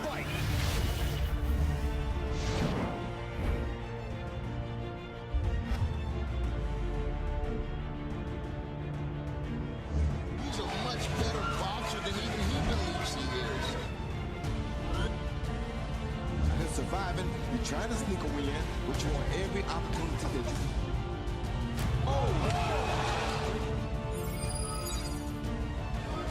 fight. He's a much better boxer than even he believes he is. You're surviving, you're trying to sneak a win, but you want every opportunity that you can.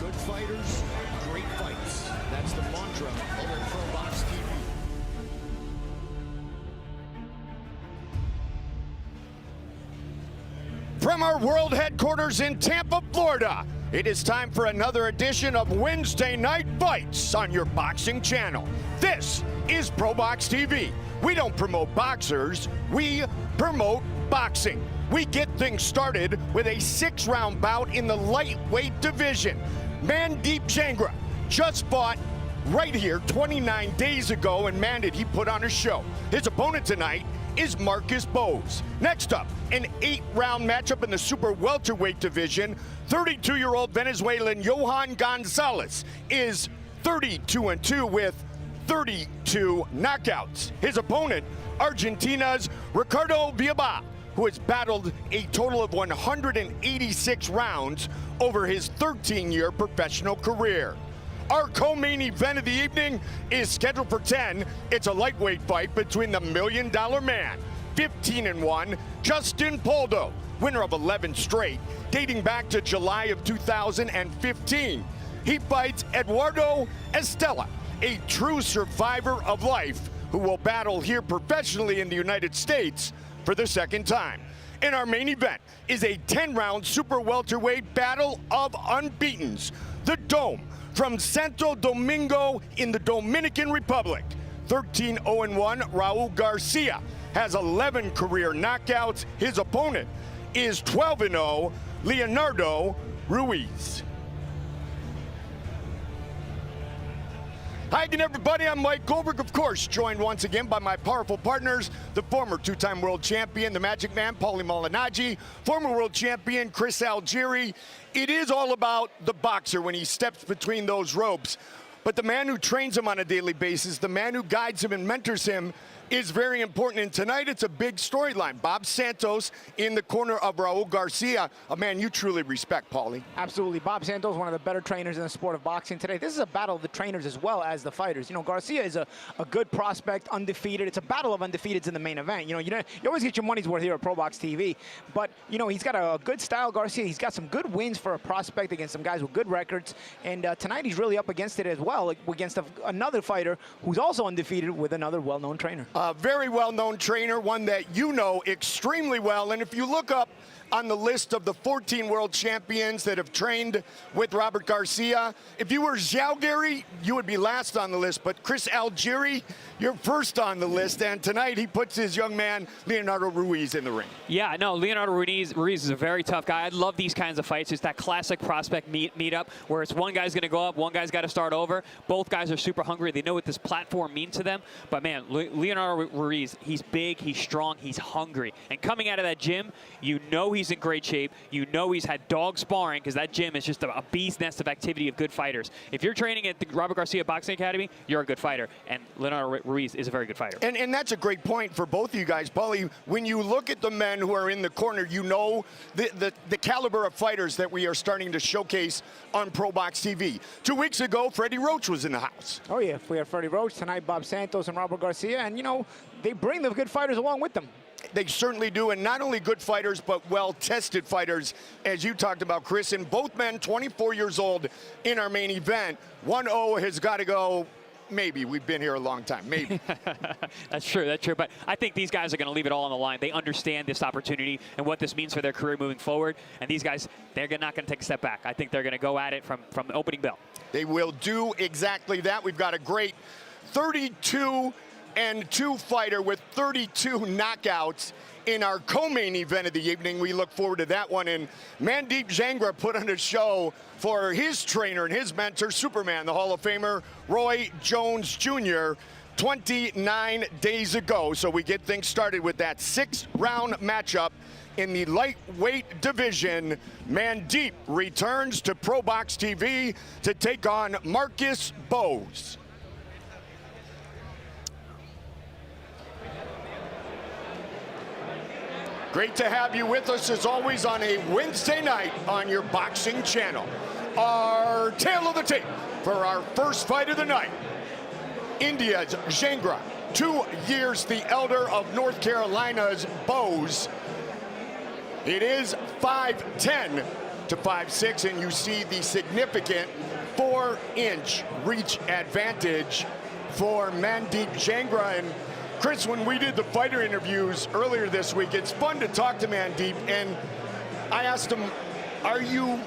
Good fighters, great fights. That's the mantra over at Probox TV. From our world headquarters in Tampa, Florida, it is time for another edition of Wednesday Night Fights on your boxing channel. This is Probox TV. We don't promote boxers, we promote boxing. We get things started with a 6-round bout in the lightweight division. Mandeep Jangra just fought right here 29 days ago in Mandeep. He put on a show. His opponent tonight is Markus. Next up, an 8-round matchup in the super welterweight division. 32-year-old Venezuelan Johan Gonzalez is 32-2 with 32 knockouts. His opponent, Argentina's Ricardo Villalba, who has battled a total of 186 rounds over his 13-year professional career. Our co-main event of the evening is scheduled for 10. It's a lightweight fight between the $1 Million Man, 15-1, Justin Pauldo, winner of 11 straight, dating back to July of 2015. He fights Eduardo Estela, a true survivor of life, who will battle here professionally in the United States for the second time. In our main event is a 10-round super welterweight battle of unbeatens. The Dome from Santo Domingo in the Dominican Republic. 13-0-1, Raul Garcia has 11 career knockouts. His opponent is 12-0, Leonardo Ruiz. Hi again, everybody. I'm Mike Goldberg, of course, joined once again by my powerful partners, the former 2-time world champion, the Magic Man, Paulie Malignaggi, former world champion, Chris Algieri. It is all about the boxer when he steps between those ropes. But the man who trains him on a daily basis, the man who guides him and mentors him, is very important. And tonight, it's a big storyline. Bob Santos in the corner of Raul Garcia, a man you truly respect, Paulie. Absolutely. Bob Santos, one of the better trainers in the sport of boxing today. This is a battle of the trainers as well as the fighters. You know, Garcia is a good prospect, undefeated. It's a battle of undefeateds in the main event. You always get your money's worth here at Probox TV. But, you know, he's got a good style, Garcia. He's got some good wins for a prospect against some guys with good records. And tonight, he's really up against it as well, against another fighter who's also undefeated with another well-known trainer. Very well-known trainer, one that you know extremely well. And if you look up on the list of the 14 world champions that have trained with Robert Garcia, if you were Zhao, you would be last on the list. But Chris Algieri, you're first on the list. And tonight he puts his young man, Leonardo Ruiz, in the ring. Yeah, no, Leonardo Ruiz is a very tough guy. I love these kinds of fights. It's that classic prospect meet-up where it's one guy's going to go up, one guy's got to start over. Both guys are super hungry. They know what this platform means to them. But, man, Leonardo Ruiz, he's big, he's strong, he's hungry. And coming out of that gym, you know he's in great shape. You know he's had dog sparring because that gym is just a bee's nest of activity of good fighters. If you're training at the Robert Garcia Boxing Academy, you're a good fighter. And Leonardo Ruiz is a very good fighter. And that's a great point for both of you guys. Paulie, when you look at the men who are in the corner, you know the caliber of fighters that we are starting to showcase on Probox TV. 2 weeks ago, Freddie Roach was in the house. Oh, yeah. We have Freddie Roach tonight, Bob Santos and Robert Garcia. And, you know, they bring the good fighters along with them. They certainly do, and not only good fighters, but well-tested fighters, as you talked about, Chris. And both men, 24 years old in our main event. 1-0 has got to go. Maybe. We've been here a long time. Maybe. That's true. That's true. But I think these guys are going to leave it all on the line. They understand this opportunity and what this means for their career moving forward. And these guys, they're not going to take a step back. I think they're going to go at it from the opening bell. They will do exactly that. We've got a great 32-2 fighter with 32 knockouts in our co-main event of the evening. We look forward to that one. And Mandeep Jangra put on a show for his trainer and his mentor, Superman, the Hall of Famer, Roy Jones Jr., 29 days ago. So we get things started with that 6-round matchup in the lightweight division. Mandeep returns to Probox TV to take on Markus. Great to have you with us as always on a Wednesday night on your boxing channel. Our tale of the tape for our first fight of the night. India's Jangra, 2 years the elder of North Carolina's Bose. It is 5'10" to 5'6", and you see the significant 4-inch reach advantage for Mandeep Jangra. And Chris, when we did the fighter interviews earlier this week, it's fun to talk to Mandeep, and I asked him, are you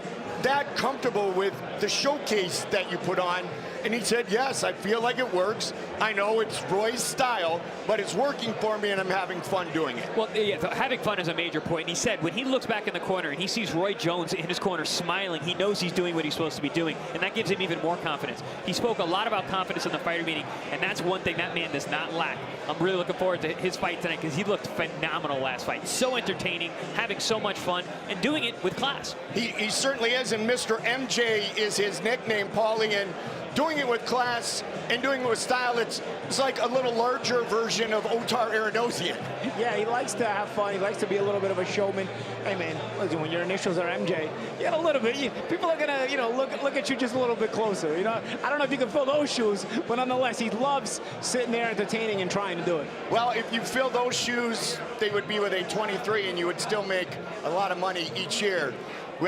that comfortable with the showcase that you put on? And he said, yes, I feel like it works. I know it's Roy's style, but it's working for me and I'm having fun doing it. Well, yeah, having fun is a major point. And he said when he looks back in the corner and he sees Roy Jones in his corner smiling, he knows he's doing what he's supposed to be doing, and that gives him even more confidence. He spoke a lot about confidence in the fighter meeting, and that's one thing that man does not lack. I'm really looking forward to his fight tonight because he looked phenomenal last fight. So entertaining, having so much fun, and doing it with class. He certainly is, and Mr. MJ is his nickname, Paulie, and doing it with class and doing it with style, it's like a little larger version of Otar Aradosian. Yeah, he likes to have fun. He likes to be a little bit of a showman. Hey, man, listen, when your initials are MJ, you got a little bit. People are gonna, look at you just a little bit closer. I don't know if you can fill those shoes, but nonetheless, he loves sitting there entertaining and trying to do it. Well, if you fill those shoes, they would be with a 23, and you would still make a lot of money each year,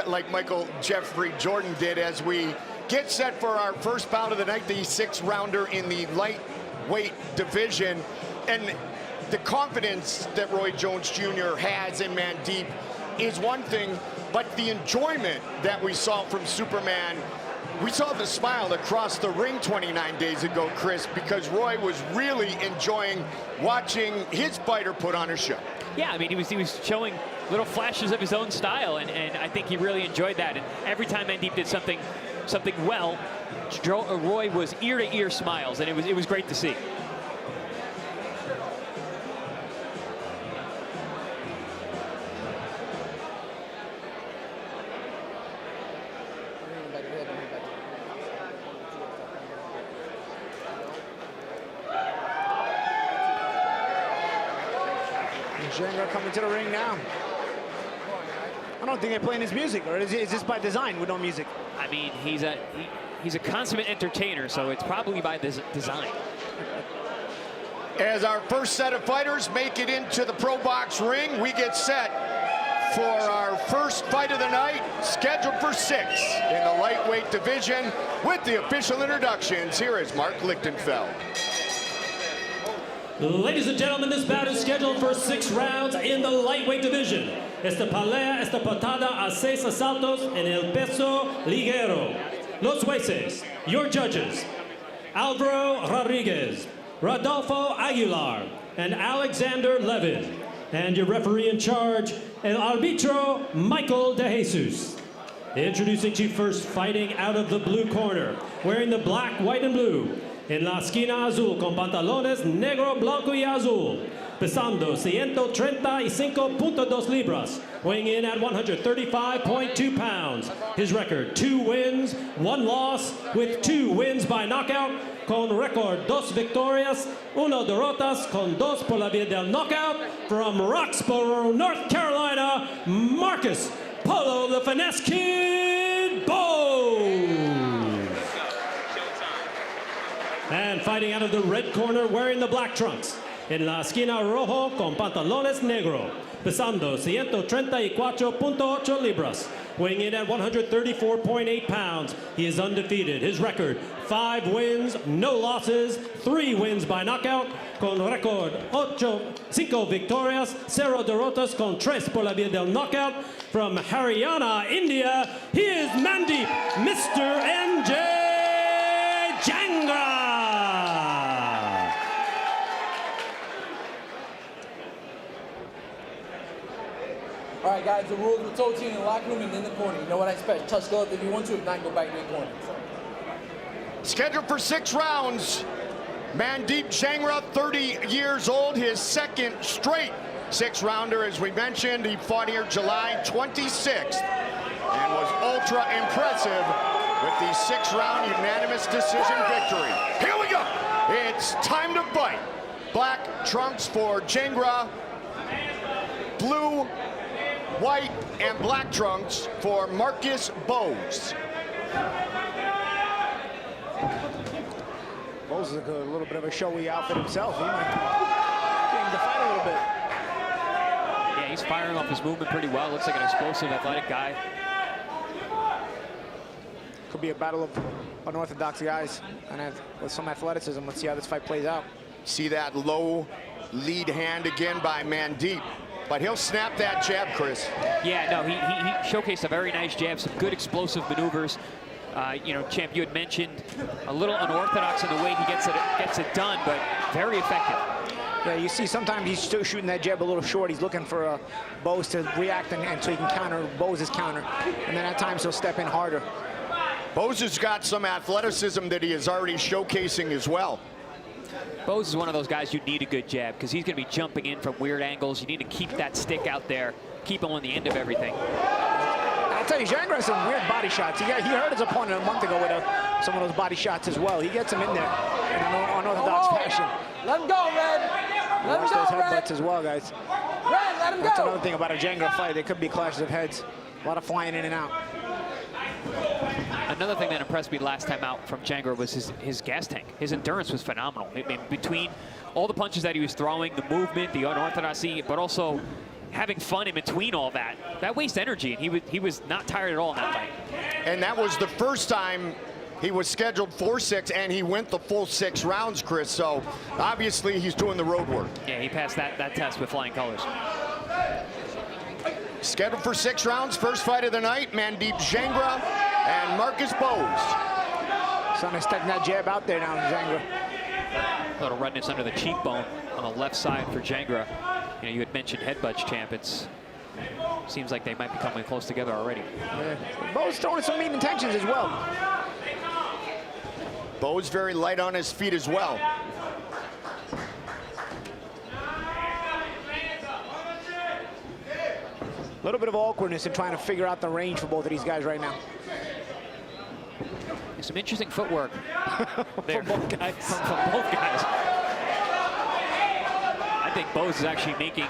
like Michael Jeffrey Jordan did, as we get set for our first bout of the night, the 6-rounder in the lightweight division. And the confidence that Roy Jones Jr. has in Mandeep is one thing, but the enjoyment that we saw from Superman, we saw the smile across the ring 29 days ago, Chris, because Roy was really enjoying watching his fighter put on a show. Yeah, I mean, he was showing little flashes of his own style, and I think he really enjoyed that. And every time Mandeep did something well, Roy was ear-to-ear smiles, and it was great to see. Jangra coming to the ring now. I don't think they're playing his music, or is this by design with no music? I mean, he's a consummate entertainer, so it's probably by design. As our first set of fighters make it into the Pro Box ring, we get set for our first fight of the night, scheduled for 6 in the lightweight division. With the official introductions, here is Mark Lichtenfeld. Ladies and gentlemen, this bout is scheduled for 6 rounds in the lightweight division. Esta pelea está patada a 6 asaltos en el peso ligero. Los jueces, your judges, Alvaro Rodriguez, Rodolfo Aguilar, and Alexander Levin. And your referee in charge, El Arbitro Michael De Jesus. Introducing to you first, fighting out of the blue corner, wearing the black, white, and blue. En la esquina azul con pantalones negro, blanco y azul. Pesando 135.2 libras. Weighing in at 135.2 pounds. His record, 2 wins, 1 loss, with 2 wins by knockout. Con récord 2 victorias, 1 derrotas, con 2 por la vía del knockout. From Roxborough, North Carolina, Markus Pauldo, the Finesse Kid Bose. And fighting out of the red corner, wearing the black trunks. En la esquina rojo con pantalones negro. Pesando 134.8 libras. Weighing in at 134.8 pounds. He is undefeated. His record, 5 wins, no losses, 3 wins by knockout. Con récord 5 victorias, 0 derrotas, con 3 por la vía del knockout. From Haryana, India, he is Mandeep, Mr. MJ Jangra. All right, guys, the rules were told to you in the locker room and in the corner. You know what I expect. Touch gloves if you want to. If not, go back to the corner. Scheduled for 6 rounds. Mandeep Jangra, 30 years old, his 2nd straight 6-rounder, as we mentioned. He fought here July 26th and was ultra impressive with the 6-round unanimous decision victory. Here we go. It's time to fight. Black trunks for Jangra. blue, white, and black trunks for Markus Bose. Bose is a little bit of a showy outfit himself. He might get him to fight a little bit. Yeah, he's firing off his movement pretty well. Looks like an explosive, athletic guy. Could be a battle of unorthodox guys and with some athleticism. Let's see how this fight plays out. See that low lead hand again by Mandeep, but he'll snap that jab, Chris. Yeah, no, he showcased a very nice jab, some good explosive maneuvers. You know, Champ, you had mentioned a little unorthodox in the way he gets it done, but very effective. Yeah, you see sometimes he's still shooting that jab a little short. He's looking for Bose to react and so he can counter Bose's counter. And then at times he'll step in harder. Bose has got some athleticism that he is already showcasing as well. Bose is one of those guys you need a good jab because he's going to be jumping in from weird angles. You need to keep that stick out there, keep him on the end of everything. I'll tell you, Jangra has some weird body shots. He hurt his opponent a month ago with some of those body shots as well. He gets him in there in an unorthodox fashion. Let him go, Red. Let him Watch go, those Red. headbutts as well, guys. Red, let him That's go. another thing about a Jangra fight. There could be clashes of heads. A lot of flying in and out. Another thing that impressed me last time out from Jangra was his gas tank. His endurance was phenomenal. I mean, between all the punches that he was throwing, the movement, the unorthodoxy, but also having fun in between all that. That wastes energy, and he was not tired at all in that fight. And that was the first time he was scheduled for 6, and he went the full 6 rounds, Chris. So obviously he's doing the road work. Yeah, he passed that test with flying colors. Scheduled for 6 rounds, first fight of the night, Mandeep Jangra and Markus Bose. Starting to stick that jab out there now, Jangra. A little redness under the cheekbone on the left side for Jangra. You know, you had mentioned headbutts, Champ. Seems like they might be coming close together already. Yeah. Bose throwing some mean intentions as well. Bose very light on his feet as well. A little bit of awkwardness in trying to figure out the range for both of these guys right now. Some interesting footwork there for both guys. from both guys. I think Bose is actually making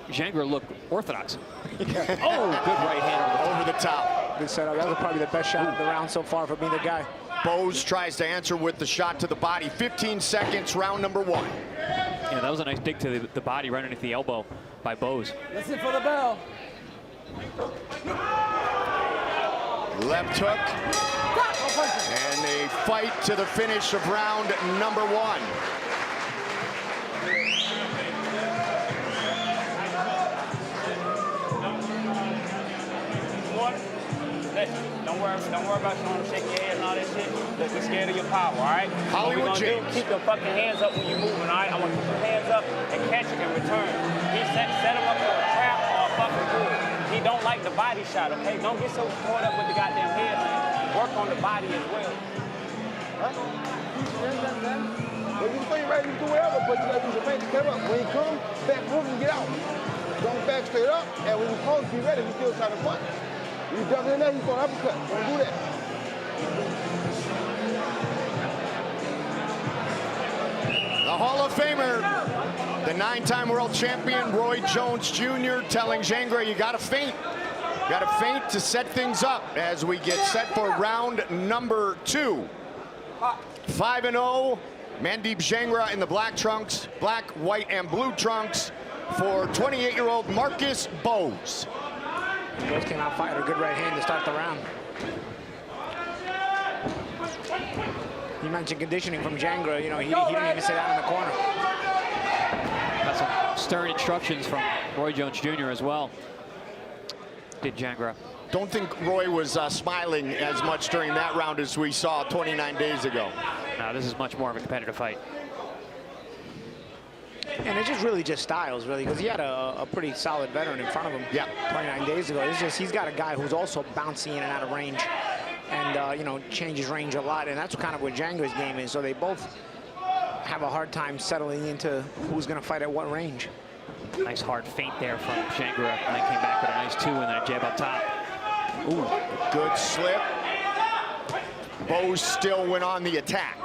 Jangra look orthodox. Yeah. Oh, good right hand over the top. Good setup. That was probably the best shot of the round so far from either guy. Bose tries to answer with the shot to the body. 15 seconds, round number 1. Yeah, that was a nice dig to the body right underneath the elbow by Bose. Listen for the bell. Left hook. And a fight to the finish of round number 1. Don't worry about trying to shake your head and all that shit. Look, we're scared of your power, all right? Hollywood what we James. gonna do, keep your fucking hands up when you're moving, all right? I want you to put your hands up and catch it and return. He set him up for a trap or a fucking pull. He don't like the body shot, okay? Don't get so caught up with the goddamn head, man. Work on the body as well. Well, you think ready to do whatever, but you gotta do your thing to get up. When you come, back move and get out. Don't back straight up, and when you come, be ready, you still trying to punch. You jump in there, you go uppercut. Don't do that. The Hall of Famer, the 9-time world champion, Roy Jones Jr., telling Jangra, you gotta feint. You gotta feint to set things up as we get set for round number 2. 5-0, Mandeep Jangra in the black trunks, black, white, and blue trunks for 28-year-old Markus Bose. Bose came out fired a good right hand to start the round. You mentioned conditioning from Jangra. You know, he didn't even sit down in the corner. Got some stern instructions from Roy Jones Jr. as well. Did Jangra. Don't think Roy was smiling as much during that round as we saw 29 days ago. No, this is much more of a competitive fight. And it's just really just styles, really, because he had a pretty solid veteran in front of him 29 days ago. It's just he's got a guy who's also bouncy in and out of range and, you know, changes range a lot. And that's kind of what Jangra's game is. So they both have a hard time settling into who's going to fight at what range. Nice hard feint there from Jangra. And then came back with a nice 2 and then a jab up top. Ooh, good slip. Bose still went on the attack.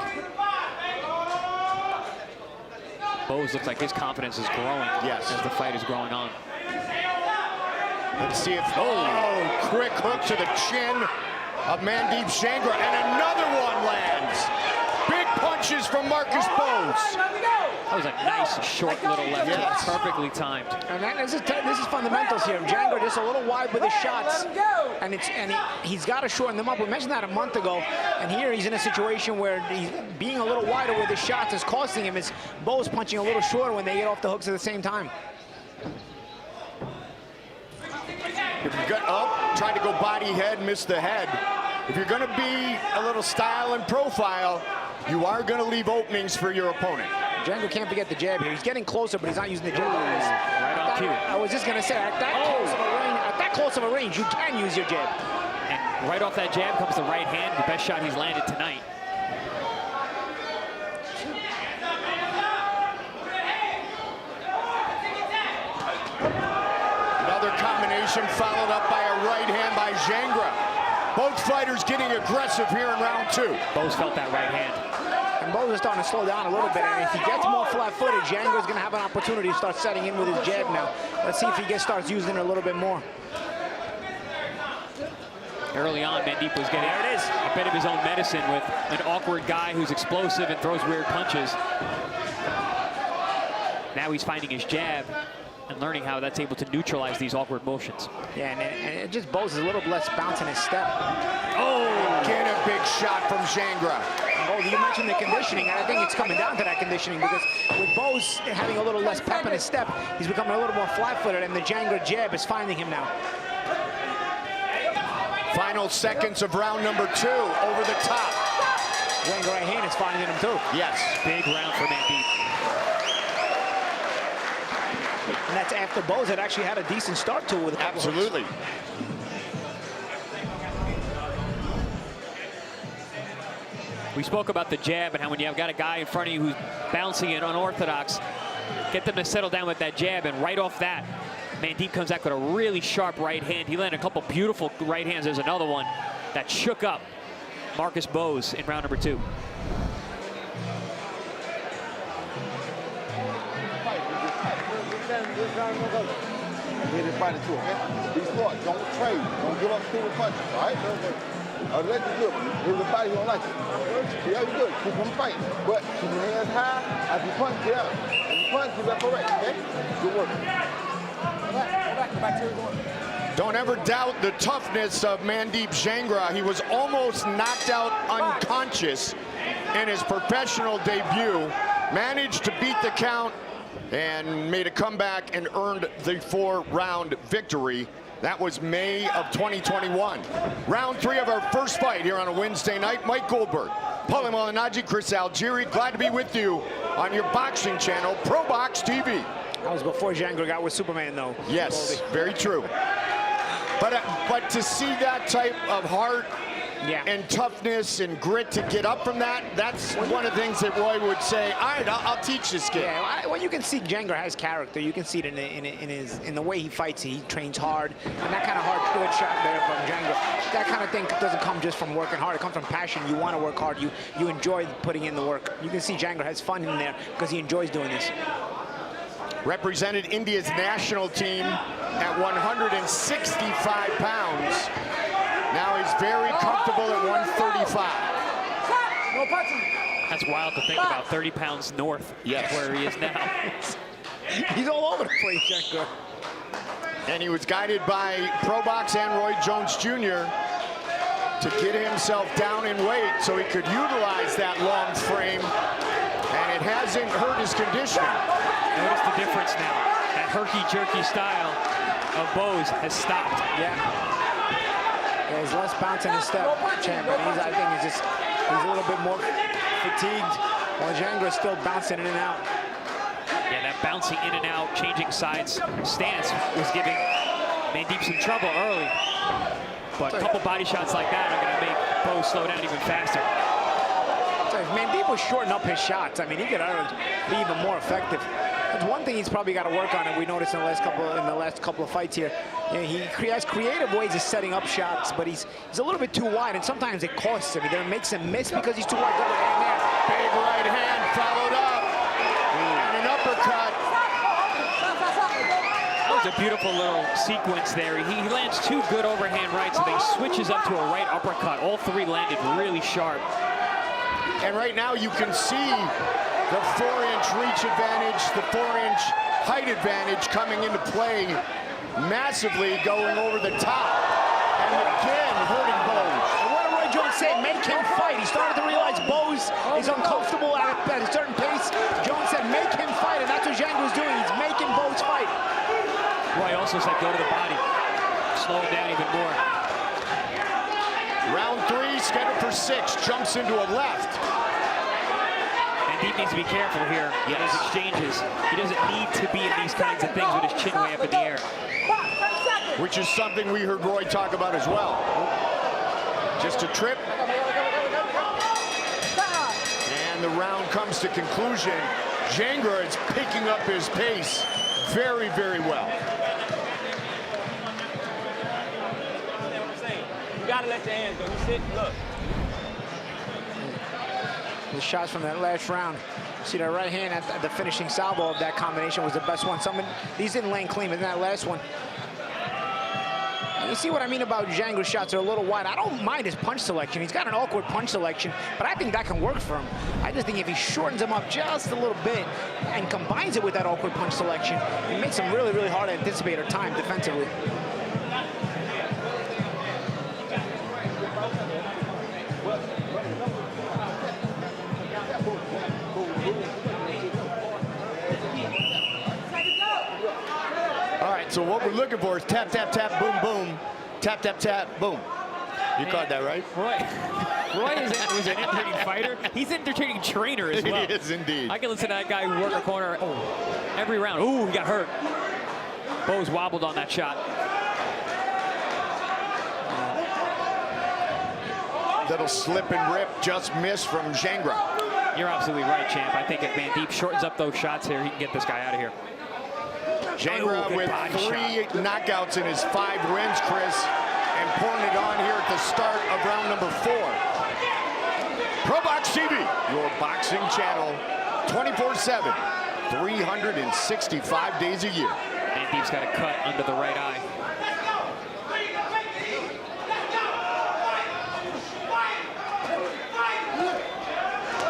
Bose looks like his confidence is growing as the fight is going on. Let's see if, quick hook to the chin of Mandeep Jangra, and another one lands. Big punches from Markus Bose. That was a nice short little left hook, perfectly timed. And this is fundamentals here. Jangra just a little wide with his shots, and he's got to shorten them up. We mentioned that a month ago, and here he's in a situation where he's being a little wider with his shots is costing him. It's Bose punching a little shorter when they get off the hooks at the same time. If you got tried to go body head, missed the head. If you're going to be a little style and profile, you are going to leave openings for your opponent. Jangra can't forget the jab here. He's getting closer, but he's not using the jab. Right on cue. I was just going to say, at that close of a range, you can use your jab. And right off that jab comes the right hand, the best shot he's landed tonight. Another combination followed up by a right hand by Jangra. Both fighters getting aggressive here in round 2. Bose felt that right hand. And Bose is starting to slow down a little bit, and if he gets more flat-footed, Jangra's going to have an opportunity to start setting in with his jab now. Let's see if he starts using it a little bit more. Early on, Mandeep was getting a bit of his own medicine with an awkward guy who's explosive and throws weird punches. Now he's finding his jab and learning how that's able to neutralize these awkward motions. Yeah, and it just Bose is a little less bounce in his step. Oh, again a big shot from Jangra. Oh, you mentioned the conditioning, and I think it's coming down to that conditioning, because with Bose having a little less pep in his step, he's becoming a little more flat-footed, and the Jangra jab is finding him now. Final seconds of round number 2, over the top. Jangra right hand is finding him too. Yes. Big round for Mandeep. And that's after Bose had actually had a decent start to it with a couple Absolutely. hooks. We spoke about the jab and how when you've got a guy in front of you who's bouncing it unorthodox, get them to settle down with that jab, and right off that, Mandeep comes back with a really sharp right hand. He landed a couple beautiful right hands. There's another one that shook up Markus Bose in round number 2. Be smart. Don't trade. Don't give up stupid punches. All right? Let you do it. Here's the fight. You don't like it. Yeah, you good. Keep him fighting. But keep your hands high. As you punch, get out. As you punch, get back correct. Okay? Good work. Go back to your going. Don't ever doubt the toughness of Mandeep Jangra. He was almost knocked out unconscious in his professional debut. Managed to beat the count and made a comeback and earned the 4-round victory. That was May of 2021. Round 3 of our first fight here on a Wednesday night. Mike Goldberg, Paulo Malignaggi, Chris Algieri. Glad to be with you on your boxing channel, Probox TV. That was before Jangra got with Superman, though. Yes, very true. But to see that type of heart and toughness and grit to get up from that, that's one of the things that Roy would say, all right, I'll teach this kid. Yeah, well, you can see Jangra has character. You can see it in the way he fights. He trains hard, and that kind of hard, good shot there from Jangra. That kind of thing doesn't come just from working hard. It comes from passion. You want to work hard. You enjoy putting in the work. You can see Jangra has fun in there because he enjoys doing this. Represented India's national team at 165 pounds. Now he's very comfortable at 135. That's wild to think about, 30 pounds north of where he is now. He's all over the place, Jangra. And he was guided by Probox and Roy Jones Jr. to get himself down in weight so he could utilize that long frame, and it hasn't hurt his conditioning. Notice the difference now. That herky-jerky style of Bose has stopped. Yeah, there's less bounce in his step, champ, but I think he's a little bit more fatigued, while Jangra is still bouncing in and out. Yeah, that bouncing in and out, changing sides stance was giving Mandeep some trouble early. But a couple body shots like that are going to make Bose slow down even faster. So if Mandeep was shortening up his shots, I mean, he could be even more effective. That's one thing he's probably got to work on, and we noticed in the last couple of fights here. You know, he has creative ways of setting up shots, but he's a little bit too wide, and sometimes it costs him. Either it makes him miss because he's too wide. Double hand there. Big right hand followed up. And an uppercut. That was a beautiful little sequence there. He lands 2 good overhand rights, and then he switches up to a right uppercut. All 3 landed really sharp. And right now you can see the 4-inch reach advantage, the 4-inch height advantage coming into play massively, going over the top. And again, hurting Bose. And what did Roy Jones say? Make him fight. He started to realize Bose is uncomfortable at a certain pace. Jones said, make him fight, and that's what Jangra was doing. He's making Bose fight. Roy also said, go to the body. Slow him down even more. Round 3, scheduled for 6, jumps into a left. Mandeep needs to be careful here in his exchanges. He doesn't need to be in these kinds of things with his chin way up in the air. Which is something we heard Roy talk about as well. Just a trip. And the round comes to conclusion. Jangra is picking up his pace very, very well. You gotta let your hands go. You sit, look. The shots from that last round. See that right hand at the finishing salvo of that combination was the best one. These didn't land clean, but in that last one. And you see what I mean about Jangra's shots are a little wide. I don't mind his punch selection. He's got an awkward punch selection, but I think that can work for him. I just think if he shortens them up just a little bit and combines it with that awkward punch selection, it makes him really, really hard to anticipate or time defensively. So what we're looking for is tap, tap, tap, boom, boom. Tap, tap, tap, boom. You caught that, right? Roy was an entertaining fighter. He's an entertaining trainer as well. He is indeed. I can listen to that guy work a corner every round. Ooh, he got hurt. Bose wobbled on that shot. Little slip and rip, just missed from Jangra. You're absolutely right, champ. I think if Mandeep shortens up those shots here, he can get this guy out of here. Jangra with 3 knockouts in his 5 wins, Chris, and pouring it on here at the start of round number 4. Probox TV, your boxing channel, 24/7, 365 days a year. Mandeep's got a cut under the right eye.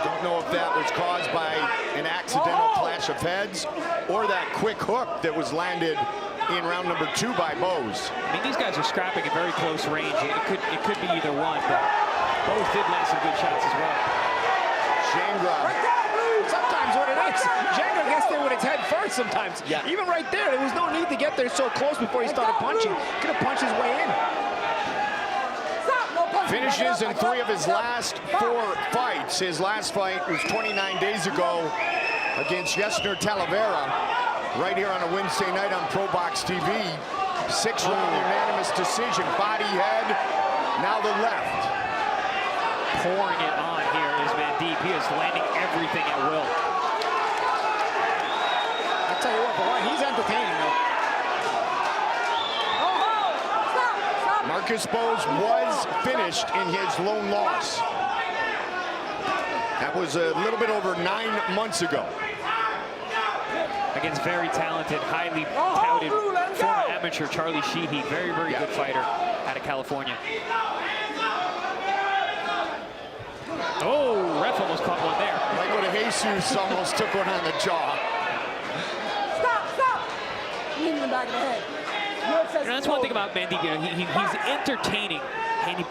Don't know if that was caused by an accidental clash of heads or that quick hook that was landed in round number 2 by Bose. I mean, these guys are scrapping at very close range. It could be either one, but Bose did land some good shots as well. Jangra. Sometimes what it is, Jangra gets there with his head first sometimes. Yeah. Even right there was no need to get there so close before he started punching. Could have punched his way in. Finishes in 3 of his last 4 fights. His last fight was 29 days ago against Yesner Talavera, right here on a Wednesday night on Probox TV. 6-round unanimous decision, body, head, now the left. Pouring it on here is Mandeep. He is landing everything at will. I'll tell you what, boy, he's entertaining though. Markus Bose was finished in his lone loss. That was a little bit over 9 months ago. Against very talented, highly touted former amateur Charlie Sheehy. Very, very good fighter out of California. Oh, ref almost caught one there. Like when Jesus almost took one on the jaw. Stop! Leave him in the back of the head. And that's one thing about Mandeep, you know, he's entertaining,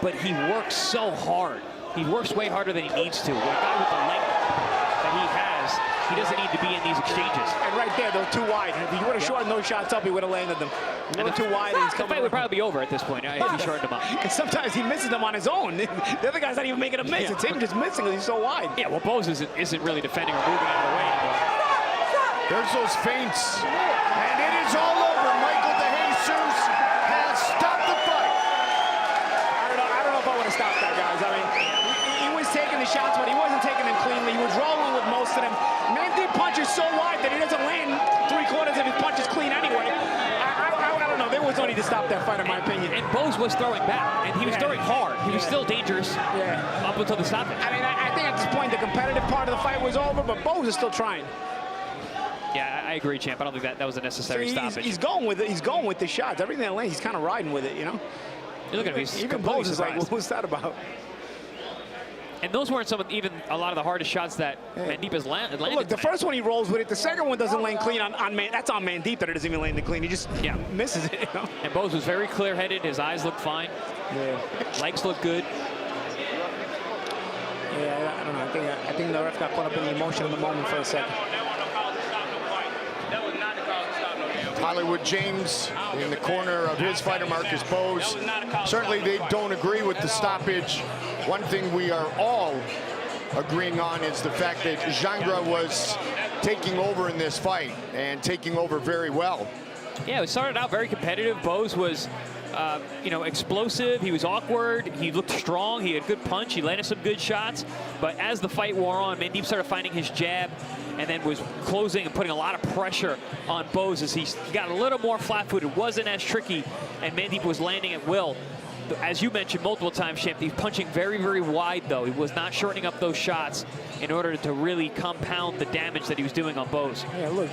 but he works so hard. He works way harder than he needs to. A guy with the length that he has, he doesn't need to be in these exchanges. And right there, they're too wide. If he would have shortened those shots up, he would have landed them. A little too wide. And he's the fight would probably be over at this point if he shortened them up. And sometimes he misses them on his own. The other guy's not even making a miss. It's him just missing because he's so wide. Yeah, well, Bose isn't really defending or moving out of the way anymore. There's those feints. And it is all over. Michael DeJesus has stopped the fight. I don't know if I would have stopped that, guys. I mean, he was taking the shots, but he wasn't taking them cleanly. He was rolling with most of them. Mandeep punches so wide that he doesn't land 3/4 of his punches clean anyway. I don't know. There was no need to stop that fight, in my opinion. And Bose was throwing back, and he was throwing hard. He was still dangerous up until the stoppage. I mean, I think at this point, the competitive part of the fight was over, but Bose is still trying. Yeah, I agree, champ. I don't think that was a necessary stoppage. He's going with it. He's going with the shots. Everything that lands, he's kind of riding with it, you know. You're looking at me. Even Bose is like, what was that about? And those weren't even a lot of the hardest shots that Mandeep has landed. Look, the first one he rolls with it. The second one doesn't land clean that's on Mandeep that it doesn't even land clean. He just misses it. You know? And Bose was very clear-headed. His eyes looked fine. Yeah. Legs look good. Yeah, I don't know. I think the ref got caught up in the emotion of the moment for a second. Hollywood James in the corner of his fighter, Markus Bose. Certainly they don't agree with the stoppage. One thing we are all agreeing on is the fact that Jangra was taking over in this fight and taking over very well. Yeah, it started out very competitive. Bose was, you know, explosive. He was awkward. He looked strong. He had good punch. He landed some good shots. But as the fight wore on, Mandeep started finding his jab and then was closing and putting a lot of pressure on Bose as he got a little more flat-footed. Wasn't as tricky, and Mandeep was landing at will. As you mentioned multiple times, champ, he's punching very, very wide, though. He was not shortening up those shots in order to really compound the damage that he was doing on Bose. Yeah, look,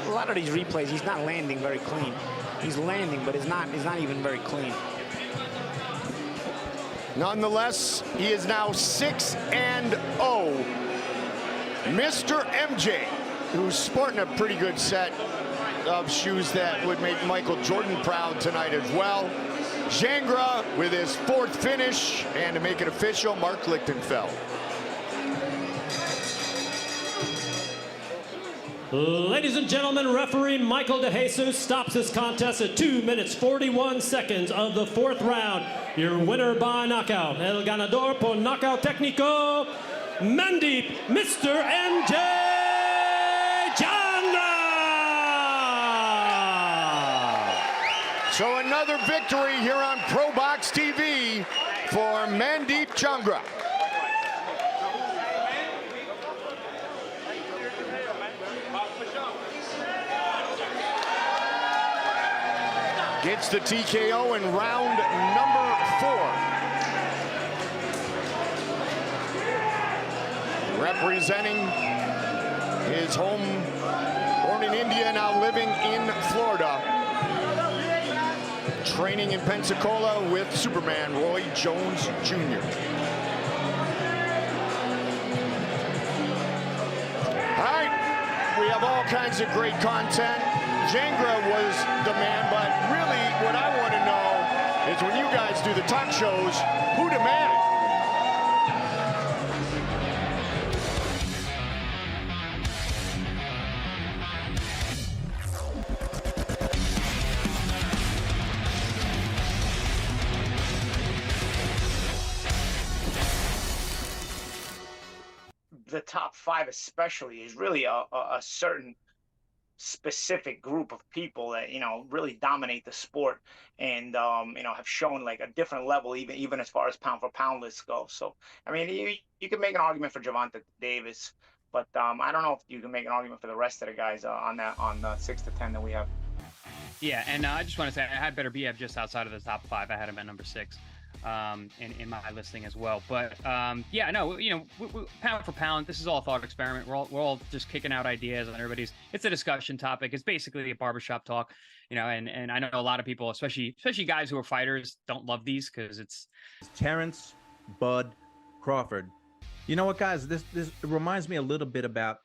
a lot of these replays, he's not landing very clean. He's landing, but he's not even very clean. Nonetheless, he is now 6-0. Mr. MJ, who's sporting a pretty good set of shoes that would make Michael Jordan proud tonight as well. Jangra with his 4th finish, and to make it official, Mark Lichtenfeld. Ladies and gentlemen, referee Michael DeJesus stops this contest at 2 minutes 41 seconds of the 4th round. Your winner by knockout, el ganador por knockout técnico, Mandeep, Mr. MJ Jangra! So another victory here on Probox TV for Mandeep Jangra. Gets the TKO in round number 4. Representing his home, born in India, now living in Florida. Training in Pensacola with Superman Roy Jones Jr. All right, we have all kinds of great content. Jangra was the man, but really what I want to know is when you guys do the talk shows, who the man? The top 5 especially is really a certain specific group of people that, you know, really dominate the sport and, you know, have shown like a different level, even as far as pound for pound lists go. So, I mean, you can make an argument for Gervonta Davis, but I don't know if you can make an argument for the rest of the guys on the 6 to 10 that we have. Yeah, and I just want to say I had Better Biev just outside of the top 5. I had him at number 6. In my listing as well, but yeah, no, you know, pound for pound, this is all a thought experiment. We're all just kicking out ideas, and it's a discussion topic. It's basically a barbershop talk, you know, and I know a lot of people, especially guys who are fighters, don't love these because it's Terrence Bud Crawford. You know what, guys, this reminds me a little bit about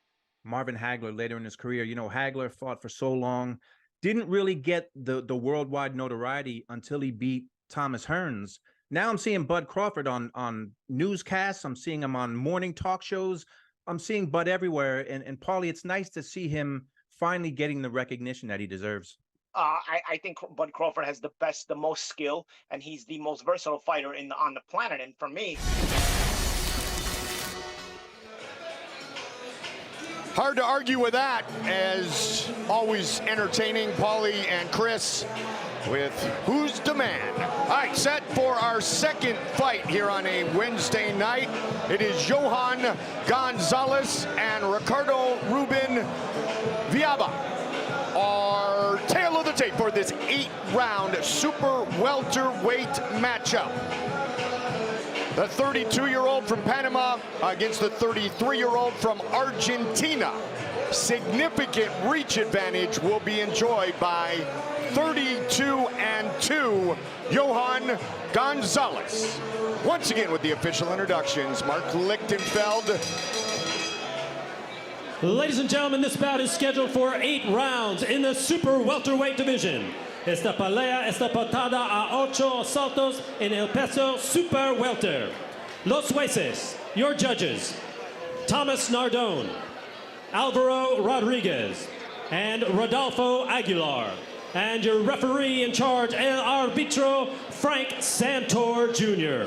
Marvin Hagler later in his career. You know, Hagler fought for so long, didn't really get the worldwide notoriety until he beat Thomas Hearns. Now I'm seeing Bud Crawford on newscasts. I'm seeing him on morning talk shows. I'm seeing Bud everywhere. And Paulie, it's nice to see him finally getting the recognition that he deserves. I think Bud Crawford has the most skill, and he's the most versatile fighter on the planet. And for me, hard to argue with that. As always, entertaining, Paulie and Chris with Who's the Man. All right, set for our second fight here on a Wednesday night. It is Johan Gonzalez and Ricardo Villalba. Our tale of the tape for this 8-round super welterweight matchup. The 32-year-old from Panama against the 33-year-old from Argentina. significant reach advantage will be enjoyed by 32-2 Johan Gonzalez. Once again with the official introductions, Mark Lichtenfeld. Ladies and gentlemen, this bout is scheduled for 8 rounds in the super welterweight division. Esta pelea está pautada a 8 asaltos en el peso super welter. Los jueces, your judges, Thomas Nardone, Alvaro Rodriguez, and Rodolfo Aguilar. And your referee in charge, El Arbitro, Frank Santor Jr.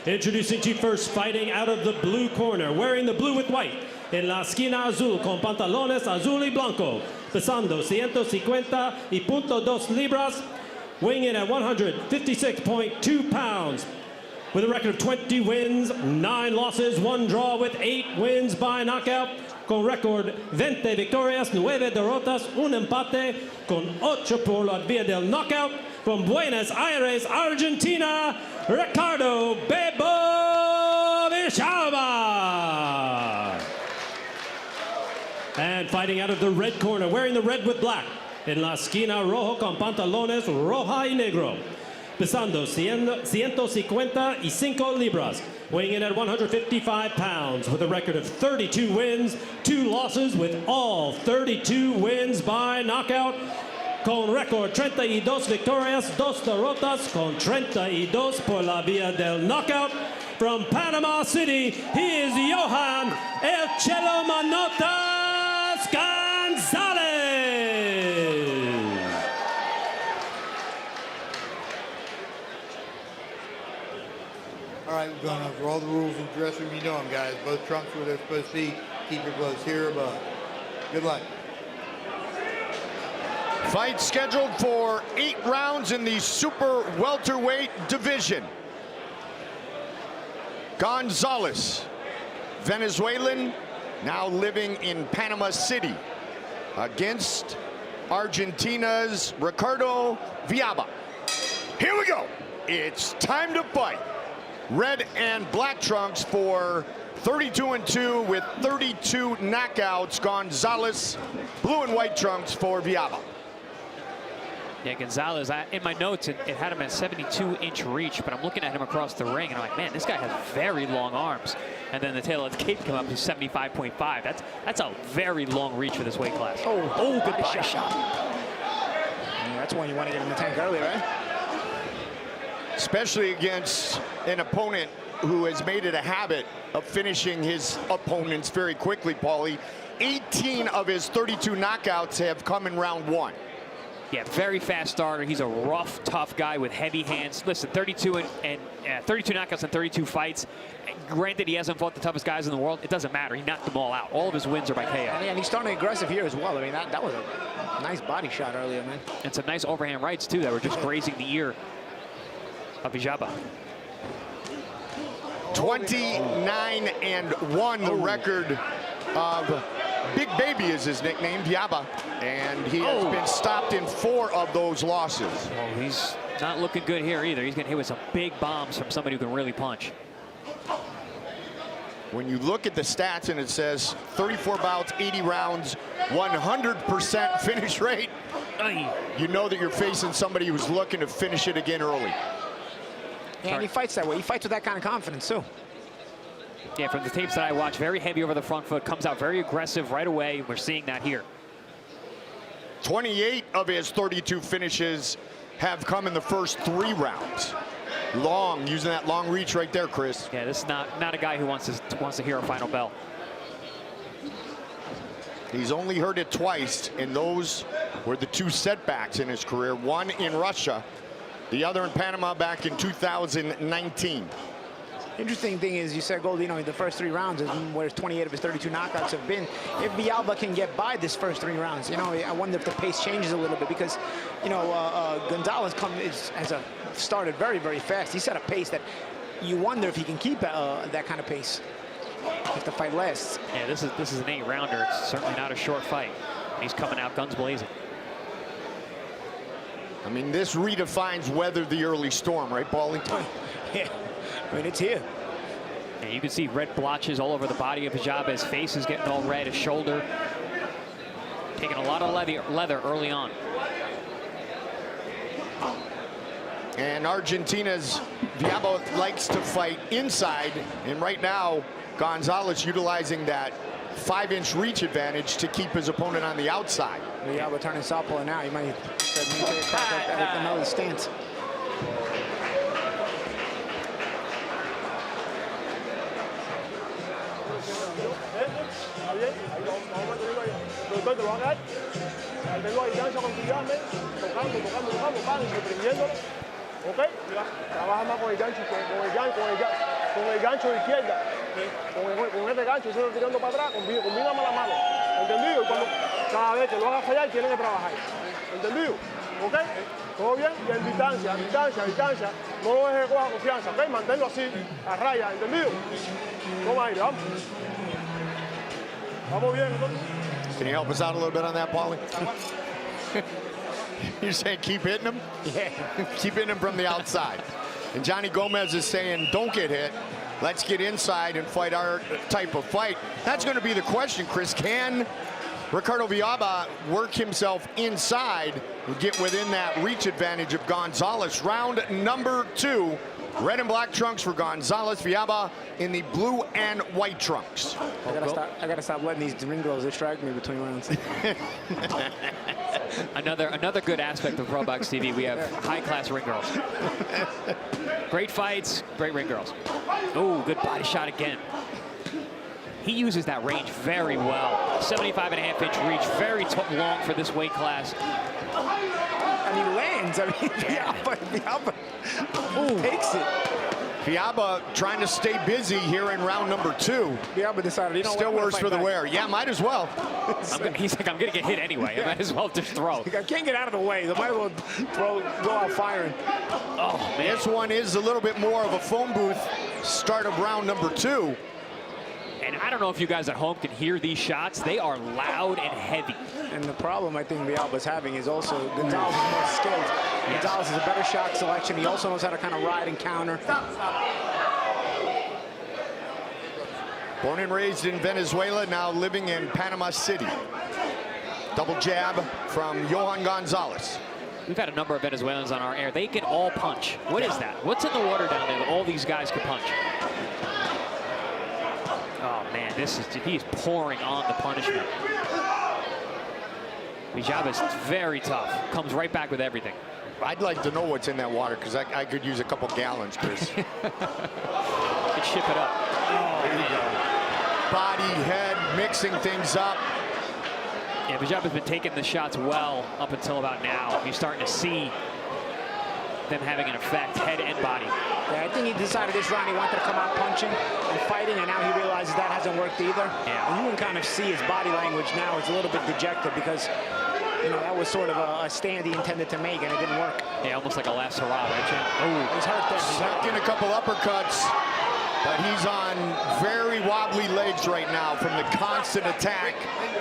Introducing to you first, fighting out of the blue corner, wearing the blue with white, en la esquina azul, con pantalones azul y blanco, pesando 150.2 libras, weighing in at 156.2 pounds, with a record of 20 wins, 9 losses, 1 draw, with 8 wins by knockout, con récord 20 victorias, 9 derrotas, un empate, con 8 por la vía del knockout, from Buenos Aires, Argentina, Ricardo Bebo Villalba. And fighting out of the red corner, wearing the red with black, en la esquina rojo con pantalones roja y negro, pesando 155 libras, weighing in at 155 pounds, with a record of 32 wins, 2 losses, with all 32 wins by knockout, con récord 32 victorias, 2 derrotas, con 32 por la vía del knockout. From Panama City, he is Johan El Chelo Manotas Gonzalez. All right, we're going over all the rules in the dressing room. You know them, guys. Both trunks where they're supposed to be. Keep your gloves here above. Good luck. Fight scheduled for 8 rounds in the super welterweight division. Gonzalez, Venezuelan, now living in Panama City, against Argentina's Ricardo Villalba. Here we go. It's time to fight. Red and black trunks for 32-2 with 32 knockouts. Gonzalez, blue and white trunks for Villalba. Yeah, Gonzalez, in my notes, it had him at 72-inch reach, but I'm looking at him across the ring, and I'm like, man, this guy has very long arms. And then the tail of the cape come up to 75.5. That's a very long reach for this weight class. Oh, good body shot. Yeah, that's one you want to get in the tank early, right? Especially against an opponent who has made it a habit of finishing his opponents very quickly, Paulie. 18 of his 32 knockouts have come in round 1. Yeah, very fast starter. He's a rough, tough guy with heavy hands. Listen, 32 knockouts in 32 fights. Granted, he hasn't fought the toughest guys in the world. It doesn't matter. He knocked them all out. All of his wins are by KO. And he's starting aggressive here as well. I mean, that was a nice body shot earlier, man. And some nice overhand rights, too, that were just grazing the ear of Villalba. 29-1, the record of Big Baby is his nickname, Villalba, and he has been stopped in 4 of those losses. Oh, he's not looking good here either. He's getting hit with some big bombs from somebody who can really punch. When you look at the stats and it says 34 bouts, 80 rounds, 100% finish rate, you know that you're facing somebody who's looking to finish it again early. Yeah, and he fights that way. He fights with that kind of confidence, too. Yeah, from the tapes that I watch, very heavy over the front foot, comes out very aggressive right away. We're seeing that here. 28 of his 32 finishes have come in the first 3 rounds. Long, using that long reach right there, Chris. Yeah, this is not a guy who wants to hear a final bell. He's only heard it twice, and those were the 2 setbacks in his career. One in Russia, the other in Panama back in 2019. Interesting thing is, you said, Gold, you know, the first 3 rounds is where 28 of his 32 knockouts have been. If Villalba can get by this first 3 rounds, you know, I wonder if the pace changes a little bit, because, you know, Gonzalez has started very, very fast. He set a pace that you wonder if he can keep that kind of pace if the fight lasts. Yeah, this is an 8-rounder. It's certainly not a short fight. He's coming out guns blazing. I mean, this redefines weather the early storm, right, Paulie? Yeah. I mean, it's here. And you can see red blotches all over the body of Villalba. His face is getting all red, his shoulder. Taking a lot of leather early on. And Argentina's Villalba likes to fight inside, and right now Gonzalez utilizing that 5-inch reach advantage to keep his opponent on the outside. Villalba turning southpaw now. He might take a crack at another stance. Ok, trabaja más con el gancho, con el gancho de izquierda, con este gancho, se está tirando para atrás, combina más la mano, ¿entendido? Y cuando cada vez que lo haga fallar, tiene que trabajar, ¿entendido? Ok, todo bien, y en distancia, no lo dejes que coja confianza, ok, manténlo así, a raya, ¿entendido? Toma aire, vamos. Vamos bien, entonces. Can you help us out a little bit on that, Paulie? You're saying keep hitting him? Yeah. Keep hitting him from the outside. And Johnny Gomez is saying don't get hit. Let's get inside and fight our type of fight. That's going to be the question, Chris. Can Ricardo Villalba work himself inside and get within that reach advantage of Gonzalez? Round number 2. Red and black trunks for Gonzalez, Villalba in the blue and white trunks. I gotta stop letting these ring girls distract me between rounds. Another good aspect of Probox TV. We have high-class ring girls. Great fights, great ring girls. Oh, good body shot again. He uses that range very well. 75.5-inch reach, very long for this weight class. And he lands. I mean, Villalba takes it. Villalba trying to stay busy here in round number 2. Villalba decided, you know, still worse for the wear. Yeah, might as well. He's like, I'm going to get hit anyway. I might as well just throw. I can't get out of the way. I might as well go out firing. Oh, man. This one is a little bit more of a phone booth start of round number 2. And I don't know if you guys at home can hear these shots. They are loud and heavy. And the problem I think Villalba's having is also Gonzalez is more skilled. Yes. Gonzalez is a better shot selection. He also knows how to kind of ride and counter. Born and raised in Venezuela, now living in Panama City. Double jab from Johan Gonzalez. We've had a number of Venezuelans on our air. They can all punch. What is that? What's in the water down there that all these guys can punch? Oh man, he's pouring on the punishment. Villalba is very tough. Comes right back with everything. I'd like to know what's in that water because I could use a couple gallons, Chris. Could ship it up. Oh, there you go. Body, head, mixing things up. Yeah, Villalba's been taking the shots well up until about now. You're starting to see them having an effect, head and body. Yeah, I think he decided this round he wanted to come out punching and fighting, and now he realizes that hasn't worked either. Yeah. And you can kind of see his body language now. It's a little bit dejected because, you know, that was sort of a stand he intended to make, and it didn't work. Yeah, almost like a last hurrah, right, Jim? Oh, he's hurt there. Sucked in a couple uppercuts, but he's on very wobbly legs right now from the constant attack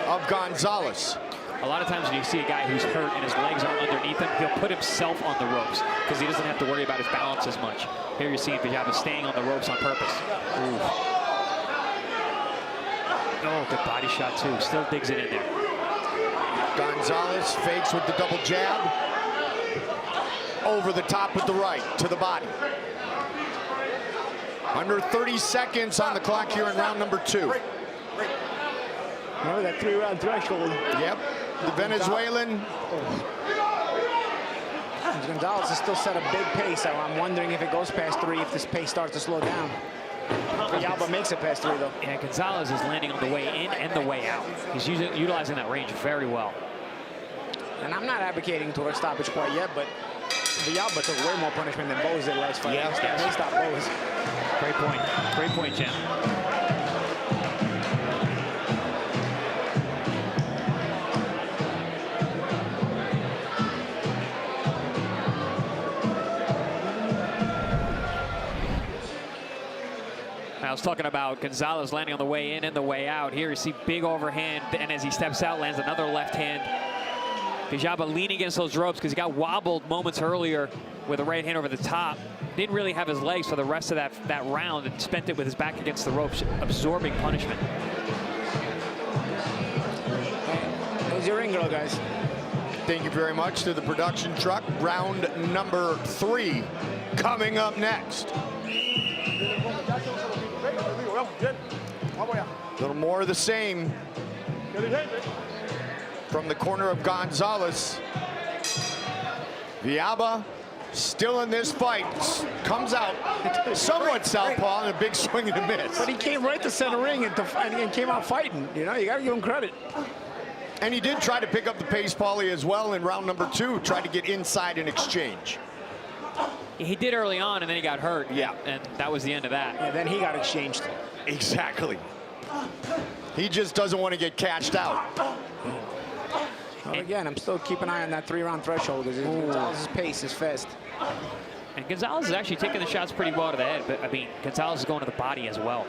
of Gonzalez. A lot of times when you see a guy who's hurt and his legs aren't underneath him, he'll put himself on the ropes because he doesn't have to worry about his balance as much. Here you're seeing Villalba staying on the ropes on purpose. Ooh. Oh, good body shot too. Still digs it in there. Gonzalez fakes with the double jab. Over the top with the right to the body. Under 30 seconds on the clock here in round number 2. Remember that 3-round threshold? Yep. The Venezuelan. Gonzalez has still set a big pace. So I'm wondering if it goes past 3, if this pace starts to slow down. Villalba makes it past 3, though. Yeah, Gonzalez is landing on the way in and the way out. He's utilizing that range very well. And I'm not advocating towards stoppage quite yet, but Villalba took way more punishment than Bose did last fight. Yeah, They stopped Bose. Great point. Great point, Jim. I was talking about Gonzalez landing on the way in and the way out. Here you see big overhand, and as he steps out, lands another left hand. Villalba leaning against those ropes because he got wobbled moments earlier with a right hand over the top. Didn't really have his legs for the rest of that round and spent it with his back against the ropes, absorbing punishment. Those Where's your ring girl, guys? Thank you very much to the production truck. Round number 3 coming up next. A little more of the same from the corner of Gonzalez. Villalba still in this fight, comes out somewhat southpaw and a big swing and a miss. But he came right to center ring and came out fighting. You know, you got to give him credit. And he did try to pick up the pace, Paulie, as well in round number 2, tried to get inside in exchange. He did early on, and then he got hurt. Yeah. And that was the end of that. And then he got exchanged. Exactly. He just doesn't want to get cashed out. Well, again, I'm still keeping an eye on that 3-round threshold because Gonzalez's pace is fast. And Gonzalez is actually taking the shots pretty well to the head, but I mean, Gonzalez is going to the body as well.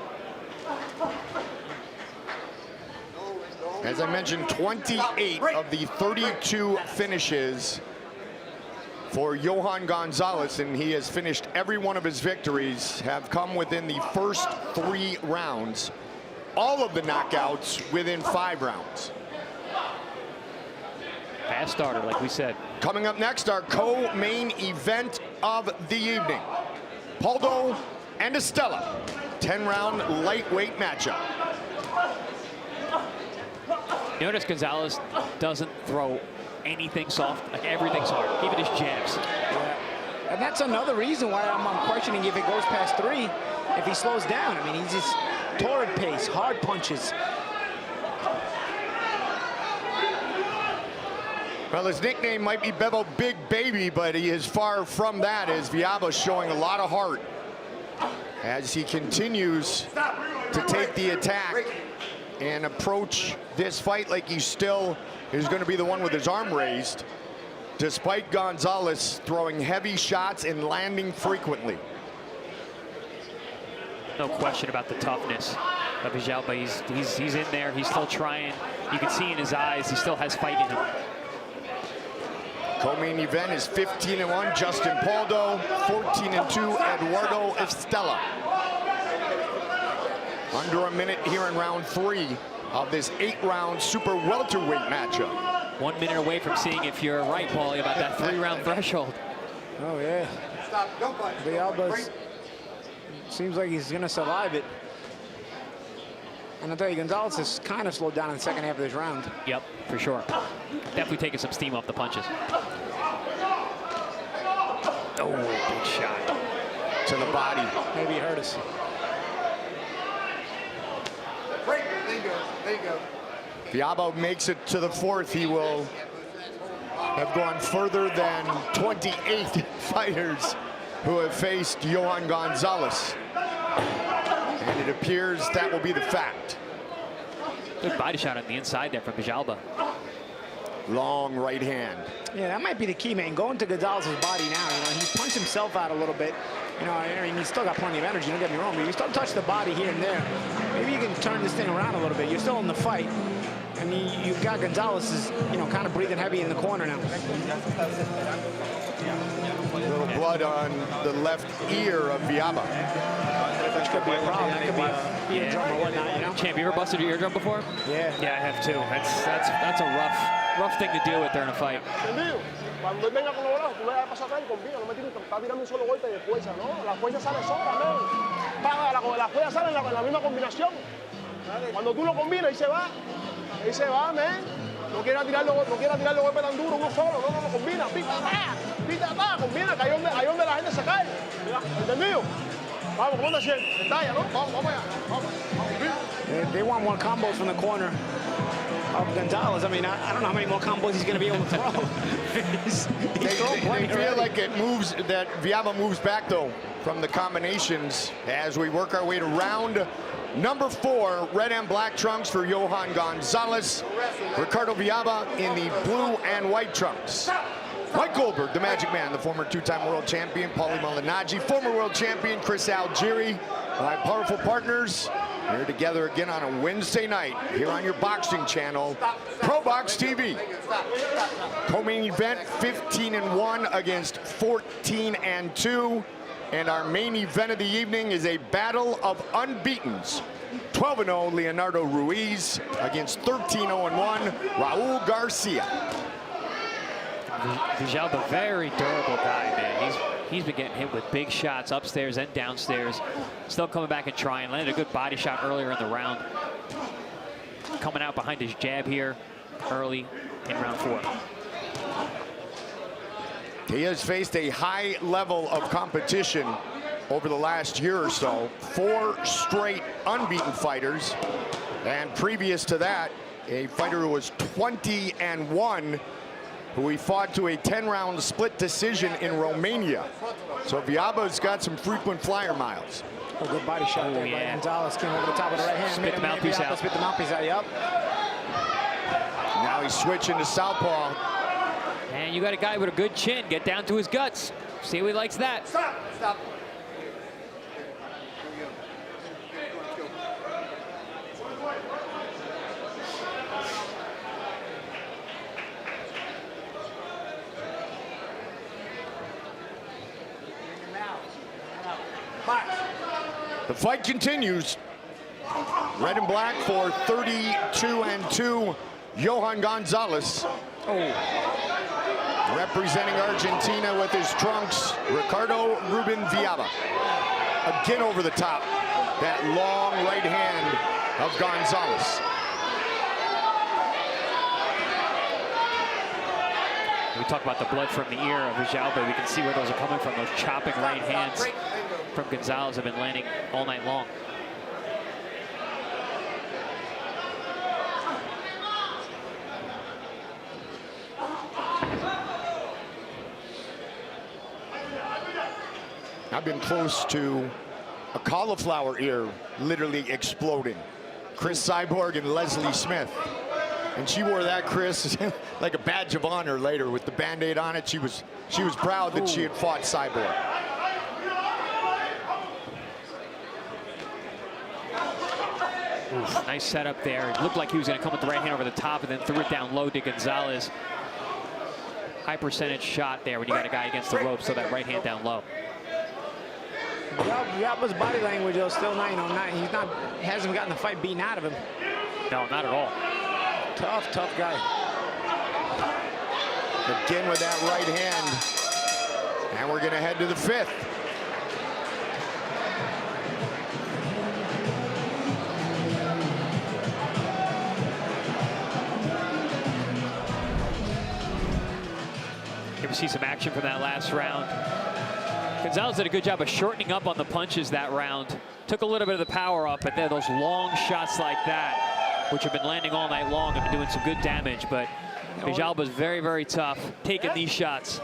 As I mentioned, 28 of the 32 finishes for Johan Gonzalez, and he has finished every one of his victories, have come within the first 3 rounds. All of the knockouts within 5 rounds. Fast starter, like we said. Coming up next, our co-main event of the evening. Pauldo and Estela, 10-round lightweight matchup. Notice Gonzalez doesn't throw anything soft, like everything's hard, even his jabs. Yeah. And that's another reason why I'm questioning if it goes past 3, if he slows down. I mean, he's just torrid pace, hard punches. Well, his nickname might be Bevo Big Baby, but he is far from that, as Villalba showing a lot of heart as he continues to take the attack and approach this fight like he still is going to be the one with his arm raised, despite Gonzalez throwing heavy shots and landing frequently. No question about the toughness of Villalba. He's in there. He's still trying. You can see in his eyes he still has fight in him. Co-main event is 15-1 Justin Pauldo, 14-2 Eduardo Estela. Under a minute here in round 3 of this 8-round super welterweight matchup. 1 minute away from seeing if you're right, Paulie, about that 3-round threshold. Oh yeah. Villalba seems like he's gonna survive it. And I'll tell you, Gonzalez has kind of slowed down in the second half of this round. Yep, for sure. Definitely taking some steam off the punches. Oh, big shot. To the body. Maybe he hurt us. There you go. Villalba makes it to the 4th. He will have gone further than 28 fighters who have faced Johan Gonzalez. And it appears that will be the fact. Good body shot on the inside there from Villalba. Long right hand. Yeah, that might be the key, man. Going to Gonzalez's body now. You know, he's punched himself out a little bit. You know, I mean, he's still got plenty of energy, don't get me wrong, but you still touch the body here and there. Maybe you can turn this thing around a little bit. You're still in the fight. And you've got Gonzalez is, you know, kind of breathing heavy in the corner now. A little blood on the left ear of Villalba. Which could be a problem. That could be a eardrum or whatnot, you know? Champ, you ever busted your eardrum before? Yeah. Yeah, I have too. That's a rough thing to deal with during a fight. Cuando él venga con los brazos, tú le das pasar atrás y combina, no me tienes que estar tirando un solo golpe de fuerza, ¿no? La fuerza sale sola, man. La fuerza sale en la misma combinación. Cuando tú lo combinas, ahí se va, man. No quiera tirarle golpe tan duro, uno solo, no, combina, pita, combina, que ahí donde la gente se cae. ¿Entendido? Vamos, ¿cómo te sientes? Estalla, ¿no? Vamos allá, vamos. They want more combos from the corner of Gonzalez. I mean, I don't know how many more combos he's going to be able to throw. They feel like it moves, that Villalba moves back, though, from the combinations as we work our way to round number 4. Red and black trunks for Johan Gonzalez. Ricardo Villalba in the blue and white trunks. Mike Goldberg, the Magic Man, the former 2-time world champion. Paulie Malignaggi, former world champion. Chris Algieri, my powerful partners. We're together again on a Wednesday night here on your boxing channel, Probox TV. Co-main event 15-1 against 14-2. And our main event of the evening is a battle of unbeatens. 12-0 Leonardo Ruiz against 13-0-1 Raul Garcia. Villalba, very durable guy, man. He's been getting hit with big shots upstairs and downstairs. Still coming back and trying. Landed a good body shot earlier in the round. Coming out behind his jab here early in round 4. He has faced a high level of competition over the last year or so. 4 straight unbeaten fighters. And previous to that, a fighter who was 20-1, who he fought to a 10-round split decision in Romania. So Villalba's got some frequent flyer miles. A good body shot there by Gonzalez. Came over the top of the right hand. Spit the mouthpiece out. Spit the mouthpiece out, yep. Now he's switching to southpaw. And you got a guy with a good chin. Get down to his guts. See how he likes that. Stop. Stop. The fight continues. Red and black for 32-2, Johan Gonzalez. Representing Argentina with his trunks, Ricardo Villalba. Again over the top. That long right hand of Gonzalez. We talk about the blood from the ear of Villalba. We can see where those are coming from. Those chopping right hands from Gonzalez have been landing all night long. I've been close to a cauliflower ear literally exploding. Chris Cyborg and Leslie Smith. And she wore that, Chris, like a badge of honor later with the Band-Aid on it. She was proud that she had fought Cyborg. Ooh, nice setup there. It looked like he was going to come with the right hand over the top and then threw it down low to Gonzalez. High percentage shot there when you got a guy against the ropes, so that right hand down low. Villalba's body language, though, still not, hasn't gotten the fight beaten out of him. No, not at all. Tough guy. Again with that right hand. And we're going to head to the 5th. Here we see some action from that last round. Gonzalez did a good job of shortening up on the punches that round. Took a little bit of the power up, but then those long shots like that, which have been landing all night long, have been doing some good damage. But Villalba's very, very tough taking these shots.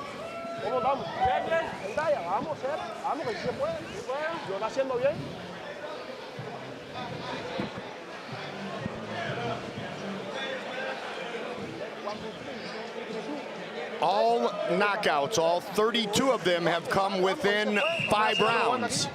All knockouts, all 32 of them have come within 5 rounds.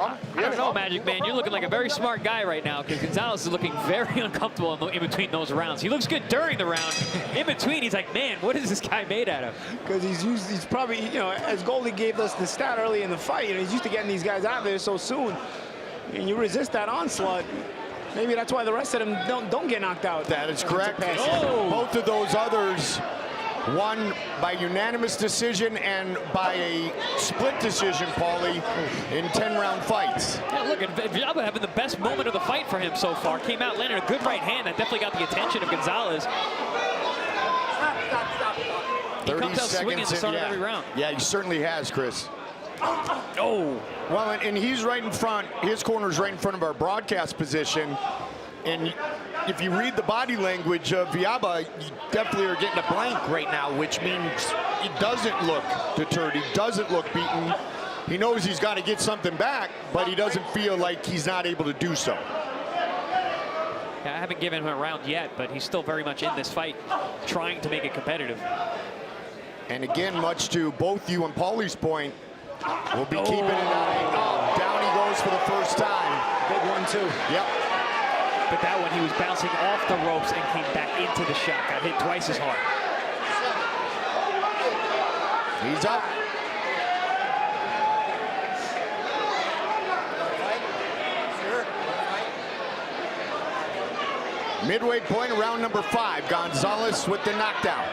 I don't know, Magic Man. You're looking like a very smart guy right now, because Gonzalez is looking very uncomfortable in between those rounds. He looks good during the round. In between, he's like, man, what is this guy made out of? Because he's probably, as Goldie gave us the stat early in the fight, he's used to getting these guys out there so soon. And you resist that onslaught. Maybe that's why the rest of them don't get knocked out. That is correct. Both of those others won by unanimous decision and by a split decision, Paulie, in 10-round fights. Yeah, look, Villalba having the best moment of the fight for him so far. Came out, landed a good right hand that definitely got the attention of Gonzalez. 30 seconds at the start of every round. Yeah, he certainly has, Chris. Oh. Well, and he's right in front. His corner's right in front of our broadcast position. And if you read the body language of Villalba, you definitely are getting a blank right now, which means he doesn't look deterred. He doesn't look beaten. He knows he's got to get something back, but he doesn't feel like he's not able to do so. Yeah, I haven't given him a round yet, but he's still very much in this fight, trying to make it competitive. And again, much to both you and Paulie's point, we'll be keeping an eye. Oh, down he goes for the first time. Big one, too. Yep. But that one, he was bouncing off the ropes and came back into the shot. Got hit twice as hard. He's up. Midway point, round number 5. Gonzalez with the knockdown.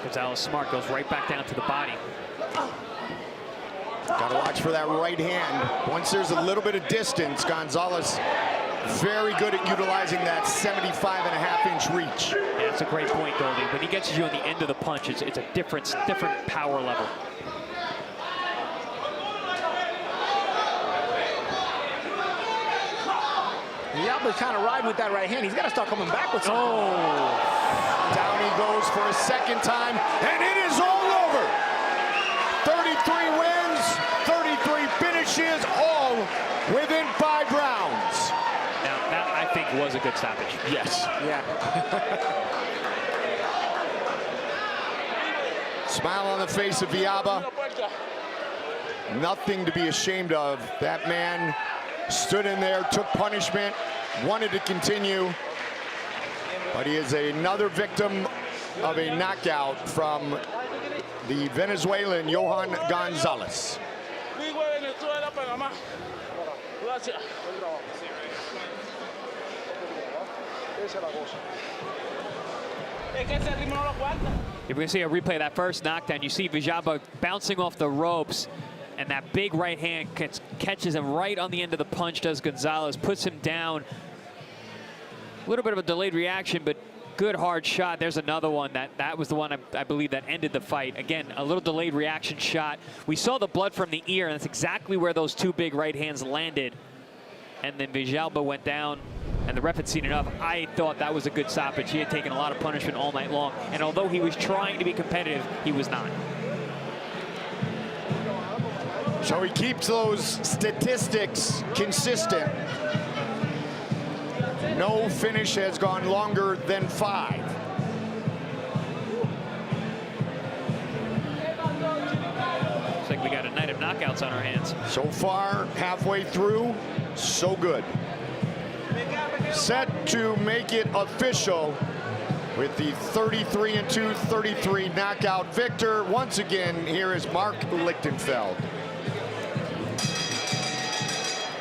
Gonzalez smart, goes right back down to the body. Got to watch for that right hand. Once there's a little bit of distance, Gonzalez very good at utilizing that 75.5-inch reach. Yeah, that's a great point, Goldie. When he gets you on the end of the punch, it's a different power level. Villalba's kind of riding with that right hand. He's got to start coming back with something. Oh! Down he goes for a second time, and it is all over. 33 wins, 33 finishes, all within 5 rounds. Now, that, I think, was a good stoppage. Yes. Yeah. Smile on the face of Villalba. Nothing to be ashamed of. That man stood in there, took punishment, wanted to continue. But he is another victim of a knockout from the Venezuelan Johan Gonzalez. If we're going to see a replay of that first knockdown, you see Villalba bouncing off the ropes, and that big right hand catches him right on the end of the punch, does Gonzalez, puts him down. A little bit of a delayed reaction, but good hard shot. There's another one. That was the one I believe that ended the fight. Again, a little delayed reaction shot. We saw the blood from the ear, and that's exactly where those 2 big right hands landed. And then Villalba went down, and the ref had seen enough. I thought that was a good stoppage. He had taken a lot of punishment all night long, and although he was trying to be competitive, he was not. So he keeps those statistics consistent. No finish has gone longer than 5. Looks like we got a night of knockouts on our hands. So far, halfway through, so good. Set to make it official with the 33-2, 33 knockout victor. Once again, here is Mark Lichtenfeld.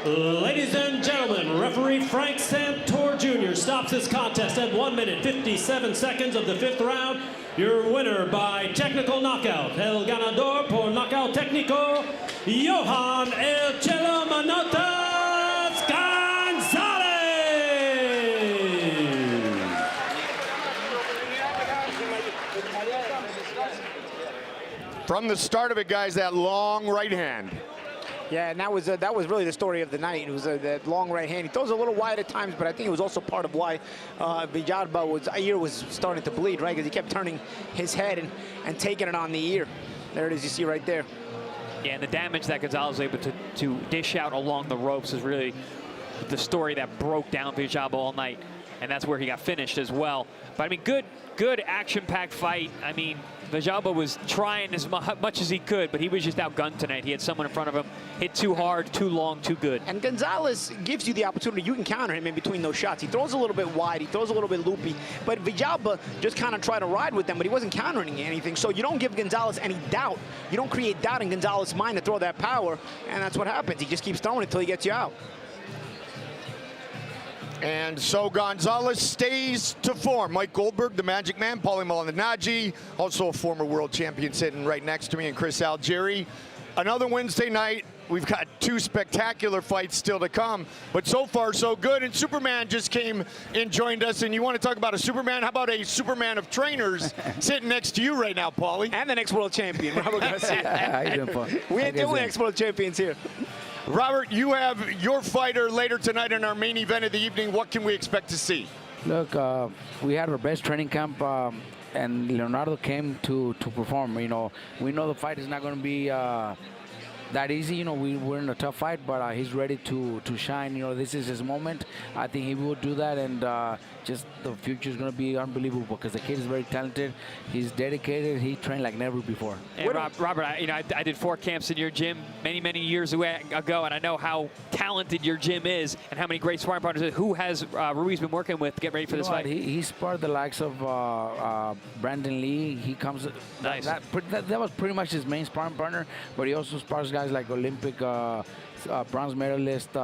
Ladies and gentlemen, referee Frank Santor Jr. stops this contest at 1 minute 57 seconds of the 5th round. Your winner by technical knockout, el ganador por knockout técnico, Johan El Chelo Manotas Gonzalez. From the start of it, guys, that long right hand. Yeah, and that was really the story of the night. It was that long right hand. He throws a little wide at times, but I think it was also part of why Villalba's ear was starting to bleed, right? Because he kept turning his head and taking it on the ear. There it is, you see right there. Yeah, and the damage that Gonzalez was able to dish out along the ropes is really the story that broke down Villalba all night, and that's where he got finished as well. But I mean, good action-packed fight. I mean, Villalba was trying as much as he could, but he was just outgunned tonight. He had someone in front of him, hit too hard, too long, too good. And Gonzalez gives you the opportunity. You can counter him in between those shots. He throws a little bit wide, he throws a little bit loopy, but Villalba just kind of tried to ride with them, but he wasn't countering anything. So you don't give Gonzalez any doubt. You don't create doubt in Gonzalez's mind to throw that power, and that's what happens. He just keeps throwing it until he gets you out. And so Gonzalez stays to form. Mike Goldberg, the Magic Man, Paulie Malignaggi, also a former world champion sitting right next to me, and Chris Algieri. Another Wednesday night. We've got 2 spectacular fights still to come, but so far so good. And Superman just came and joined us. And you want to talk about a Superman? How about a Superman of trainers sitting next to you right now, Paulie? And the next world champion, Raul Garcia. How you doing, Paul? We ain't the only ex-world champions here. Robert, you have your fighter later tonight in our main event of the evening. What can we expect to see? Look, we had our best training camp, and Leonardo came to perform. You know, we know the fight is not going to be that easy. You know, we're in a tough fight, but he's ready to shine. You know, this is his moment. I think he will do that, and just the future is going to be unbelievable because the kid is very talented. He's dedicated. He trained like never before. And Robert, I did 4 camps in your gym many years ago, and I know how talented your gym is and how many great sparring partners. Who has Ruiz been working with to get ready for this fight? He sparred the likes of Brandon Lee. He comes. Nice. That was pretty much his main sparring partner, but he also spars guys like Olympic bronze medalist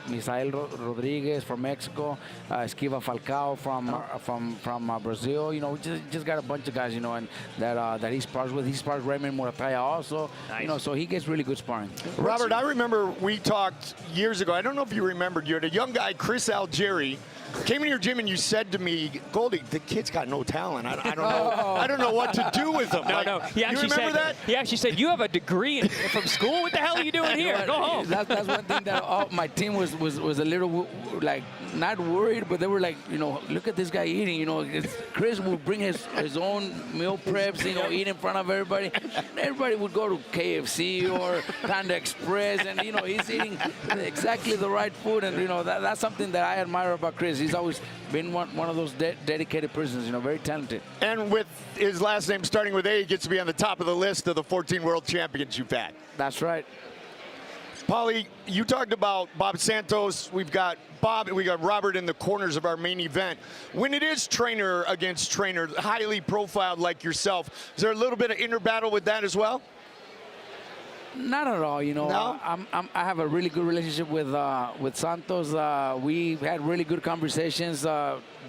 Misael Rodriguez from Mexico, Esquiva Falcao from Brazil. You know, we just got a bunch of guys, you know, and that he spars with. He spars Raymond Morataya also. Nice. You know, so he gets really good sparring. Robert, I remember we talked years ago. I don't know if you remembered. You had a young guy, Chris Algieri, came in your gym and you said to me, Goldie, the kid's got no talent. I don't know. I don't know what to do with him. No. He actually you remember that? He actually said, you have a degree from school? What the hell are you doing here? Go home. That's one thing that my team was a little, like, not worried, but they were like, you know, look at this guy eating. You know, Chris would bring his own meal preps, you know, eat in front of everybody. Everybody would go to KFC or Panda Express, and, you know, he's eating exactly the right food. And, you know, that's something that I admire about Chris. He's always been one of those dedicated persons, you know, very talented. And with his last name starting with A, he gets to be on the top of the list of the 14 world champions you've had. That's right. Paulie, you talked about Bob Santos. We've got Bob and we got Robert in the corners of our main event. When it is trainer against trainer, highly profiled like yourself, is there a little bit of inner battle with that as well? Not at all, you know. No? I have a really good relationship with Santos. We had really good conversations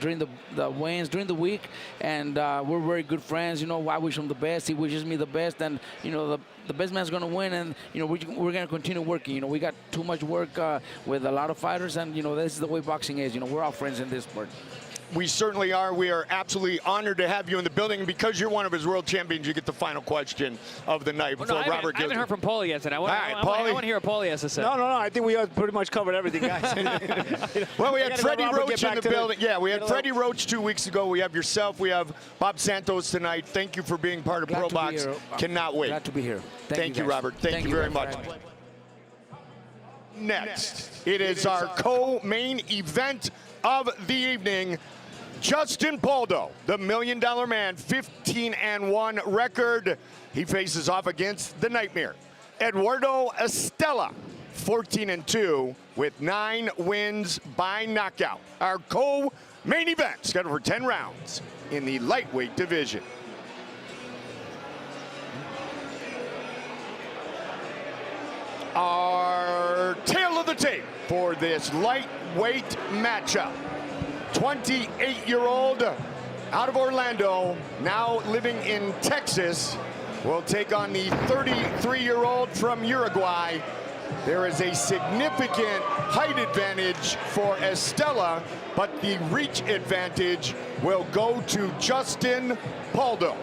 during the weigh-ins, during the week, and we're very good friends. You know, I wish him the best. He wishes me the best, and, you know, the best man's going to win, and, you know, we're going to continue working. You know, we got too much work with a lot of fighters, and, you know, this is the way boxing is. You know, we're all friends in this sport. We certainly are. We are absolutely honored to have you in the building. And because you're one of his world champions, you get the final question of the night before Robert I haven't heard from Paulie yet tonight. I want to hear what Paulie has to say. No. I think we pretty much covered everything, guys. Well, we had Freddie Roach in the building. Yeah, we had Freddie Roach 2 weeks ago. We have yourself. We have Bob Santos tonight. Thank you for being part of ProBox. Cannot wait. Glad to be here. Thank you, Robert. Thank you very much. Next, it is our co-main event of the evening. Justin Pauldo, the $1 Million Man, 15-1 record. He faces off against the Nightmare, Eduardo Estela, 14-2 with 9 wins by knockout. Our co-main event scheduled for 10 rounds in the lightweight division. Our tail of the tape for this lightweight matchup. 28-year-old out of Orlando, now living in Texas, will take on the 33-year-old from Uruguay. There is a significant height advantage for Estela, but the reach advantage will go to Justin Pauldo.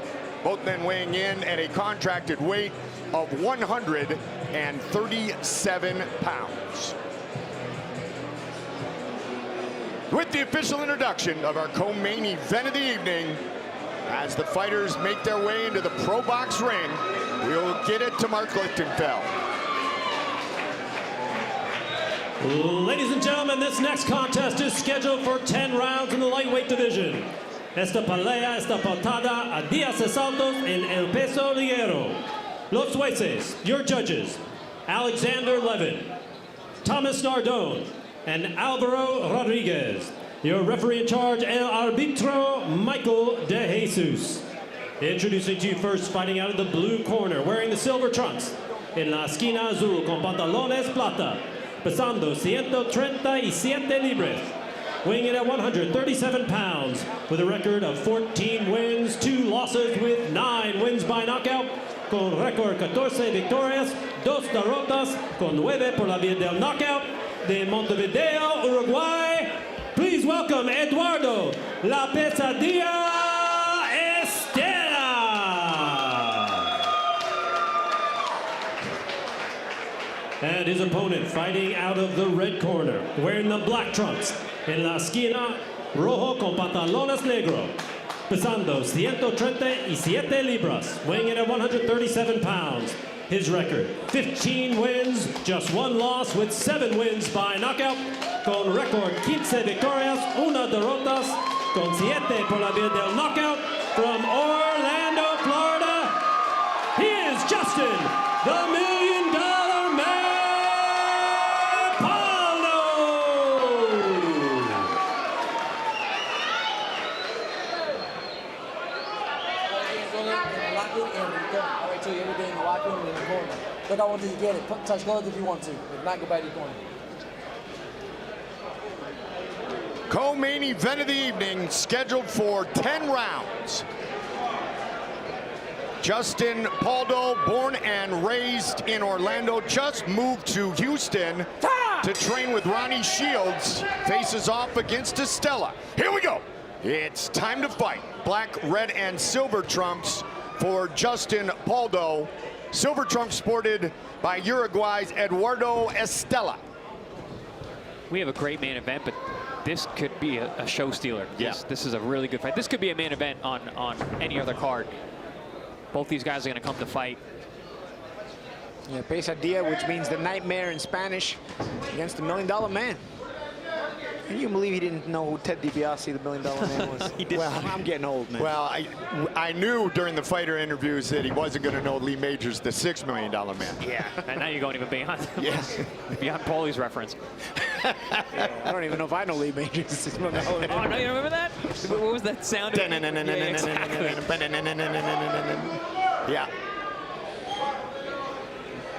Both men weighing in at a contracted weight of 137 pounds. With the official introduction of our co-main event of the evening, as the fighters make their way into the ProBox ring, we'll get it to Mark Lichtenfeld. Ladies and gentlemen, this next contest is scheduled for 10 rounds in the lightweight division. Esta pelea está pautada a 10 asaltos en el peso ligero. Los jueces, your judges, Alexander Levin, Thomas Nardone, and Alvaro Rodriguez. Your referee in charge, El Arbitro Michael De Jesus. Introducing to you first, fighting out of the blue corner, wearing the silver trunks. En la esquina azul con pantalones plata, pesando 137 libras. Weighing in at 137 pounds, with a record of 14 wins, 2 losses, with 9 wins by knockout. Con récord 14 victorias, 2 derrotas, con 9 por la vía del knockout. De Montevideo, Uruguay, please welcome Eduardo La Pesadilla Estela. And his opponent fighting out of the red corner, wearing the black trunks, en la esquina, rojo con pantalones negros, pesando 137 libras, weighing in at 137 pounds. His record, 15 wins, just 1 loss, with 7 wins by knockout, con récord 15 victorias, 1 derrotas, con 7 por la vía del knockout. From Orlando, Florida, he is Justin, the $1 Million Man, Pauldo! I'll wait till you everything in the locker room and in the corner. Look, I want you to get it. Touch gloves if you want to. If not, go back to your corner. Co-main event of the evening, scheduled for 10 rounds. Justin Pauldo, born and raised in Orlando, just moved to Houston to train with Ronnie Shields. Faces off against Estela. Here we go. It's time to fight. Black, red, and silver trunks for Justin Pauldo. Silver trunks sported by Uruguay's Eduardo Estela. We have a great main event, but this could be a show stealer. This is a really good fight. This could be a main event on any other card. Both these guys are going to come to fight. Yeah, pesadilla, which means the nightmare in Spanish, against the $1 Million Man. Can you believe he didn't know who Ted DiBiase, the $1 Million Man, was? He did. Well, I'm getting old, man. Well, I knew during the fighter interviews that he wasn't going to know Lee Majors, the $6 Million Man. Yeah, and now you're going even beyond. Beyond Paulie's reference. Yeah, I don't even know if I know Lee Majors. Oh, no, you remember that? What was that sound? Yeah.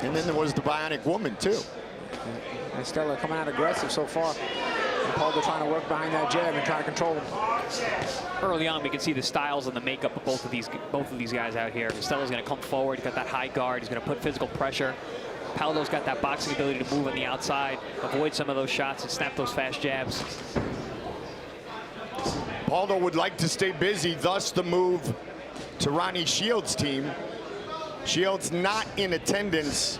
And then there was the Bionic Woman, too. Estela coming out aggressive so far. And Pauldo trying to work behind that jab and trying to control him. Early on, we can see the styles and the makeup of both of these guys out here. Estela's going to come forward. He's got that high guard. He's going to put physical pressure. Pauldo's got that boxing ability to move on the outside, avoid some of those shots, and snap those fast jabs. Pauldo would like to stay busy, thus the move to Ronnie Shields' team. Shields not in attendance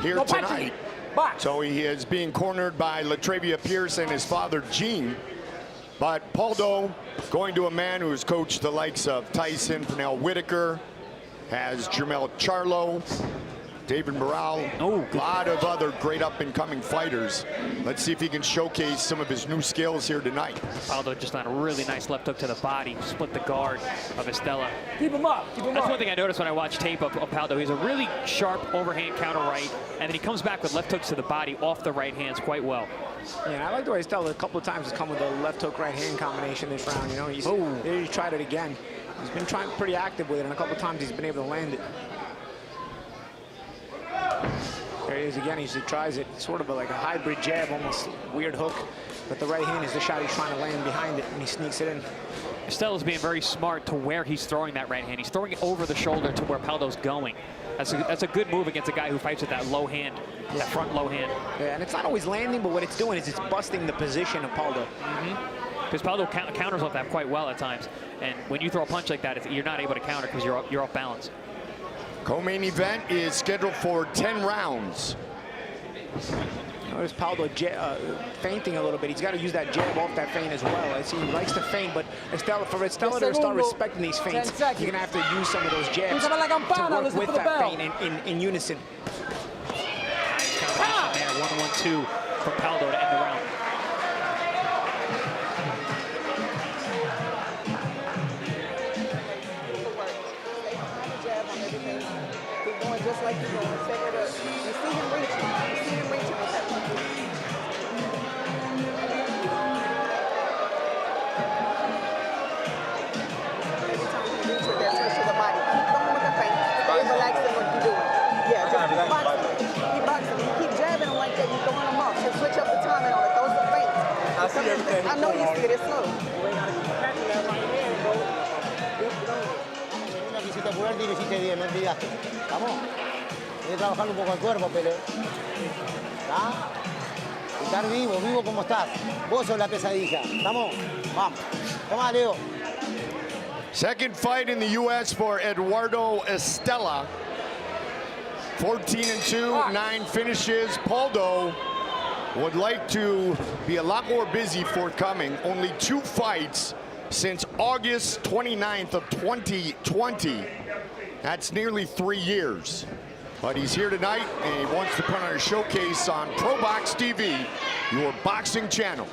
here tonight. So he is being cornered by Latravia Pierce and his father, Gene. But Pauldo going to a man who has coached the likes of Tyson, Pernell Whitaker, has Jermell Charlo, David Morale, a lot of other great up-and-coming fighters. Let's see if he can showcase some of his new skills here tonight. Pauldo just on a really nice left hook to the body, split the guard of Estela. Keep him up, keep him up. That's one thing I noticed when I watched tape of Pauldo. He's a really sharp overhand counter right, and then he comes back with left hooks to the body off the right hands quite well. Yeah, and I like the way Estela a couple of times has come with a left hook right hand combination this round. You know, he's tried it again. He's been trying pretty active with it, and a couple of times he's been able to land it. There he is again. He tries it, sort of like a hybrid jab, almost weird hook. But the right hand is the shot he's trying to land behind it, and he sneaks it in. Estela's being very smart to where he's throwing that right hand. He's throwing it over the shoulder to where Pauldo's going. That's a good move against a guy who fights with that low hand, that front low hand. Yeah, and it's not always landing, but what it's doing is it's busting the position of Pauldo. Because Pauldo counters off that quite well at times. And when you throw a punch like that, you're not able to counter because you're off balance. Co-main event is scheduled for 10 rounds. Notice Pauldo feinting a little bit. He's got to use that jab off that feint as well. I see he likes to feint, but for Estela to start respecting these feints, you're going to have to use some of those jabs to work with that feint in unison. Nice combination there, 1-1-2 for Pauldo to end the round. Just like you're going, you see him reaching. You see him reaching with that one. Every time you reach with that switch to the body, keep going with the feint. Stay relaxing what you're doing. Yeah, just keep boxing. Keep boxing. You keep jabbing him like that, you're throwing him off. Just switch up the timing on it. Those are feints. I see everything. I know you see it. It's slow. Visita fuerte y visita bien, no olvidaste. Vamos. Hay que trabajar un poco el cuerpo, pero. ¿Está? Estar vivo, vivo como estás. Vos sos la pesadilla. Vamos. Vamos. Toma, Leo. Second fight in the U.S. for Eduardo Estela. 14-2, 9 finishes. Pauldo would like to be a lot more busy forthcoming. Only 2 fights since August 29th of 2020. That's nearly 3 years. But he's here tonight, and he wants to put on a showcase on Probox TV, your boxing channel.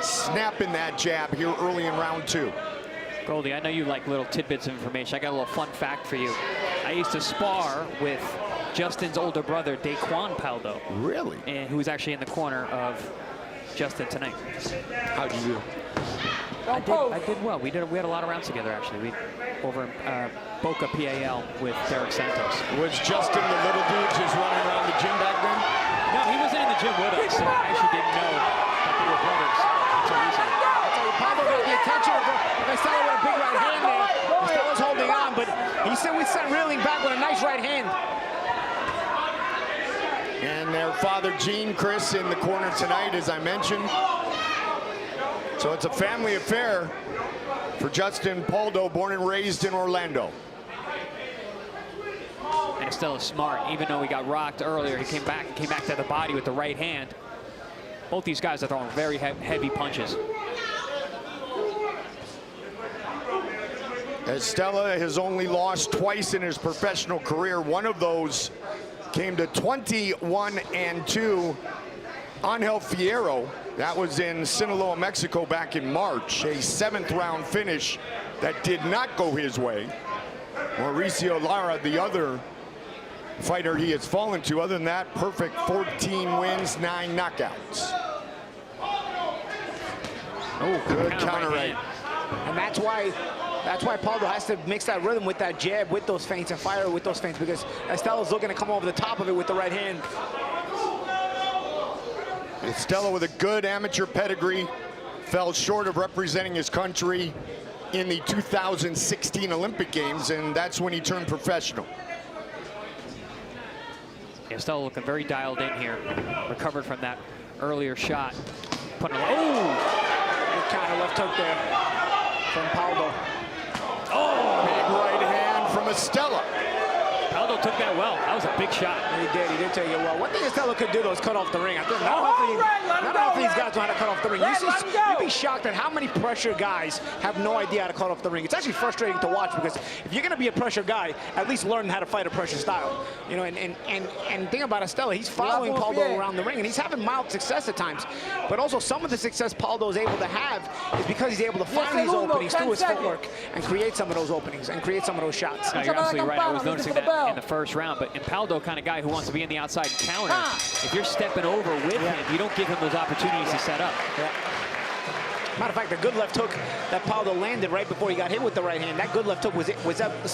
Snapping that jab here early in round 2. Goldie, I know you like little tidbits of information. I got a little fun fact for you. I used to spar with Justin's older brother, Daquan Pauldo. Really? And who was actually in the corner of Justin tonight. How'd you do? I did well. We had a lot of rounds together, actually. Over in Boca, PAL with Derek Santos. Was Justin the little dude just running around the gym back then? No, he wasn't in the gym with us. So I actually didn't know that they were playing. Father Gene, Chris, in the corner tonight, as I mentioned. So it's a family affair for Justin Pauldo, born and raised in Orlando. And Estela's smart. Even though he got rocked earlier, he came back to the body with the right hand. Both these guys are throwing very heavy punches. Estela has only lost twice in his professional career. One of those came to 21-2. Angel Fierro, that was in Sinaloa, Mexico back in March. A 7th-round finish that did not go his way. Mauricio Lara, the other fighter he has fallen to. Other than that, perfect 14 wins, 9 knockouts. Oh, good counter right. And that's why Pauldo has to mix that rhythm with that jab, with those feints, and fire with those feints, because Estela's looking to come over the top of it with the right hand. Estela with a good amateur pedigree, fell short of representing his country in the 2016 Olympic Games, and that's when he turned professional. Estela looking very dialed in here. Recovered from that earlier shot. Putting a good counter left hook there from Pauldo. Oh! Big right hand from Estela. Pauldo took that well. That was a big shot. He did take it well. One thing Estela could do, though, is cut off the ring. I think not all of these guys know how to cut off the ring. You'd be shocked at how many pressure guys have no idea how to cut off the ring. It's actually frustrating to watch, because if you're going to be a pressure guy, at least learn how to fight a pressure style. You know, and thing about Estela, he's following Pauldo around the ring, and he's having mild success at times. But also, some of the success Pauldo is able to have is because he's able to find these openings through his footwork and create some of those openings and create some of those shots. No, you're absolutely right. I was noticing that in the first round. But in Pauldo, kind of guy who wants to be in the outside and counter, if you're stepping over with him, you don't give him those opportunities to set up. Matter of fact, the good left hook that Pauldo landed right before he got hit with the right hand, that good left hook was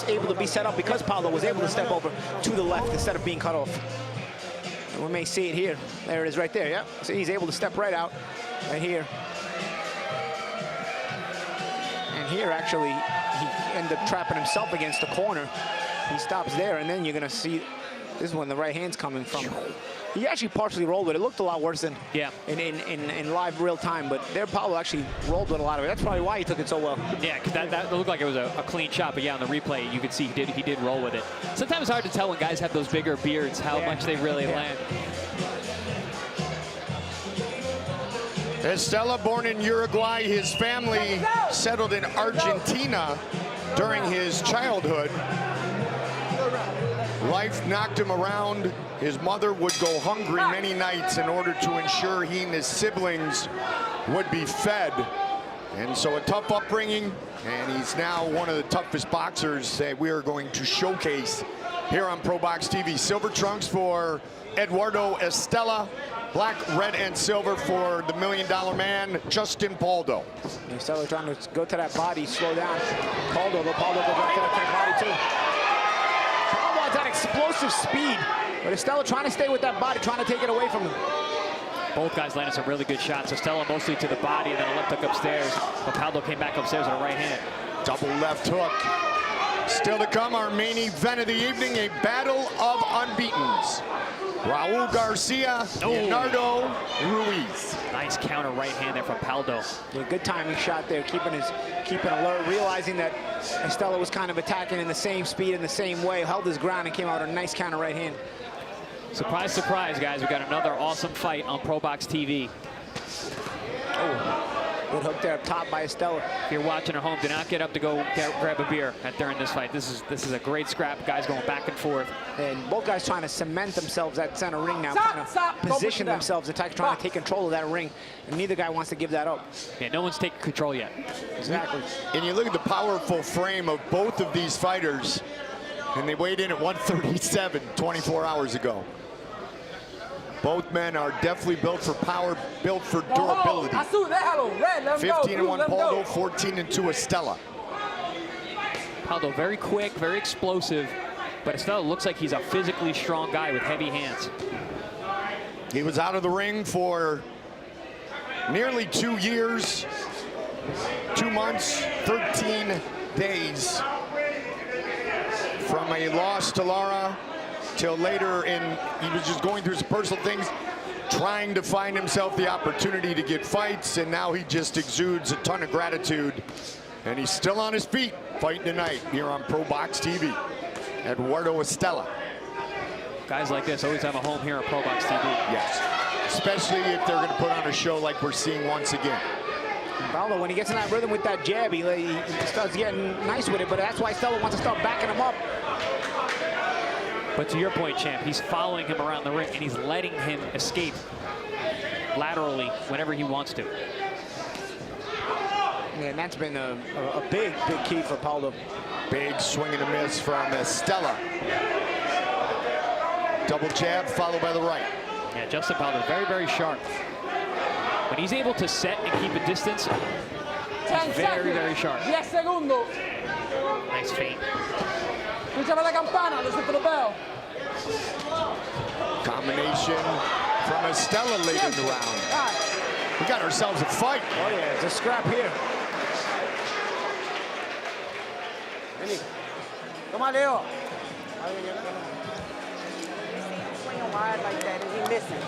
able to be set up because Pauldo was able to step over to the left instead of being cut off. And we may see it here. There it is right there, yeah. So he's able to step right out, right here. And here, actually, he ended up trapping himself against the corner. He stops there, and then you're going to see, this is when the right hand's coming from. He actually partially rolled with it. It looked a lot worse than in live real time, but there Pauldo actually rolled with a lot of it. That's probably why he took it so well. Yeah, because that looked like it was a clean shot, but yeah, on the replay, you could see he did roll with it. Sometimes it's hard to tell when guys have those bigger beards how much they really land. Estela, born in Uruguay, his family settled in Argentina during his childhood. Life knocked him around. His mother would go hungry many nights in order to ensure he and his siblings would be fed. And so a tough upbringing, and he's now one of the toughest boxers that we are going to showcase here on Probox TV. Silver trunks for Eduardo Estela, black, red, and silver for the $1 Million Man, Justin Pauldo. Estela trying to go to that body, slow down Pauldo, but Pauldo goes back to that body too. Pauldo has that explosive speed, but Estela trying to stay with that body, trying to take it away from him. Both guys landed some really good shots. Estela mostly to the body and then a left hook upstairs, but Pauldo came back upstairs with a right hand. Double left hook. Still to come, our main event of the evening, a battle of unbeatens. Raul Garcia, Leonardo Ruiz. Nice counter right hand there from Pauldo. Yeah, good timing shot there, keeping alert, realizing that Estela was kind of attacking in the same speed, in the same way, held his ground and came out with a nice counter right hand. Surprise, surprise, guys. We got another awesome fight on Probox TV. Good hook there up top by Estela. If you're watching at home, do not get up to go grab a beer during this fight. This is a great scrap. Guys going back and forth. And both guys trying to cement themselves at center ring now, trying to position themselves, trying to take control of that ring. And neither guy wants to give that up. Yeah, no one's taking control yet. Exactly. And you look at the powerful frame of both of these fighters, and they weighed in at 137 24 hours ago. Both men are definitely built for power, built for durability. 15-1 Pauldo, 14-2 Estela. Pauldo very quick, very explosive, but Estela looks like he's a physically strong guy with heavy hands. He was out of the ring for nearly 2 years, 2 months, 13 days from a loss to Lara till later, and he was just going through some personal things, trying to find himself the opportunity to get fights, and now he just exudes a ton of gratitude. And he's still on his feet fighting tonight here on Probox TV. Eduardo Estela. Guys like this always have a home here on Probox TV. Yes, especially if they're going to put on a show like we're seeing once again. Pauldo, when he gets in that rhythm with that jab, he starts getting nice with it, but that's why Estela wants to start backing him up. But to your point, champ, he's following him around the ring, and he's letting him escape laterally whenever he wants to. Yeah, and that's been a big, big key for Pauldo. Big swing and a miss from Estela. Double jab followed by the right. Yeah, Justin Pauldo, very, very sharp. When he's able to set and keep a distance, he's very, very sharp. 10 segundos. Nice feint. Escúchame la campana, los europeos. Combination from Estela late in the round. We got ourselves a fight. Oh yeah, it's a scrap here. Toma, Leo. Swing him wide like that and he missing.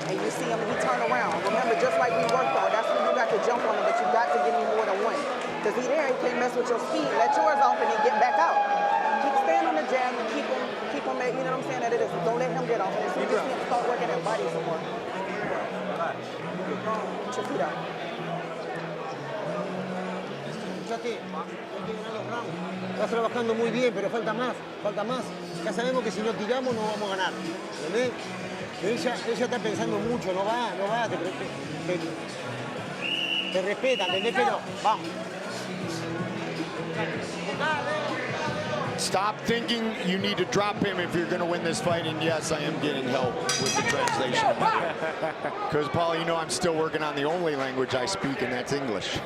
And you see him and he turn around. Remember, just like we worked on, that's when you got to jump on him, but you got to give me more than one. Because he there, he can't mess with your speed. Let yours off and then get back out. Keep staying on the jab and keep him, you know what I'm saying, that it is. Don't let him get off. So you just need to start working that body some more. Put your feet out. Estás trabajando muy bien, pero falta más, falta más. Ya sabemos que si no tiramos no vamos a ganar, ¿entendés? Ella está pensando mucho, no va, te respeta, ¿entendés? Pero vamos. Stop thinking you need to drop him if you're going to win this fight. And yes, I am getting help with the translation. Because, Paul, you know I'm still working on the only language I speak, and that's English.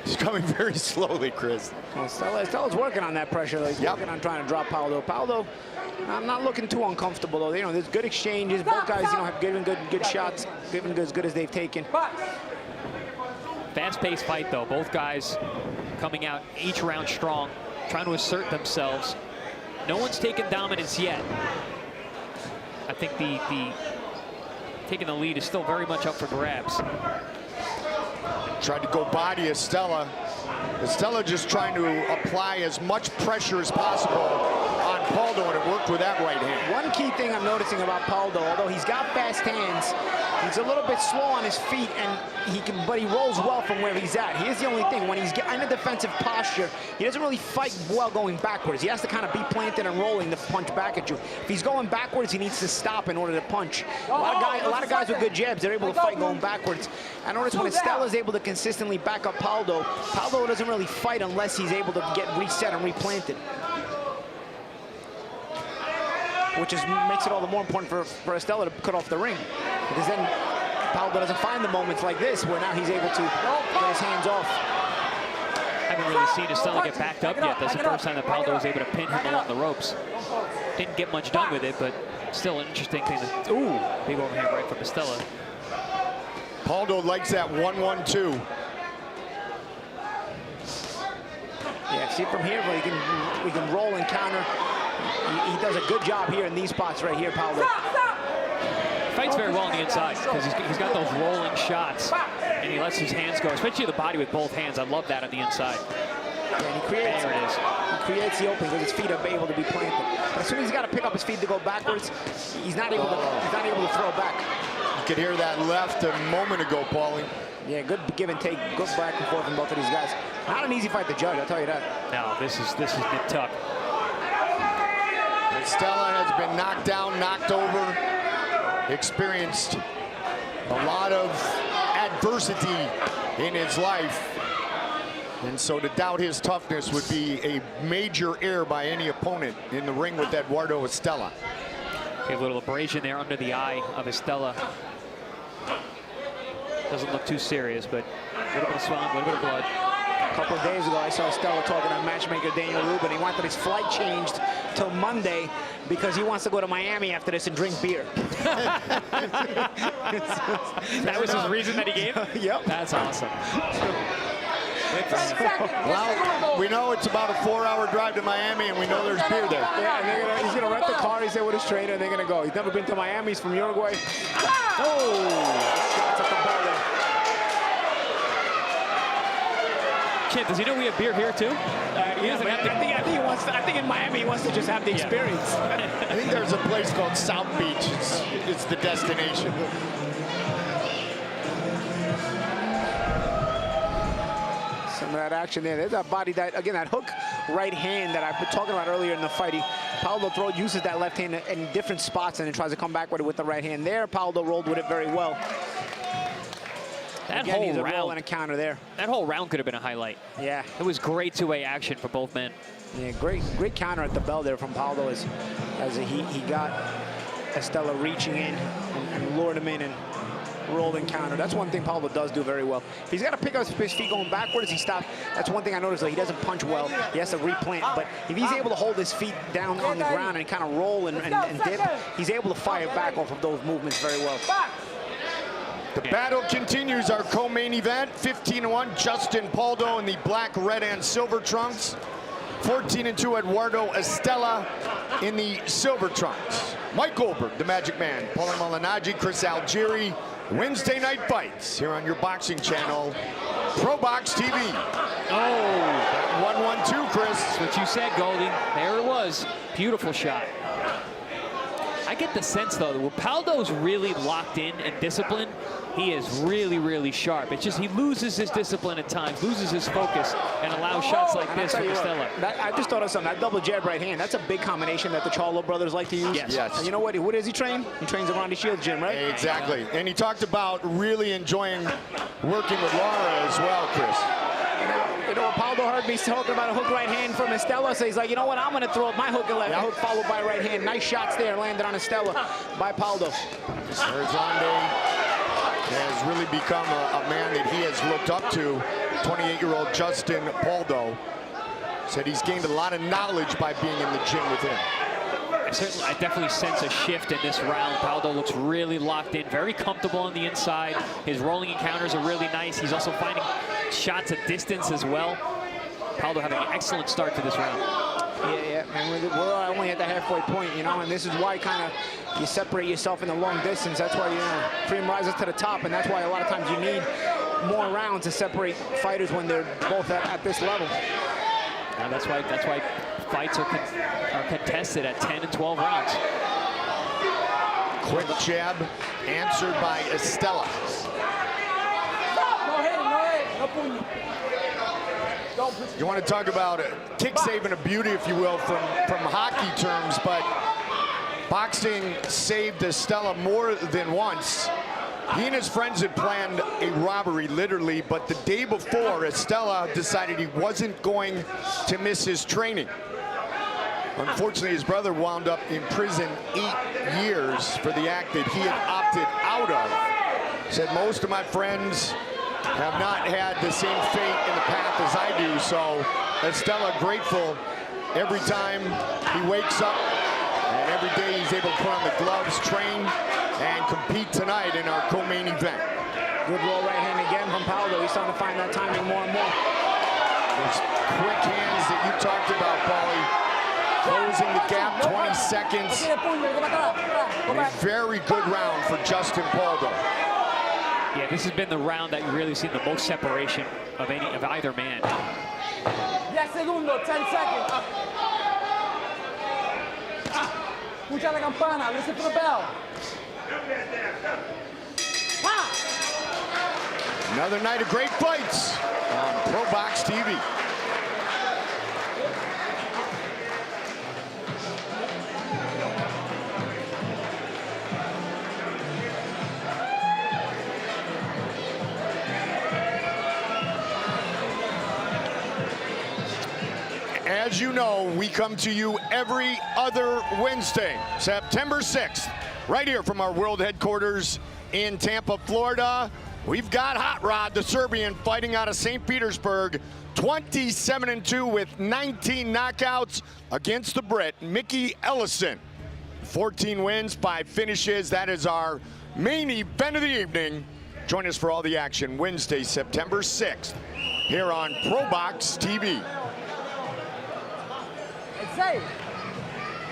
He's coming very slowly, Chris. Well, Estela's working on that pressure. He's working on trying to drop Pauldo. Pauldo, I'm not looking too uncomfortable, though. You know, there's good exchanges. Both guys, you know, have given good shots, given as good as they've taken. Fast-paced fight, though. Both guys coming out each round strong, trying to assert themselves. No one's taken dominance yet. I think the taking the lead is still very much up for grabs. Tried to go body Estela. Estela just trying to apply as much pressure as possible on Pauldo, and it worked with that right hand. One key thing I'm noticing about Pauldo, although he's got fast hands, he's a little bit slow on his feet, but he rolls well from where he's at. Here's the only thing: when he's in a defensive posture, he doesn't really fight well going backwards. He has to kind of be planted and rolling to punch back at you. If he's going backwards, he needs to stop in order to punch. A lot of guys with good jabs, they're able to fight going backwards. I notice when Estela's able to consistently back up Pauldo, Pauldo doesn't really fight unless he's able to get reset and replanted. Which makes it all the more important for Estela to cut off the ring. Because then Pauldo doesn't find the moments like this where now he's able to get his hands off. I haven't really seen Estela get backed up yet. That's the first time that Pauldo was able to pin him along the ropes. Didn't get much done with it, but still an interesting thing. Ooh, big overhand right from Estela. Pauldo likes that 1-1-2. Yeah, see from here, but we can roll and counter. He does a good job here in these spots right here, Pauldo. Fights very well on the inside because he's got those rolling shots, and he lets his hands go, especially the body with both hands. I love that on the inside. Yeah, and he creates the opening because his feet are able to be planted. But as soon as he's got to pick up his feet to go backwards, he's not able to throw back. You could hear that left a moment ago, Paulie. Yeah, good give and take, good back and forth from both of these guys. Not an easy fight to judge, I'll tell you that. No, this is Nip Tuck. Estela has been knocked down, knocked over, experienced a lot of adversity in his life. And so to doubt his toughness would be a major error by any opponent in the ring with Eduardo Estela. A little abrasion there under the eye of Estela. Doesn't look too serious, but a little bit of swelling, a little bit of blood. A couple of days ago, I saw Estela talking to matchmaker Daniel Rubin. He wanted his flight changed till Monday because he wants to go to Miami after this and drink beer. That was his reason that he gave? Yep. That's awesome. Well, we know it's about a 4-hour drive to Miami, and we know there's beer there. Yeah, he's gonna rent the car. He's there with his trainer. They're gonna go. He's never been to Miami. He's from Uruguay. Shots at the bell there. Kid, does he know we have beer here too? I think he wants to, I think in Miami he wants to just have the experience. I think there's a place called South Beach. It's the destination. Some of that action there. There's that body, that again, that hook right hand that I've been talking about earlier in the fight. Pauldo uses that left hand in different spots and then tries to come back with it with the right hand. There, Pauldo rolled with it very well. That again, whole he's a round roll and a counter there. That whole round could have been a highlight. Yeah, it was great two-way action for both men. Yeah, great counter at the bell there from Pauldo as he got Estela reaching in and lured him in and rolled and counter. That's one thing Pauldo does do very well. If he's got to pick up his feet going backwards, he stops. That's one thing I noticed, though. He doesn't punch well. He has to replant. But if he's able to hold his feet down on the ground and kind of roll and dip, he's able to fire back off of those movements very well. The battle continues, our co-main event. 15-1, Justin Pauldo in the black, red, and silver trunks. 14-2, Eduardo Estela in the silver trunks. Mike Goldberg, the Magic Man, Paulo Malignaggi, Chris Algieri. Wednesday night fights here on your boxing channel, Probox TV. Oh, 1-1-2, Chris. That's what you said, Goldie. There it was. Beautiful shot. I get the sense, though, that when Pauldo's really locked in and disciplined, he is really, really sharp. It's just he loses his discipline at times, loses his focus, and allows shots like this from Estela. I just thought of something. That double jab right hand, that's a big combination that the Charlo brothers like to use. Yes. And you know what? Who does he train? He trains at Ronnie Shields gym, right? Exactly. And he talked about really enjoying working with Laura as well, Chris. You know, Pauldo heard me talking about a hook right hand from Estela, so he's like, you know what, I'm going to throw my hook and left. Hook followed by right hand. Nice shots there landed on Estela by Pauldo. Arizonde has really become a man that he has looked up to. 28-year-old Justin Pauldo said he's gained a lot of knowledge by being in the gym with him. I definitely sense a shift in this round. Pauldo looks really locked in, very comfortable on the inside. His rolling encounters are really nice. He's also finding shots at distance as well. Pauldo having an excellent start to this round. Yeah, and we're only at the halfway point, you know, and this is why kind of you separate yourself in the long distance. That's why, you know, cream rises to the top, and that's why a lot of times you need more rounds to separate fighters when they're both at this level. And that's why fights are contested at 10 and 12 rounds. Quick jab answered by Estela. You want to talk about kick saving a beauty, if you will, from hockey terms, but boxing saved Estela more than once. He and his friends had planned a robbery, literally, but the day before, Estela decided he wasn't going to miss his training. Unfortunately, his brother wound up in prison 8 years for the act that he had opted out of. Said, most of my friends have not had the same fate in the path as I do, so Estela grateful every time he wakes up, and every day he's able to put on the gloves, train, and compete tonight in our co-main event. Good roll right hand again from Pauldo. He's starting to find that timing more and more. Those quick hands that you talked about, Paulie, closing the gap, 20 seconds. A very good round for Justin Pauldo. Yeah, this has been the round that you've really seen the most separation of either man. 10 segundos, 10 seconds. Escucha la campana, listen for the bell. Another night of great fights on Probox TV. As you know, we come to you every other Wednesday, September 6th, right here from our world headquarters in Tampa, Florida. We've got Hot Rod, the Serbian, fighting out of St. Petersburg, 27-2 with 19 knockouts against the Brit, Mickey Ellison. 14 wins, 5 finishes. That is our main event of the evening. Join us for all the action Wednesday, September 6th, here on Probox TV. It's safe.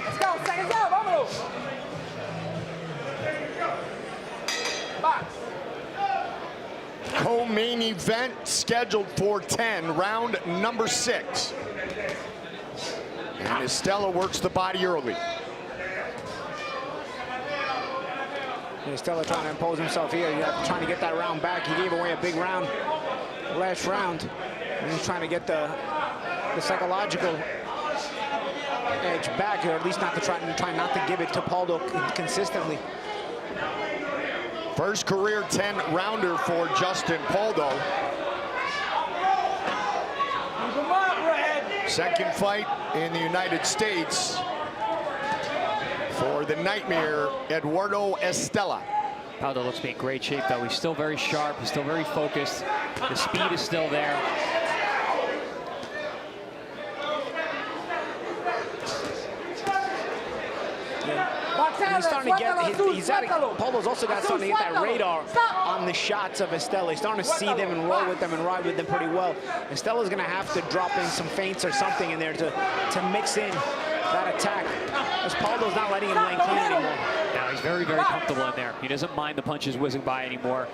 Let's go, seconds out, vámonos. Box. Co-main event scheduled for 10, round number 6. And Estela works the body early. Estela trying to impose himself here. Trying to get that round back. He gave away a big round last round. And he's trying to get the psychological edge back, or at least not to try not to give it to Pauldo consistently. First career 10-rounder for Justin Pauldo. Second fight in the United States for the Nightmare, Eduardo Estela. Pauldo looks to be in great shape, though. He's still very sharp. He's still very focused. The speed is still there. He's starting to get, Pauldo's also starting to get that radar on the shots of Estela. He's starting to see them and roll with them and ride with them pretty well. Estela's going to have to drop in some feints or something in there to mix in that attack, as Pauldo's not letting him lay clean anymore. Now he's very, very comfortable in there. He doesn't mind the punches whizzing by anymore.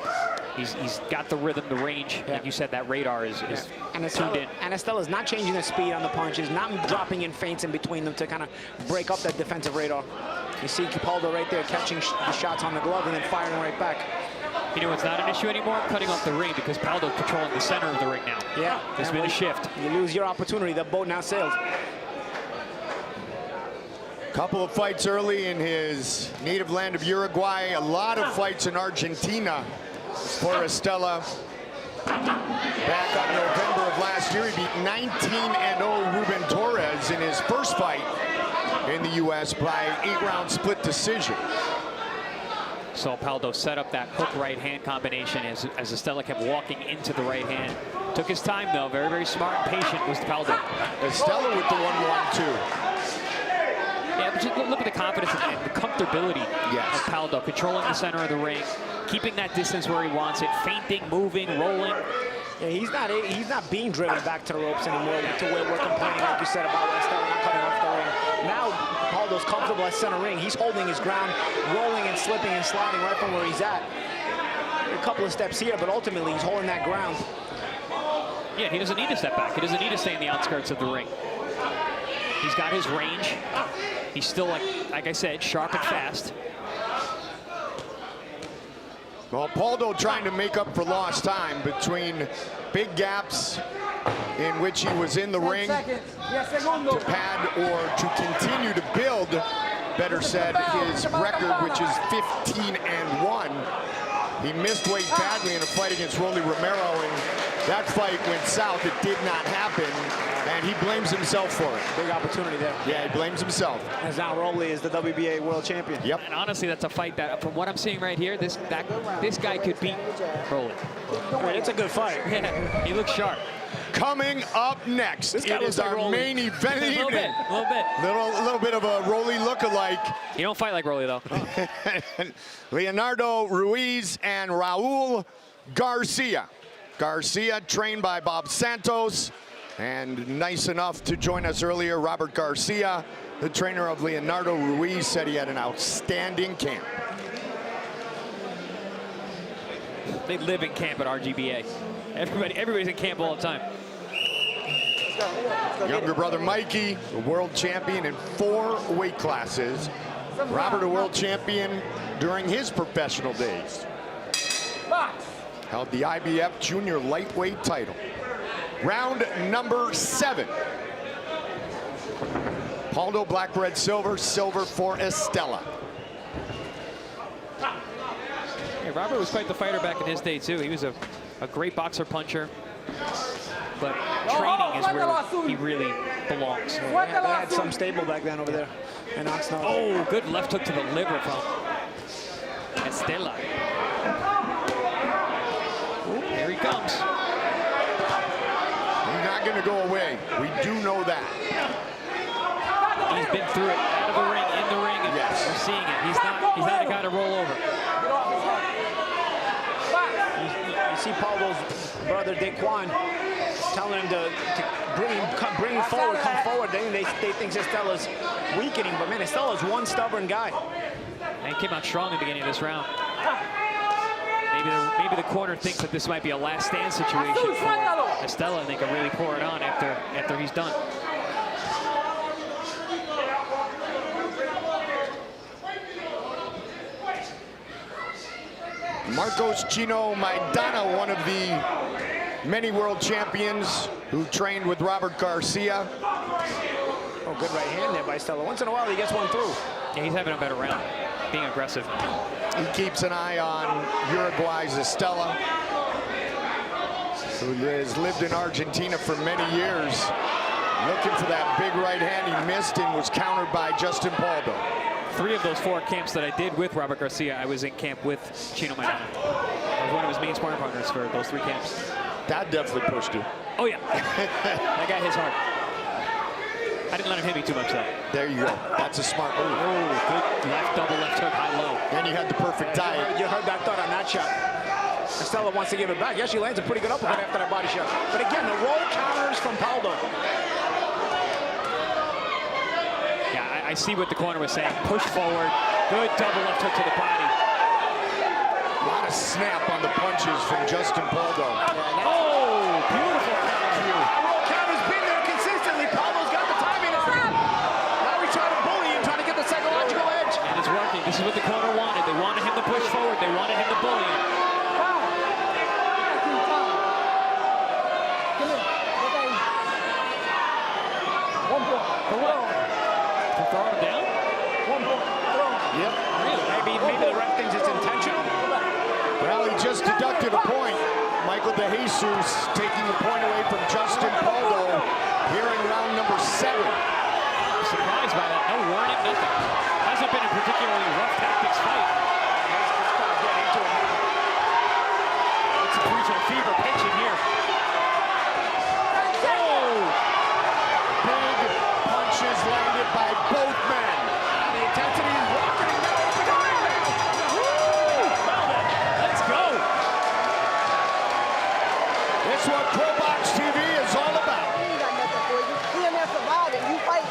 He's got the rhythm, the range. Like you said, that radar is tuned in. And Estela's not changing the speed on the punches, not dropping in feints in between them to kind of break up that defensive radar. You see Pauldo right there catching the shots on the glove and then firing right back. You know, it's not an issue anymore, cutting off the ring, because Pauldo's controlling the center of the ring now. Yeah. There's been a shift. You lose your opportunity. That boat now sails. Couple of fights early in his native land of Uruguay. A lot of fights in Argentina for Estela. Back on November of last year, he beat 19-0 Ruben Torres in his first fight in the U.S. by 8-round split decision. So Pauldo set up that hook right hand combination as Estela kept walking into the right hand. Took his time, though. Very, very smart and patient was Pauldo. Estela with the 1-1-2. Yeah, but just look at the confidence and the comfortability of Pauldo, controlling the center of the ring, keeping that distance where he wants it, feinting, moving, rolling. Yeah, he's not being driven back to the ropes anymore, to where we're complaining, like you said, about Estela not cutting off the ring. Now Pauldo's comfortable at center ring. He's holding his ground, rolling and slipping and sliding right from where he's at. A couple of steps here, but ultimately he's holding that ground. Yeah, he doesn't need to step back. He doesn't need to stay in the outskirts of the ring. He's got his range. He's still, like I said, sharp and fast. Well, Pauldo trying to make up for lost time between big gaps in which he was in the ring to pad or to continue to build, better said, his record, which is 15-1. He missed weight badly in a fight against Rolly Romero, and that fight went south. It did not happen, and he blames himself for it. Big opportunity there. Yeah, he blames himself. As now Rolly is the WBA world champion. Yep. And honestly, that's a fight that, from what I'm seeing right here, this guy could beat Rolly. It's a good fight. Yeah, he looks sharp. Coming up next, it is our main event of the evening. A little bit. Little bit of a Rolly look-alike. You don't fight like Rolly, though. Leonardo Ruiz and Raul Garcia. Garcia trained by Bob Santos, and nice enough to join us earlier, Robert Garcia, the trainer of Leonardo Ruiz, said he had an outstanding camp. They live in camp at RGBA. Everybody's in camp all the time. Younger brother Mikey, a world champion in 4 weight classes. Robert, a world champion during his professional days. Held the IBF junior lightweight title. Round number 7. Pauldo, black, red, silver. Silver for Estela. Yeah, Robert was quite the fighter back in his day, too. He was a great boxer puncher. But training is where he really belongs. Yeah, they had some stable back then over there in Oxnard. Oh, good left hook to the liver from Estela. Here he comes. He's not going to go away. We do know that. He's been through it, out of the ring, in the ring, and we're seeing it. He's not a guy to roll over. see Pauldo's brother Daquan telling him to bring him forward, come forward. They think Estela's weakening, but man, Estela's one stubborn guy. And came out strong in the beginning of this round. Maybe the corner thinks that this might be a last stand situation for Estela, and they can really pour it on after he's done. Marcos Chino Maidana, one of the many world champions who trained with Robert Garcia. Oh, good right hand there by Estela. Once in a while, he gets one through. Yeah, he's having a better round, being aggressive. He keeps an eye on Uruguay's Estela, who has lived in Argentina for many years. Looking for that big right hand. He missed and was countered by Justin Pauldo. 3 of those 4 camps that I did with Robert Garcia, I was in camp with Chino Maidana. I was one of his main sparring partners for those 3 camps. That definitely pushed you. Oh, yeah. That guy hits hard. I didn't let him hit me too much, though. There you go. That's a smart move. Oh, good left, double left hook, high-low. And you had the perfect diet. You heard that thought on that shot. Estela wants to give it back. Yeah, she lands a pretty good uppercut after that body shot. But again, the roll counters from Pauldo. Yeah, I see what the corner was saying. Push forward. Good double left hook to the body. A lot of snap on the punches from Justin Pauldo. Oh, beautiful counter. Roll counter's been there consistently. Pauldo's got the timing on it. Now he's trying to bully him, trying to get the psychological edge. And it's working. This is what the corner wanted. They wanted him to push forward. They wanted him to bully him. For what? For throwing him down? Yep. Really? Maybe the ref thinks it's intentional. Well, he just deducted a point. Michael De Jesus taking the point away from Justin Pauldo here in round number 7. I'm surprised by that. No warning, nothing. Hasn't been a particularly rough tactics fight. It's a regional fever pitching here. Oh! Big punches landed by both men. The intensity is rocketing now. Let's go. It's what Probox TV is all about. He ain't got nothing for you. He in there surviving. You fight.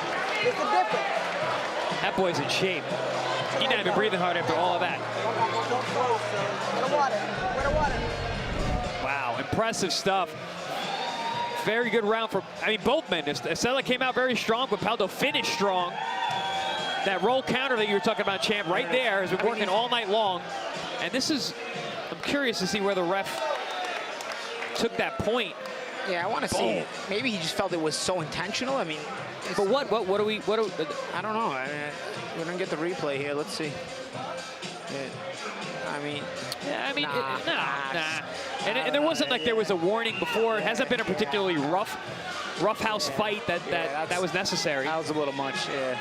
It's a difference. That boy's in shape. He's not even breathing hard after all of that. Where the water? Where the water? Wow, impressive stuff. Very good round for, I mean, both men. Estela came out very strong, but Pauldo finished strong. That roll counter that you were talking about, champ, right there has been working all night long. And this is, I'm curious to see where the ref took that point. Yeah, I want to see. Maybe he just felt it was so intentional. I mean, but what do we? I don't know. I mean, we don't get the replay here. Let's see. And there wasn't like there was a warning before. It hasn't been a particularly rough house fight that was necessary. That was a little much. Yeah.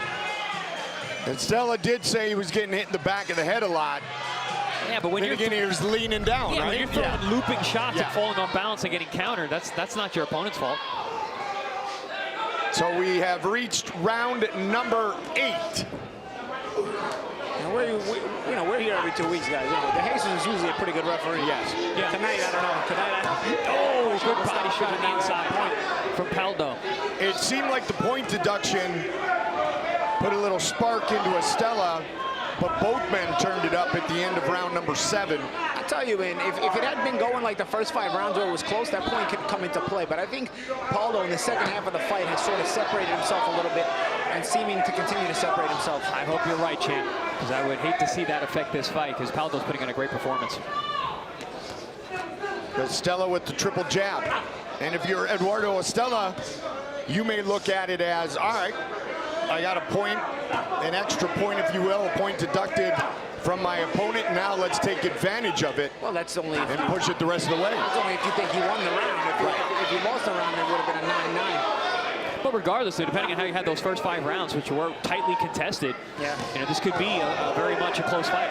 Estela did say he was getting hit in the back of the head a lot. Yeah, but when he was leaning down, yeah, right? when you're throwing looping shots and falling off balance and getting countered, that's not your opponent's fault. So we have reached round number 8. And we're here every 2 weeks, guys. You know, De Jesus is usually a pretty good referee. Yes. Yeah. Tonight, I don't know. Tonight, I don't know. Oh, good body shot on the inside point from Pauldo. It seemed like the point deduction put a little spark into Estela, but both men turned it up at the end of round number 7. I tell you, man, if it had been going like the first 5 rounds where it was close, that point could come into play. But I think Pauldo in the second half of the fight has sort of separated himself a little bit and seeming to continue to separate himself. I hope you're right, champ, because I would hate to see that affect this fight, because Pauldo's putting in a great performance. Estela with the triple jab. And if you're Eduardo Estela, you may look at it as, all right, I got a point, an extra point, if you will, a point deducted from my opponent. Now let's take advantage of it. Well, that's only and push it the rest of the way. That's only if you think you won the round. If you lost the round, it would have been a 9-9. But regardless, depending on how you had those first 5 rounds, which were tightly contested, you know, this could be a very much a close fight.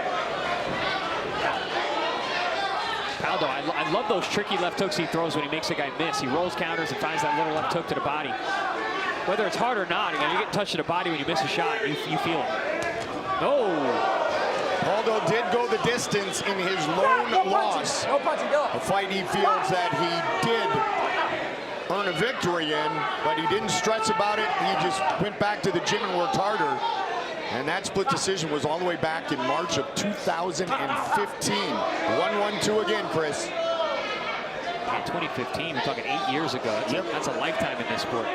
Pauldo, I love those tricky left hooks he throws when he makes a guy miss. He rolls counters and finds that little left hook to the body. Whether it's hard or not, you know, you get touched to the body when you miss a shot, you feel it. Oh! Pauldo did go the distance in his lone loss. A fight he feels that he did earn a victory in, but he didn't stress about it. He just went back to the gym and worked harder. And that split decision was all the way back in March of 2015. 1-1-2 again, Chris. In 2015, we're talking 8 years ago. That's a lifetime in this sport.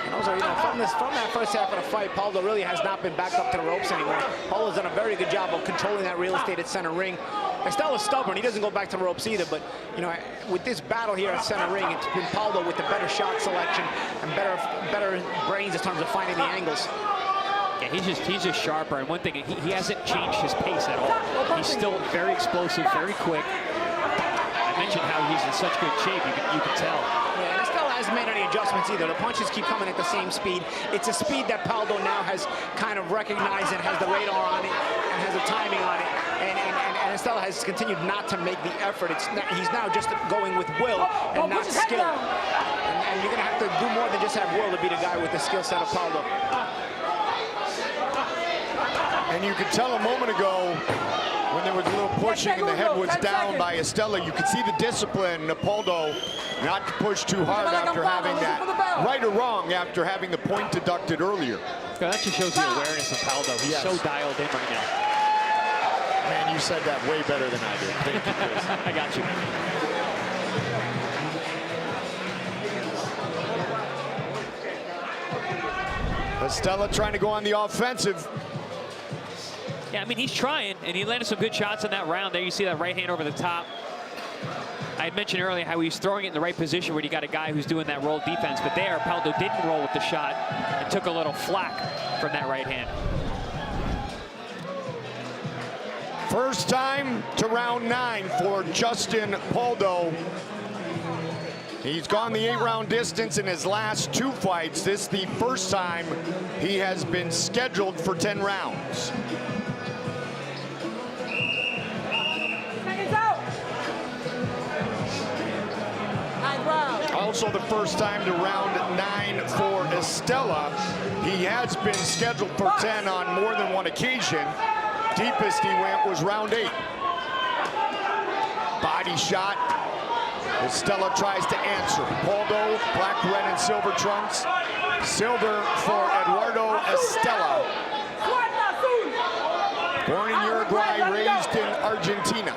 And also, you know, from that first half of the fight, Pauldo really has not been backed up to the ropes anymore. Pauldo's done a very good job of controlling that real estate at center ring. Estela's stubborn. He doesn't go back to the ropes either. But, you know, with this battle here at center ring, it's been Pauldo with the better shot selection and better brains in terms of finding the angles. Yeah, he's just sharper. And one thing, he hasn't changed his pace at all. He's still very explosive, very quick. I mentioned how he's in such good shape. You can tell. Yeah, and Estela hasn't made any adjustments either. The punches keep coming at the same speed. It's a speed that Pauldo now has kind of recognized and has the radar on it and has the timing on it. And Estela has continued not to make the effort. He's now just going with will and not skill. And you're going to have to do more than just have will to beat a guy with the skill set of Pauldo. And you could tell a moment ago when there was a little pushing and the head was down by Estela, you could see the discipline of Pauldo not to push too hard after having that, right or wrong, after having the point deducted earlier. That just shows the awareness of Pauldo. He's so dialed in right now. Man, you said that way better than I did. Thank you, Chris. I got you. Estela trying to go on the offensive. Yeah, I mean, he's trying, and he landed some good shots in that round. There you see that right hand over the top. I had mentioned earlier how he's throwing it in the right position where you got a guy who's doing that roll defense, but there, Pauldo didn't roll with the shot and took a little flack from that right hand. First time to round 9 for Justin Pauldo. He's gone the 8-round distance in his last 2 fights. This is the first time he has been scheduled for 10 rounds. Also the first time to round 9 for Estela. He has been scheduled for 10 on more than one occasion. Deepest he went was round 8. Body shot. Estela tries to answer. Pauldo, black, red, and silver trunks. Silver for Eduardo Estela. Born in Uruguay, raised in Argentina.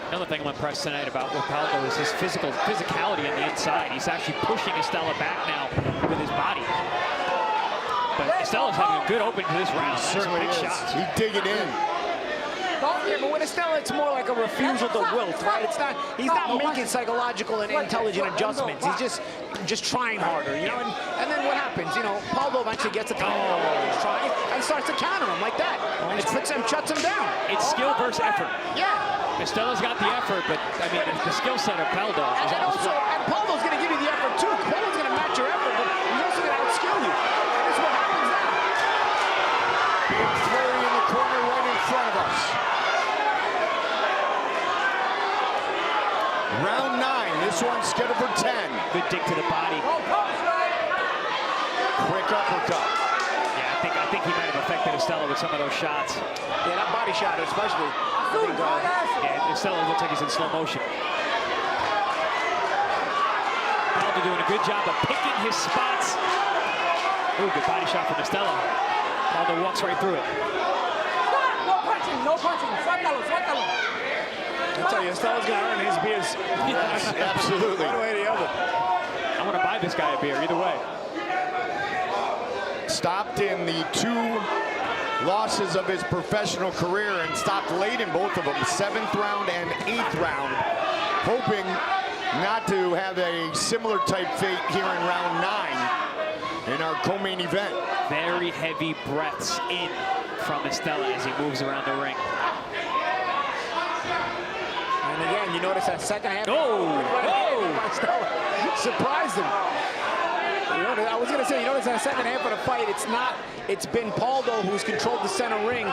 Another thing I'm impressed tonight about with Pauldo is his physicality on the inside. He's actually pushing Estela back now with his body. But Estela's having a good opening to this round. Certainly big is. shots. He's digging in. Yeah, but with Estela, it's more like a refusal to wilt, right? It's not. He's not making psychological and intelligent adjustments. He's just trying harder, you know. And then what happens? You know, Pauldo eventually gets a time he's trying and starts to counter him like that. And it shuts him down. It's skill versus effort. Yeah. Estela's got the effort, but I mean the skill set of Pauldo is and Pauldo's going to give you the effort too. Pauldo's going to match your effort, but he's also going to outskill you. And this is what happens now. Flurry in the corner right in front of us. Round 9. This one's scheduled for 10. Good dig to the body. Quick uppercut. Yeah, I think he might have affected Estela with some of those shots. Yeah, that body shot especially. Yeah, Estela looks like he's in slow motion. Pauldo doing a good job of picking his spots. Ooh, good body shot from Estela. Pauldo walks right through it. No punching, no punching. Suéltalo, suéltalo. I'll tell you, Estela's going to earn his beers. Yes, absolutely. One way or the other. I want to buy this guy a beer either way. Stopped in the 2 losses of his professional career and stopped late in both of them, 7th round and 8th round, hoping not to have a similar type fate here in round 9 in our co-main event. Very heavy breaths in from Estela as he moves around the ring. And again, you notice that second half. Estela surprised him. I was going to say, you notice that second half of the fight, it's been Pauldo who's controlled the center ring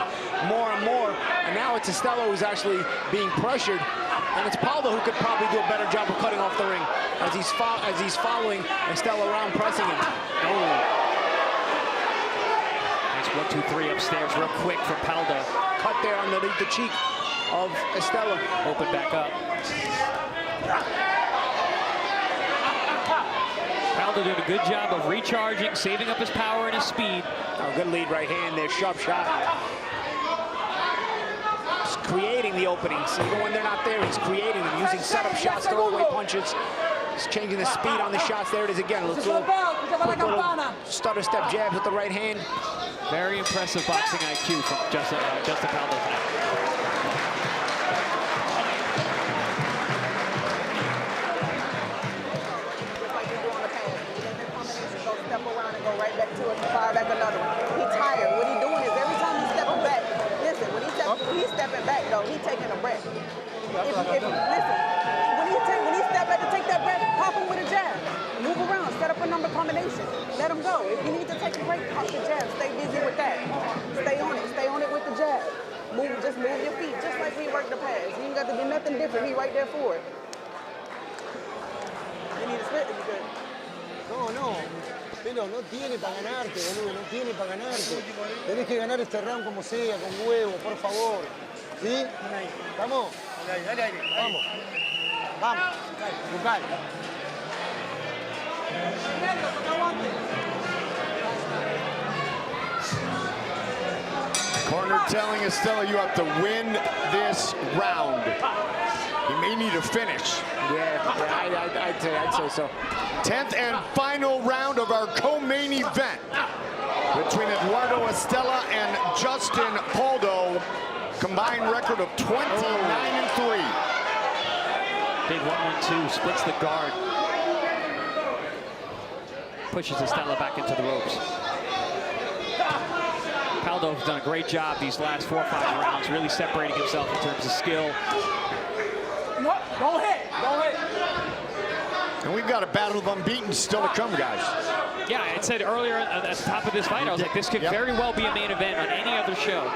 more and more, and now it's Estela who's actually being pressured, and it's Pauldo who could probably do a better job of cutting off the ring as he's following Estela around, pressing him. 1, 2, 3 upstairs real quick from Pauldo. Cut there underneath the cheek of Estela. Open back up. Pauldo doing a good job of recharging, saving up his power and his speed. Oh, good lead right hand there, sharp shot. He's creating the openings. Even when they're not there, he's creating them, using setup shots, throwaway punches. He's changing the speed on the shots. There it is again. Quick little stutter step jabs with the right hand. Very impressive boxing IQ from Justin Pauldo tonight. Step around and go right back to it and fire back another one. He's tired. What he's doing is every time he's stepping back, listen, when he's stepping back though, he's taking a breath. Listen, when he step back to take that breath, pop him with a jab. Move around, set up a number combination. Let him go. If you need to take a break, pop the jab. Stay busy with that. Stay on it with the jab. Just move your feet, just like we work the pass. You ain't got to do nothing different. He right there for it. You need to split if you good. No. Pero no tiene para ganarte, boludo, no tiene para ganarte. Tenés que ganar este round como sea, con huevo, por favor. ¿Sí? ¿Estamos? Dale aire. Vamos. Vamos. Bucal. Corner telling Estela you have to win this round. You may need a finish. Yeah, I'd say so. 10th and final round of our co-main event between Eduardo Estela and Justin Pauldo. Combined record of 29-3. Big 1-1-2, splits the guard. Pushes Estela back into the ropes. Pauldo's done a great job these last 4 or 5 rounds, really separating himself in terms of skill. Don't hit. And we've got a battle of unbeaten still to come, guys. Yeah, I said earlier at the top of this fight, I was like, this could very well be a main event on any other show.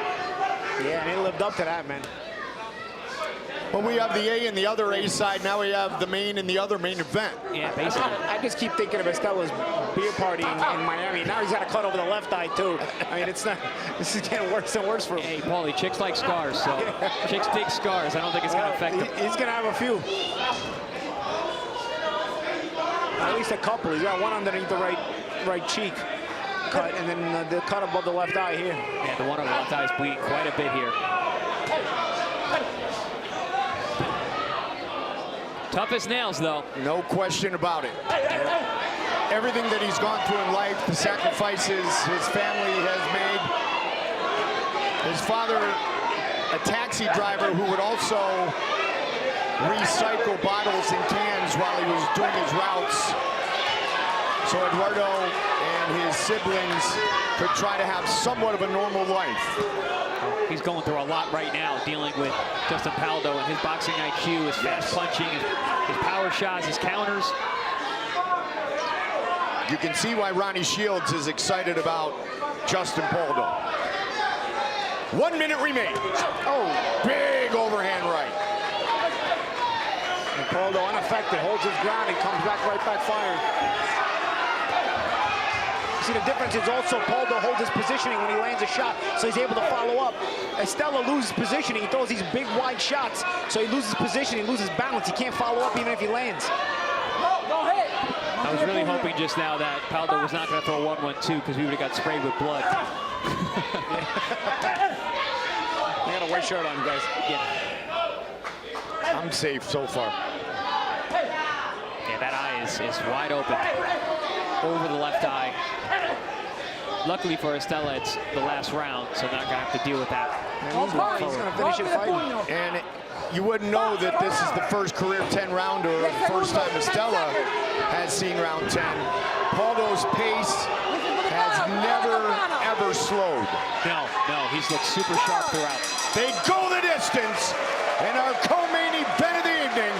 Yeah, and it lived up to that, man. Well, we have the A and the other A side. Now we have the main and the other main event. Yeah, basically. I just keep thinking of Estela's beer party in Miami. Now he's got a cut over the left eye, too. I mean, it's not. This is getting worse and worse for him. Hey, Paulie, chicks like scars, so chicks take scars. I don't think it's going to affect him. He's going to have a few. At least a couple. He's got one underneath the right cheek cut, and then the cut above the left eye here. Yeah, the one on the left eye is bleeding quite a bit here. Tough as nails, though. No question about it. Everything that he's gone through in life, the sacrifices his family has made. His father, a taxi driver who would also recycle bottles and cans while he was doing his routes. So Eduardo and his siblings could try to have somewhat of a normal life. He's going through a lot right now, dealing with Justin Pauldo and his boxing IQ, his fast punching, his power shots, his counters. You can see why Ronnie Shields is excited about Justin Pauldo. 1 minute remains. Oh, big overhand right. And Pauldo unaffected, holds his ground and comes back right back firing. See, the difference is also Pauldo holds his positioning when he lands a shot, so he's able to follow up. Estela loses positioning. He throws these big, wide shots, so he loses position, he loses balance. He can't follow up even if he lands. Don't hit. I was really hoping just now that Pauldo was not going to throw 1-1-2 because we would have got sprayed with blood. You got a white shirt on, guys. Yeah. I'm safe so far. Yeah, that eye is wide open. Over the left eye. Luckily for Estela, it's the last round, so they're not going to have to deal with that. He's going to finish it fighting. And you wouldn't know that this is the first career 10-rounder or the first time Estela has seen round 10. Pauldo's pace has never, ever slowed. No, he's looked super sharp throughout. They go the distance in our co-main event of the evening.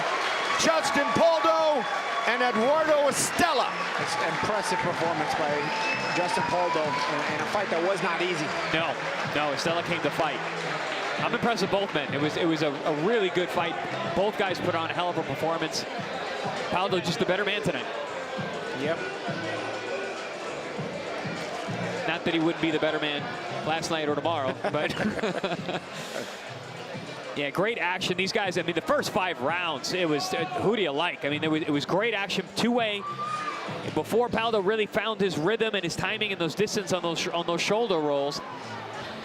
Justin Pauldo and Eduardo Estela. It's an impressive performance by Justin Pauldo in a fight that was not easy. No, Estela came to fight. I'm impressed with both men. It was a really good fight. Both guys put on a hell of a performance. Pauldo just the better man tonight. Yep. Not that he wouldn't be the better man last night or tomorrow. But yeah, great action. These guys, I mean, the first 5 rounds, it was, who do you like? I mean, it was great action, two-way. Before Pauldo really found his rhythm and his timing and those distance on those shoulder rolls,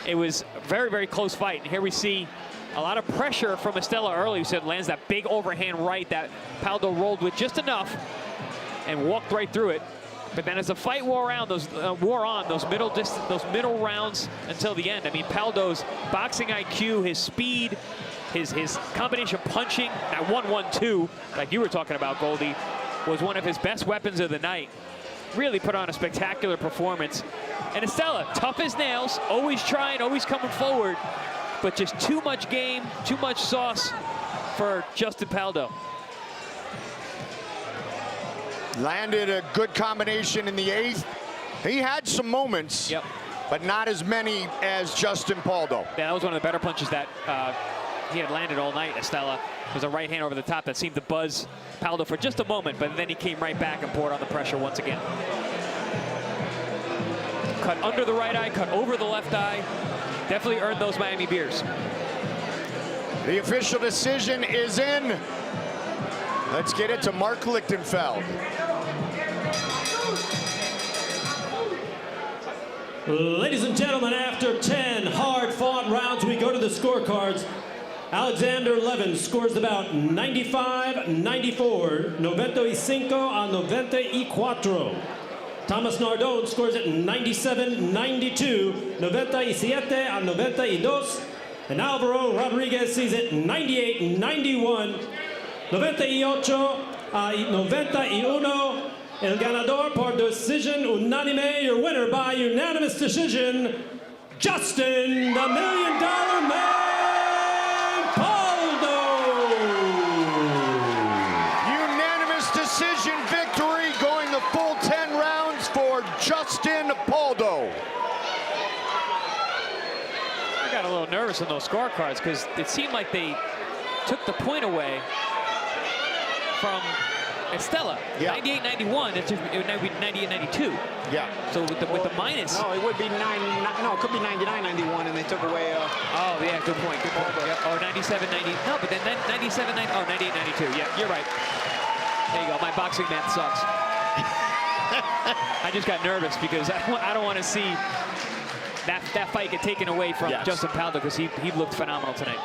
it was a very, very close fight. And here we see a lot of pressure from Estela early, who said lands that big overhand right that Pauldo rolled with just enough and walked right through it. But then as the fight wore on, those middle rounds until the end. I mean, Pauldo's boxing IQ, his speed, his combination punching, that 1-1-2, like you were talking about, Goldie, was one of his best weapons of the night. Really put on a spectacular performance. And Estela, tough as nails, always trying, always coming forward, but just too much game, too much sauce for Justin Pauldo. Landed a good combination in the 8th. He had some moments, but not as many as Justin Pauldo. Yeah, that was one of the better punches that he had landed all night. Estela was a right hand over the top that seemed to buzz Pauldo for just a moment, but then he came right back and poured on the pressure once again. Cut under the right eye, cut over the left eye. Definitely earned those Miami beers. The official decision is in. Let's get it to Mark Lichtenfeld. Ladies and gentlemen, after 10 hard-fought rounds, we go to the scorecards. Alexander Levin scores about 95-94, 95-94. Thomas Nardone scores at 97-92, 97-92. And Alvaro Rodriguez sees it 98-91, 98-91. El ganador por decision unánime, your winner by unanimous decision, Justin the $1 Million Man Pauldo. Unanimous decision victory, going the full 10 rounds for Justin Pauldo. I got a little nervous on those scorecards because it seemed like they took the point away from Estela. 98-91, it would be 98-92. Yeah. So with the minus. No, it would be it could be 99-91, and they took away. Oh, yeah, good point. Good point. Yeah. Oh, 97-90. No, but then 97-90. Oh, 98-92. Yeah, you're right. There you go. My boxing math sucks. I just got nervous because I don't want to see that fight get taken away from Justin Pauldo because he looked phenomenal tonight.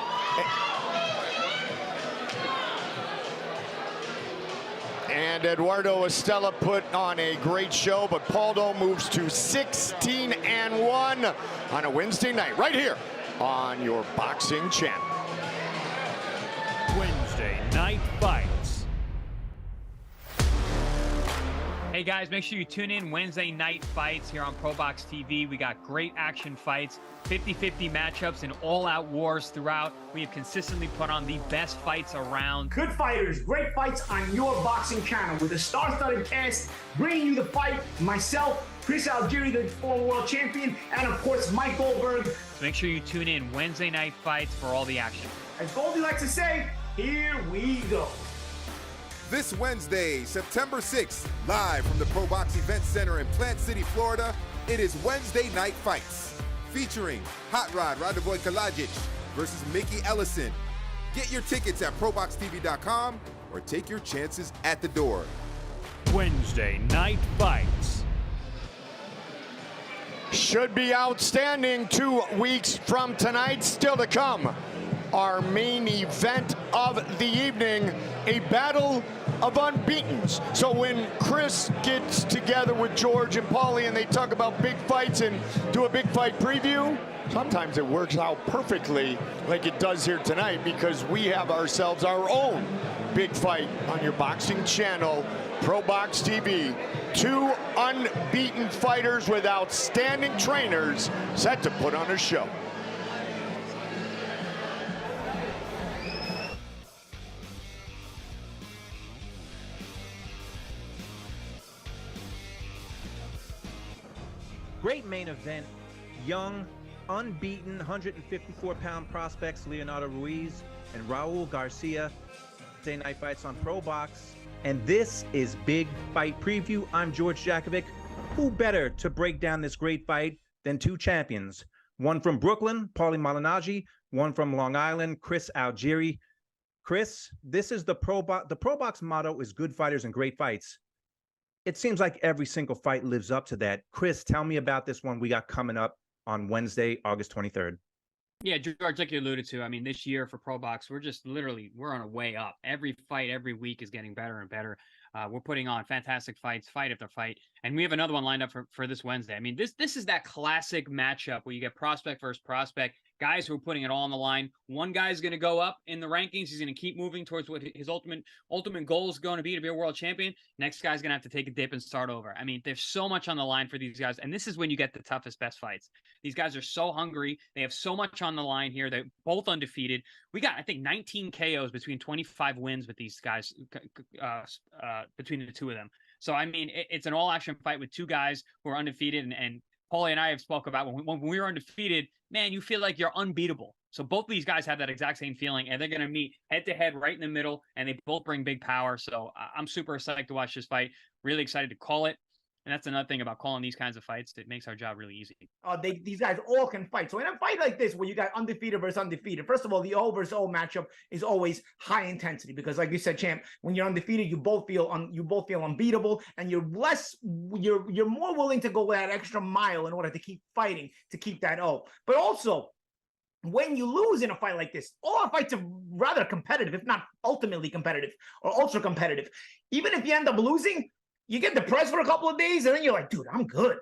And Eduardo Estela put on a great show, but Pauldo moves to 16-1 on a Wednesday night, right here on your boxing channel. Wednesday Night Fights. Hey guys, make sure you tune in Wednesday Night Fights here on Probox TV. We got great action fights, 50-50 matchups, and all-out wars throughout. We have consistently put on the best fights around. Good fighters, great fights on your boxing channel with a star-studded cast, bringing you the fight, myself, Chris Algieri, the former world champion, and of course, Mike Goldberg. So make sure you tune in Wednesday Night Fights for all the action. As Goldie likes to say, here we go. This Wednesday, September 6th, live from the Probox Event Center in Plant City, Florida, it is Wednesday Night Fights, featuring Hot Rod Radovoy Kalajic versus Mickey Ellison. Get your tickets at ProboxTV.com or take your chances at the door. Wednesday Night Fights. Should be outstanding 2 weeks from tonight. Still to come, our main event of the evening, a battle of unbeatens. So when Chris gets together with George and Paulie and they talk about big fights and do a big fight preview, sometimes it works out perfectly like it does here tonight because we have ourselves our own big fight on your boxing channel, Probox TV. 2 unbeaten fighters with outstanding trainers set to put on a show. Great main event. Young, unbeaten 154-pound prospects Leonardo Ruiz and Raul Garcia. Wednesday Night Fights on Probox. And this is Big Fight Preview. I'm George Jakovic. Who better to break down this great fight than 2 champions? One from Brooklyn, Paulie Malignaggi. One from Long Island, Chris Algieri. Chris, this is the Probox. The Probox motto is good fighters and great fights. It seems like every single fight lives up to that. Chris, tell me about this one we got coming up on Wednesday, August 23rd. Yeah, George, like you alluded to, I mean, this year for Probox, we're on a way up. Every fight, every week is getting better and better. We're putting on fantastic fights, fight after fight, and we have another one lined up for this Wednesday. I mean, this is that classic matchup where you get prospect versus prospect, guys who are putting it all on the line. One guy's going to go up in the rankings. He's going to keep moving towards what his ultimate goal is going to be a world champion. Next guy's going to have to take a dip and start over. I mean, there's so much on the line for these guys, and this is when you get the toughest, best fights. These guys are so hungry. They have so much on the line here. They're both undefeated. We got, I think, 19 KOs between 25 wins with these guys, between the two of them. So, I mean, it's an all-action fight with two guys who are undefeated, and Paulie and I have spoke about when we were undefeated, man, you feel like you're unbeatable. So both of these guys have that exact same feeling, and they're going to meet head-to-head right in the middle, and they both bring big power. So I'm super excited to watch this fight, really excited to call it. And that's another thing about calling these kinds of fights. It makes our job really easy. These guys all can fight. So in a fight like this, where you got undefeated versus undefeated, first of all, the O versus O matchup is always high intensity because, like you said, champ, when you're undefeated, you both feel unbeatable, and you're more willing to go that extra mile in order to keep fighting to keep that O. But also, when you lose in a fight like this, all our fights are rather competitive, if not ultimately competitive or ultra competitive. Even if you end up losing, you get depressed for a couple of days, and then you're like, dude, I'm good.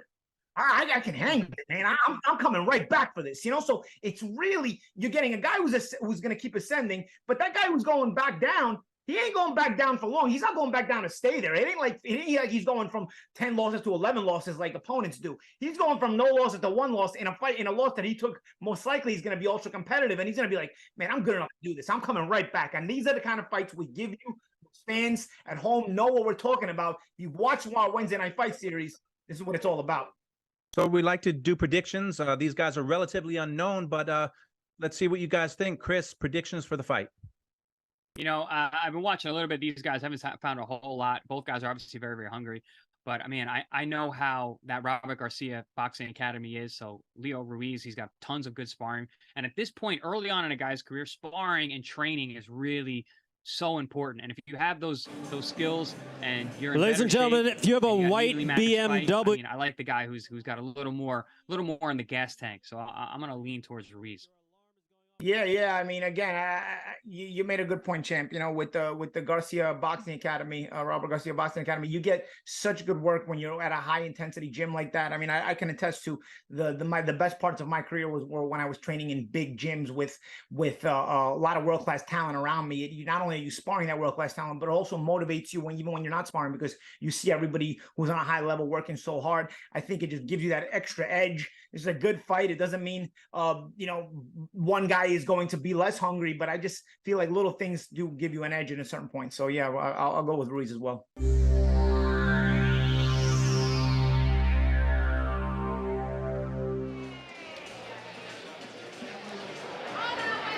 I can hang with it, man. I'm coming right back for this, you know? So it's really, you're getting a guy who's going to keep ascending, but that guy who's going back down, he ain't going back down for long. He's not going back down to stay there. It ain't like he's going from 10 losses to 11 losses like opponents do. He's going from no losses to one loss in a fight, in a loss that he took. Most likely he's going to be ultra competitive, and he's going to be like, man, I'm good enough to do this. I'm coming right back. And these are the kind of fights we give you. Fans at home know what we're talking about. You watch our Wednesday Night Fight series. This is what it's all about. So we like to do predictions. These guys are relatively unknown, but let's see what you guys think. Chris, predictions for the fight. You know, I've been watching a little bit. These guys haven't found a whole lot. Both guys are obviously very, very hungry. But, I mean, I know how that Raul Garcia Boxing Academy is. So, Leo Ruiz, he's got tons of good sparring. And at this point, early on in a guy's career, sparring and training is really so important. And if you have those skills and you're in ladies and gentlemen, shape, if you have a white BMW, BMW, I mean, I like the guy who's got a little more in the gas tank. So I'm going to lean towards Ruiz. Yeah. I mean, again, you made a good point, champ. You know, with the Garcia Boxing Academy, Robert Garcia Boxing Academy, you get such good work when you're at a high intensity gym like that. I mean, I can attest to the best parts of my career were when I was training in big gyms with a lot of world class talent around me. You not only are you sparring that world class talent, but it also motivates you even when you're not sparring, because you see everybody who's on a high level working so hard. I think it just gives you that extra edge. This is a good fight. It doesn't mean one guy is going to be less hungry, but I just feel like little things do give you an edge at a certain point. So yeah, I'll go with Ruiz as well.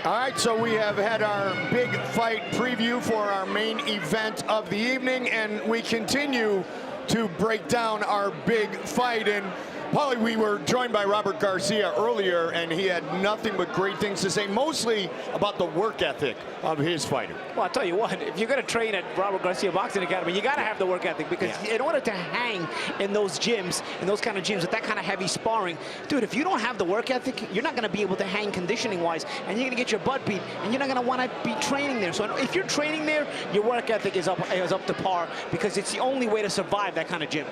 All right, so we have had our big fight preview for our main event of the evening, and we continue to break down our big fight. And Paulie, we were joined by Robert Garcia earlier, and he had nothing but great things to say, mostly about the work ethic of his fighter. Well, I'll tell you what, if you're going to train at Robert Garcia Boxing Academy, you got to have the work ethic, because in order to hang in those gyms, in those kind of gyms with that kind of heavy sparring, dude, if you don't have the work ethic, you're not going to be able to hang conditioning-wise, and you're going to get your butt beat, and you're not going to want to be training there. So if you're training there, your work ethic is up to par, because it's the only way to survive that kind of gym.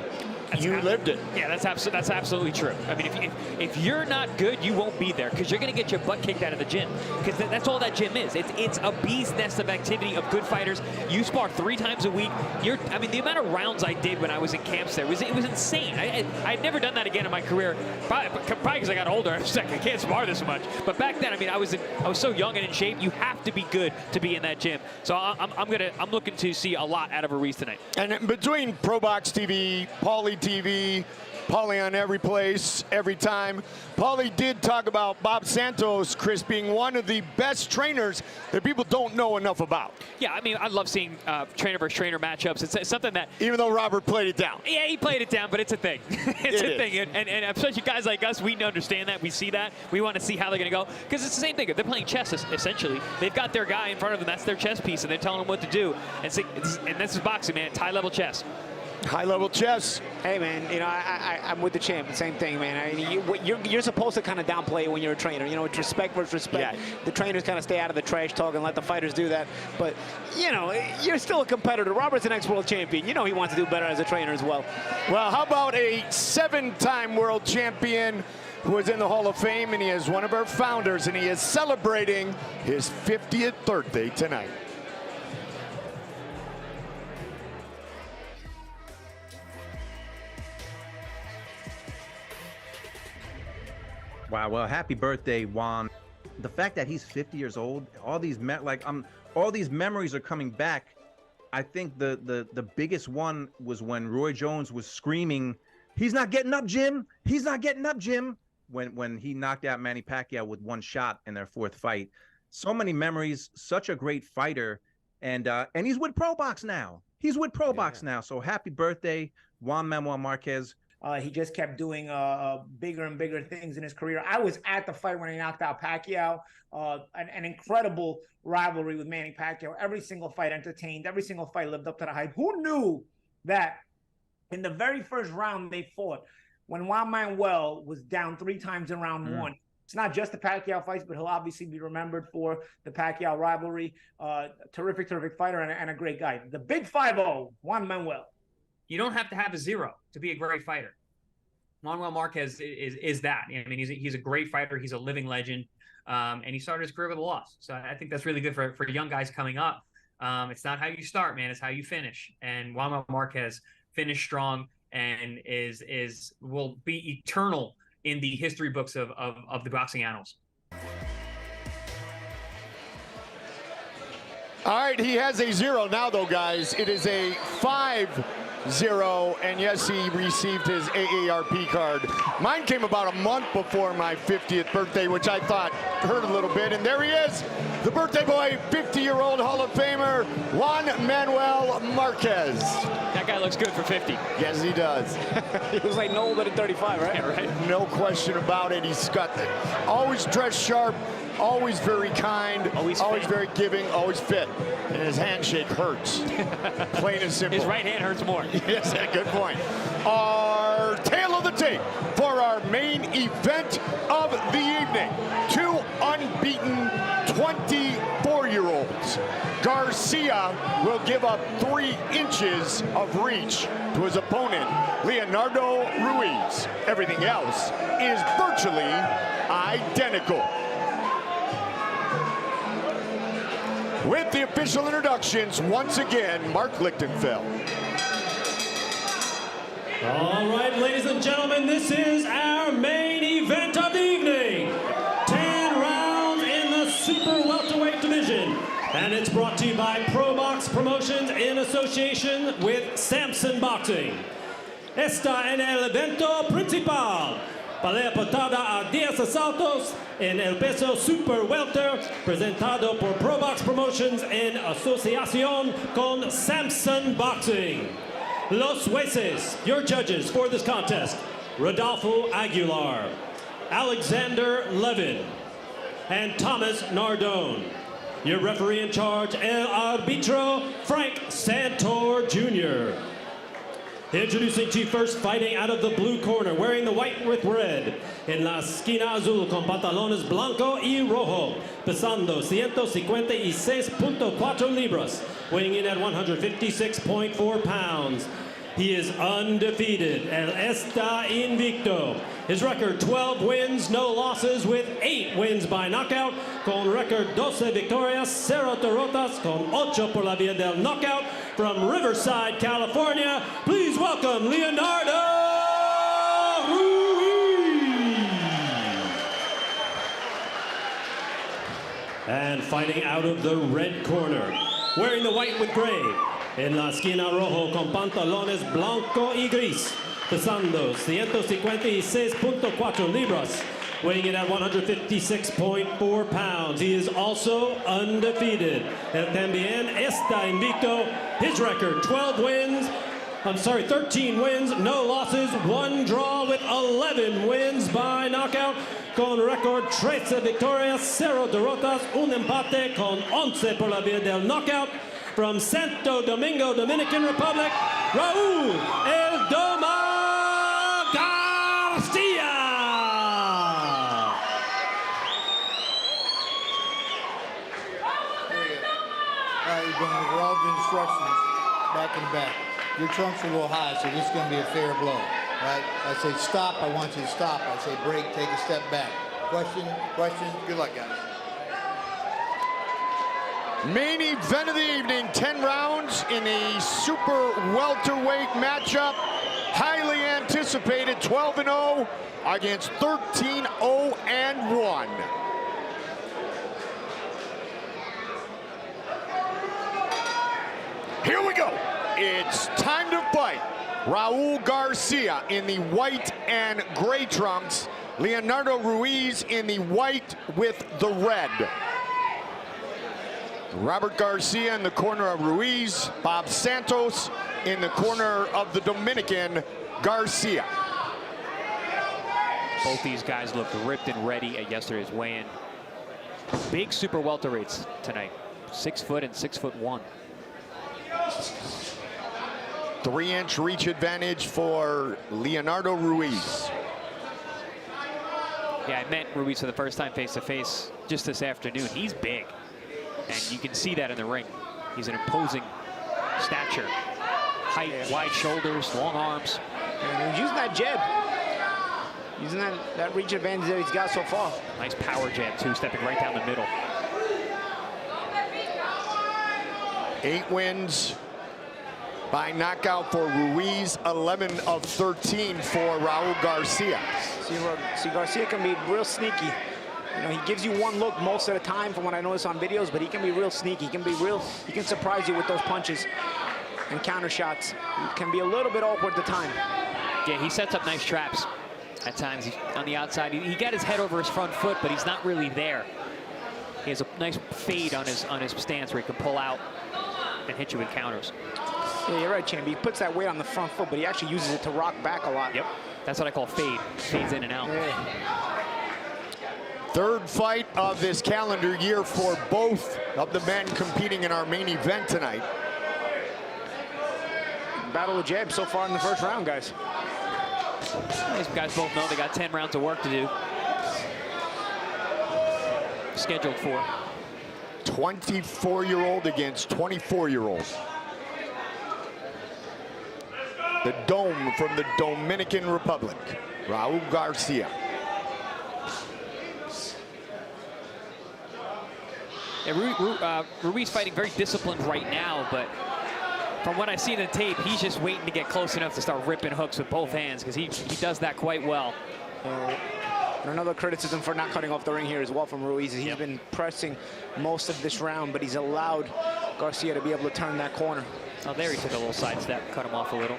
You lived it. Yeah, that's absolutely true. I mean, if you're not good, you won't be there, because you're going to get your butt kicked out of the gym, because that's all that gym is. It's a bee's nest of activity of good fighters. You spar 3 times a week. I mean, the amount of rounds I did when I was in camps there, it was insane. I'd never done that again in my career, probably because I got older. I was like, I can't spar this much. But back then, I mean, I was so young and in shape. You have to be good to be in that gym. So I'm looking to see a lot out of Ruiz tonight. And between Probox TV, Paulie TV, Paulie on every place, every time. Paulie did talk about Bob Santos, Chris, being one of the best trainers that people don't know enough about. Yeah, I mean, I love seeing trainer versus trainer matchups. It's something that... Even though Robert played it down. Yeah, he played it down, but it's a thing. It's a thing. And especially guys like us, we understand that. We see that. We want to see how they're going to go. Because it's the same thing. They're playing chess, essentially. They've got their guy in front of them. That's their chess piece, and they're telling them what to do. And this is boxing, man. It's high-level chess. High-level chess. Hey, man, you know, I'm with the champ. Same thing, man. I mean, you're supposed to kind of downplay it when you're a trainer. You know, it's respect versus respect. Yeah. The trainers kind of stay out of the trash talk and let the fighters do that. But, you know, you're still a competitor. Robert's an ex-world champion. You know he wants to do better as a trainer as well. Well, how about a 7-time world champion who was in the Hall of Fame, and he is one of our founders, and he is celebrating his 50th birthday tonight. Wow, well, happy birthday, Juan. The fact that he's 50 years old, all these memories are coming back. I think the biggest one was when Roy Jones was screaming, "He's not getting up, Jim. He's not getting up, Jim." When he knocked out Manny Pacquiao with one shot in their 4th fight. So many memories, such a great fighter, and he's with Probox now. He's with Probox now. So happy birthday, Juan Manuel Marquez. He just kept doing bigger and bigger things in his career. I was at the fight when he knocked out Pacquiao. An incredible rivalry with Manny Pacquiao. Every single fight entertained. Every single fight lived up to the hype. Who knew that in the very first round they fought, when Juan Manuel was down 3 times in round 1, it's not just the Pacquiao fights, but he'll obviously be remembered for the Pacquiao rivalry. Terrific fighter and a great guy. The big 5-0, Juan Manuel. You don't have to have a 0 to be a great fighter. Manuel Marquez is that. I mean, he's a great fighter. He's a living legend, and he started his career with a loss. So I think that's really good for young guys coming up. It's not how you start, man. It's how you finish. And Manuel Marquez finished strong and will be eternal in the history books of the boxing annals. All right, he has a 0 now, though, guys. It is a 5-0, and yes, he received his AARP card. Mine came about a month before my 50th birthday, which I thought hurt a little bit, and there he is, the birthday boy, 50-year-old Hall of Famer, Juan Manuel Marquez. That guy looks good for 50. Yes, he does. He was like no older than 35, right? Yeah, right. No question about it. He's got always dressed sharp, always very kind, always very giving, always fit. And his handshake hurts. Plain and simple. His right hand hurts more. Yes, good point. Our tail of the tape for our main event of the evening. 2 unbeaten 24-years-olds. Garcia will give up 3 inches of reach to his opponent, Leonardo Ruiz. Everything else is virtually identical. With the official introductions, once again, Mark Lichtenfeld. All right, ladies and gentlemen, this is our main event of the evening. 10 rounds in the super welterweight division. And it's brought to you by Probox Promotions in association with Samson Boxing. Está en el evento principal. Pelea patada a 10 asaltos en el peso super welter, presentado por Probox Promotions en asociación con Samson Boxing. Los jueces, your judges for this contest, Rodolfo Aguilar, Alexander Levin, and Thomas Nardone. Your referee in charge, El Arbitro, Frank Santor Jr. Introducing to you first, fighting out of the blue corner, wearing the white with red. En la esquina azul con pantalones blanco y rojo, pesando 156.4 libras, weighing in at 156.4 pounds. He is undefeated, el está invicto. His record, 12 wins, no losses, with 8 wins by knockout, con record 12 victorias, 0 derrotas, con 8 por la vía del knockout. From Riverside, California, please welcome Leonardo Ruiz. And fighting out of the red corner, wearing the white with gray, en la esquina rojo con pantalones blanco y gris, pesando 156.4 libras, weighing in at 156.4 pounds. He is also undefeated. Él también está invicto. His record, 13 wins, no losses, 1 draw with 11 wins by knockout. Con récord 13 victorias, 0 derrotas, un empate con 11 por la vía del knockout. From Santo Domingo, Dominican Republic, Raul El Doma Garcia. All right, you're going over all the instructions back and back. Your trunks are a little high, so this is going to be a fair blow. Right? I say stop, I want you to stop. I say break, take a step back. Question, good luck, guys. Main event of the evening, 10 rounds in a super welterweight matchup. Highly anticipated, 12-0 against 13-0-1. Here we go. It's time to fight. Raul Garcia in the white and gray trunks. Leonardo Ruiz in the white with the red. Robert Garcia in the corner of Ruiz. Bob Santos in the corner of the Dominican Garcia. Both these guys looked ripped and ready at yesterday's weigh-in. Big super welterweights tonight. 6 foot and 6'1". 3-inch reach advantage for Leonardo Ruiz. Yeah, I met Ruiz for the first time face-to-face just this afternoon. He's big, and you can see that in the ring. He's an imposing stature. Height, wide shoulders, long arms. And he's using that jab. Using that reach advantage that he's got so far. Nice power jab, too, stepping right down the middle. 8 wins by knockout for Ruiz, 11 of 13 for Raul Garcia. See, Garcia can be real sneaky. You know, he gives you one look most of the time from what I notice on videos, but he can be real sneaky. He can surprise you with those punches and counter shots. He can be a little bit awkward at the time. Yeah, he sets up nice traps at times. On the outside, he got his head over his front foot, but he's not really there. He has a nice fade on his stance where he can pull out and hit you with counters. Yeah, you're right, Champ. He puts that weight on the front foot, but he actually uses it to rock back a lot. Yep, that's what I call fade. Fades in and out. Yeah. Third fight of this calendar year for both of the men competing in our main event tonight. Battle of jabs so far in the first round, guys. These guys both know they got 10 rounds of work to do. Scheduled for. 24-year-old against 24-year-old. The Dome from the Dominican Republic, Raul Garcia. Yeah, Ruiz fighting very disciplined right now, but from what I see in the tape, he's just waiting to get close enough to start ripping hooks with both hands, because he does that quite well. And another criticism for not cutting off the ring here as well from Ruiz is he's been pressing most of this round, but he's allowed Garcia to be able to turn that corner. Oh, there he took a little sidestep, cut him off a little.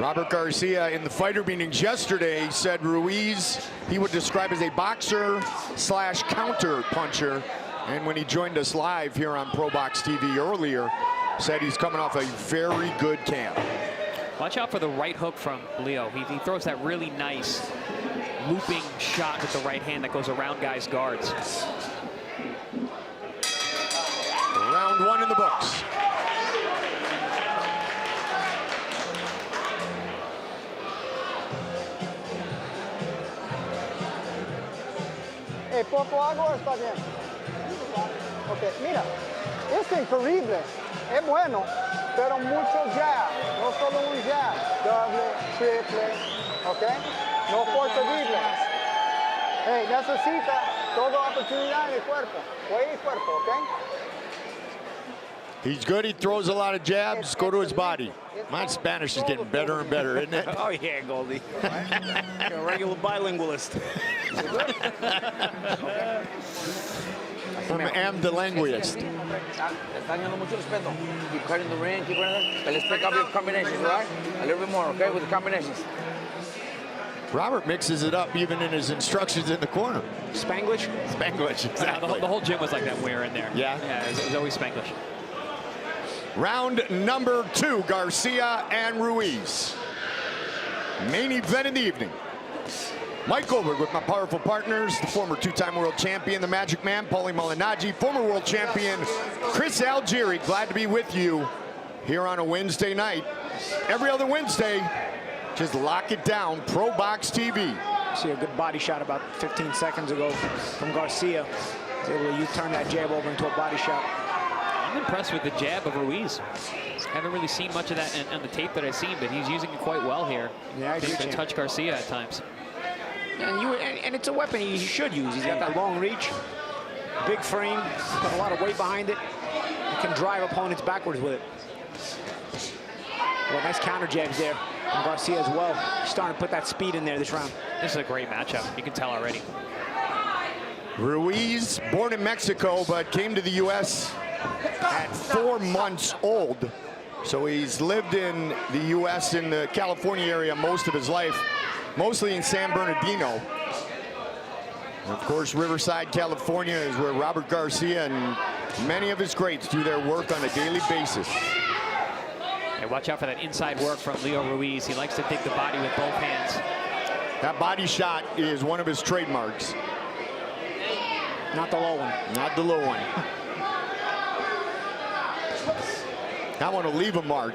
Robert Garcia in the fighter meetings yesterday said Ruiz he would describe as a boxer / counter puncher. And when he joined us live here on Probox TV earlier, said he's coming off a very good camp. Watch out for the right hook from Leo. He throws that really nice looping shot with the right hand that goes around guys' guards. Round 1 in the books. ¿Poco hago o está bien? Ok, mira, es increíble, es bueno, pero mucho jab, no solo un jab, doble, triple, ok, no por terrible. Hey, necesita toda oportunidad en el cuerpo, cuello y cuerpo, ok. He's good, he throws a lot of jabs, go to his body. My Spanish is getting better and better, isn't it? Oh yeah, Goldie. You're a regular bilingualist. am the linguist. Está dando mucho respeto. Keep cutting the ring, keep running. But let's pick up your combinations, all right? A little bit more, okay, with the combinations. Robert mixes it up even in his instructions in the corner. Spanglish? Spanglish, exactly. The whole gym was like that when we were in there. Yeah? Yeah, it was always Spanglish. Round number 2, Garcia and Ruiz. Main event in the evening. Mike Goldberg with my powerful partners, the former 2-time world champion, the Magic Man, Paulie Malignaggi, former world champion, Chris Algieri. Glad to be with you here on a Wednesday night. Every other Wednesday, just lock it down, Probox TV. See a good body shot about 15 seconds ago from Garcia. He's able to U-turn that jab over into a body shot. I'm impressed with the jab of Ruiz. Haven't really seen much of that on the tape that I've seen, but he's using it quite well here. Yeah, I He's agree. going to touch Garcia at times. And it's a weapon he should use. He's got that long reach, big frame, got a lot of weight behind it. He can drive opponents backwards with it. Well, nice counter jabs there from Garcia as well. He's starting to put that speed in there this round. This is a great matchup. You can tell already. Ruiz, born in Mexico, but came to the U.S. at 4 months old. So he's lived in the U.S. in the California area most of his life, mostly in San Bernardino. And of course, Riverside, California is where Robert Garcia and many of his greats do their work on a daily basis. Hey, watch out for that inside work from Leo Ruiz. He likes to dig the body with both hands. That body shot is one of his trademarks. Not the low one. Not the low one. That one will leave a mark.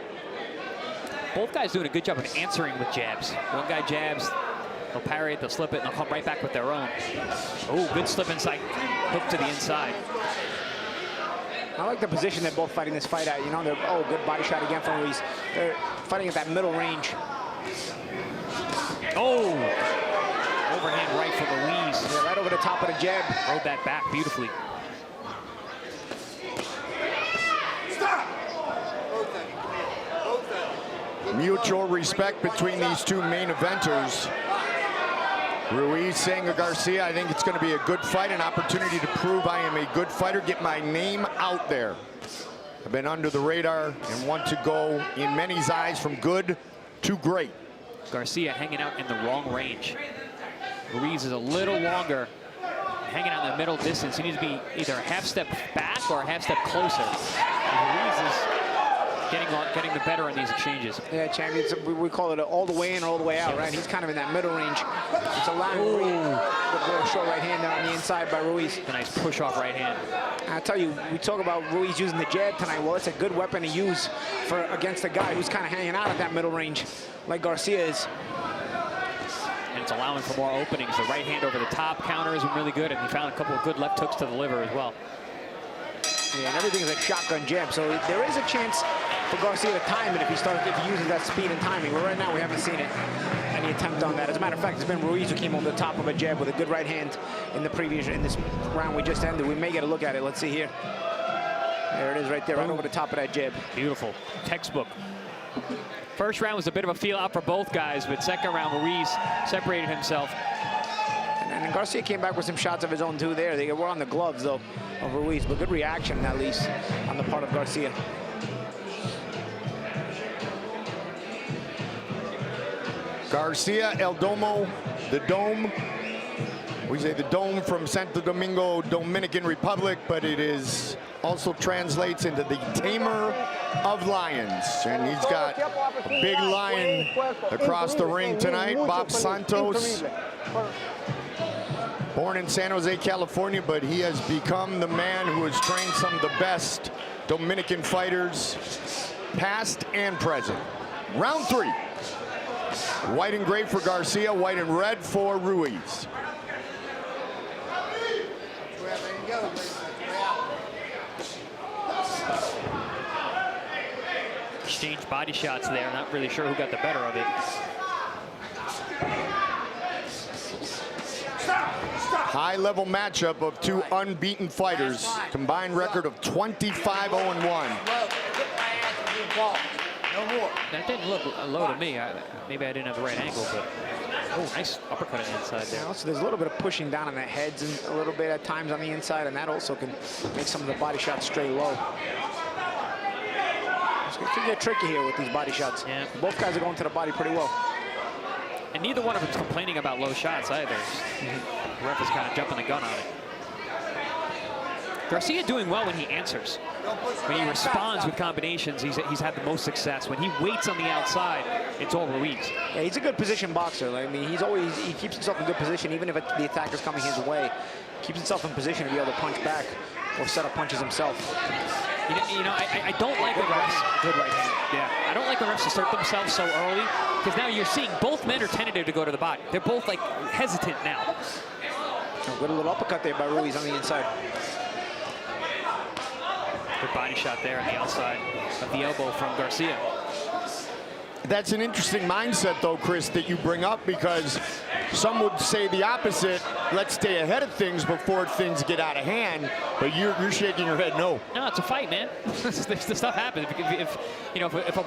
Both guys doing a good job of answering with jabs. One guy jabs, they'll parry it, they'll slip it, and they'll come right back with their own. Oh, good slip inside, hook to the inside. I like the position they're both fighting this fight at. You know, they're, oh, good body shot again from Ruiz. They're fighting at that middle range. Oh, overhand right from Ruiz. Yeah, right over the top of the jab. Rode that back beautifully. Mutual respect between these two main eventers. Ruiz saying to Garcia, I think it's going to be a good fight, an opportunity to prove I am a good fighter, get my name out there. I've been under the radar and want to go in many's eyes from good to great. Garcia hanging out in the wrong range. Ruiz is a little longer, hanging out in the middle distance. He needs to be either a half step back or a half step closer. Ruiz is getting the better in these exchanges. Yeah, champions, we call it all the way in or all the way out, right? He's kind of in that middle range. It's allowing a short right hand there on the inside by Ruiz. A nice push off right hand. I tell you, we talk about Ruiz using the jab tonight. Well, it's a good weapon to use for against a guy who's kind of hanging out at that middle range, like Garcia is. And it's allowing for more openings. The right hand over the top counter has been really good, and he found a couple of good left hooks to the liver as well. Yeah, and everything is a shotgun jab, so there is a chance for Garcia to time it if he uses that speed and timing. But right now we haven't seen any attempt on that. As a matter of fact, it's been Ruiz who came over the top of a jab with a good right hand in this round we just ended. We may get a look at it. Let's see here. There it is right there, right over the top of that jab. Beautiful, textbook. First round was a bit of a feel out for both guys, but second round Ruiz separated himself. And Garcia came back with some shots of his own too there. They were on the gloves though of Ruiz, but good reaction at least on the part of Garcia. Garcia, El Domo, the Dome. We say the Dome from Santo Domingo, Dominican Republic, but it is also translates into the tamer of lions. And he's got a big lion across the ring tonight, Bob Santos. Born in San Jose, California, but he has become the man who has trained some of the best Dominican fighters, past and present. Round 3. White and gray for Garcia, white and red for Ruiz. Exchanged body shots there. Not really sure who got the better of it. High-level matchup of two unbeaten fighters. Combined record of 25-0-1. No more. That didn't look low to me. Maybe I didn't have the right angle, but nice uppercut on the inside there. Also, there's a little bit of pushing down on the heads and a little bit at times on the inside, and that also can make some of the body shots stray low. It's going to get tricky here with these body shots. Yeah. Both guys are going to the body pretty well. And neither one of them's complaining about low shots either. The ref is kind of jumping the gun on it. Garcia doing well when he answers. When he responds with combinations, he's had the most success. When he waits on the outside, it's all Ruiz. Yeah, he's a good position boxer. I mean, he keeps himself in good position, even if the attacker's coming his way. Keeps himself in position to be able to punch back or set up punches himself. You know, I don't like the refs. Good right hand. Yeah, I don't like the refs assert themselves so early, because now you're seeing both men are tentative to go to the body. They're both like hesitant now. Good little uppercut there by Ruiz on the inside. Good body shot there on the outside of the elbow from Garcia. That's an interesting mindset, though, Chris, that you bring up, because some would say the opposite. Let's stay ahead of things before things get out of hand. But you're shaking your head no. No, it's a fight, man. This stuff happens. If a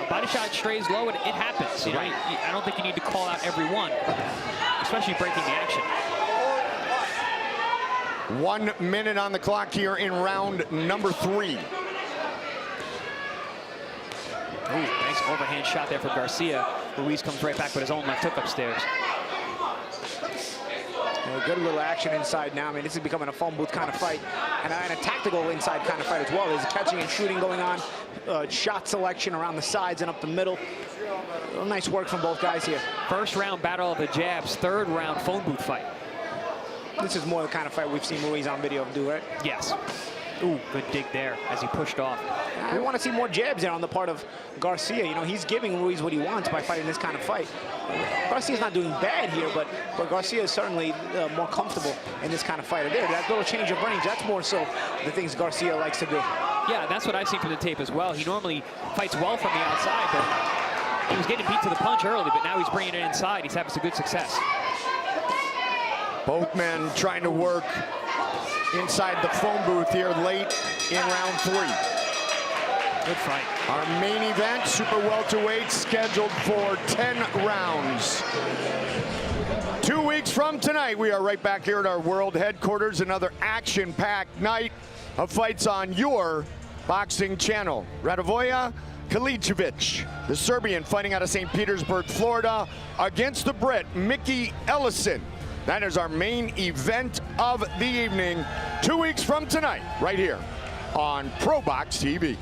body shot strays low, it happens. You know, I don't think you need to call out every one, especially breaking the action. 1 minute on the clock here in round number 3. Ooh, nice overhand shot there from Garcia. Ruiz comes right back with his own left hook upstairs. Good little action inside now. I mean, this is becoming a phone booth kind of fight, and a tactical inside kind of fight as well. There's catching and shooting going on, shot selection around the sides and up the middle. Nice work from both guys here. First round battle of the jabs, third round phone booth fight. This is more the kind of fight we've seen Ruiz on video do, right? Yes. Ooh, good dig there as he pushed off. I want to see more jabs there on the part of Garcia. You know, he's giving Ruiz what he wants by fighting this kind of fight. Garcia's not doing bad here, but Garcia is certainly more comfortable in this kind of fight. There, that little change of range, that's more so the things Garcia likes to do. Yeah, that's what I see from the tape as well. He normally fights well from the outside, but he was getting beat to the punch early, but now he's bringing it inside. He's having some good success. Both men trying to work inside the phone booth here late in round 3. Good fight. Our main event, super welterweight, scheduled for 10 rounds. 2 weeks from tonight, we are right back here at our world headquarters. Another action-packed night of fights on your boxing channel. Radivoje Kalijevic, the Serbian, fighting out of St. Petersburg, Florida, against the Brit, Mickey Ellison. That is our main event of the evening, 2 weeks from tonight, right here on Probox TV.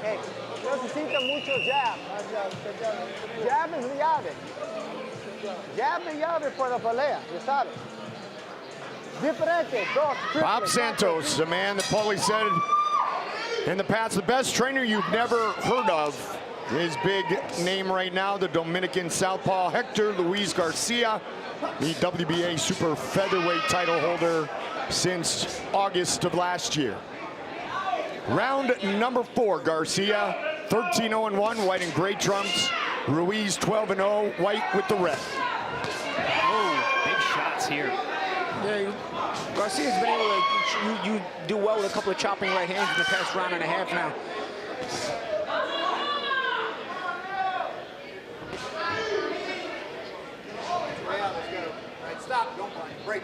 Hey, necesita mucho jab. Jab es llave. Jab es llave por la pelea, ya sabes. Diferente, dos, triple. Bob Santos, a man that Paulie said in the past, the best trainer you've never heard of. His big name right now, the Dominican southpaw Hector Luis Garcia, the WBA super featherweight title holder since August of last year. Round number 4, Garcia, 13-0-1, white and gray trumps. Ruiz 12-0, white with the red. Oh, big shots here. Yeah, Garcia's been able to you do well with a couple of chopping right hands in the past round and a half now. Right, stop, don't punch. Break,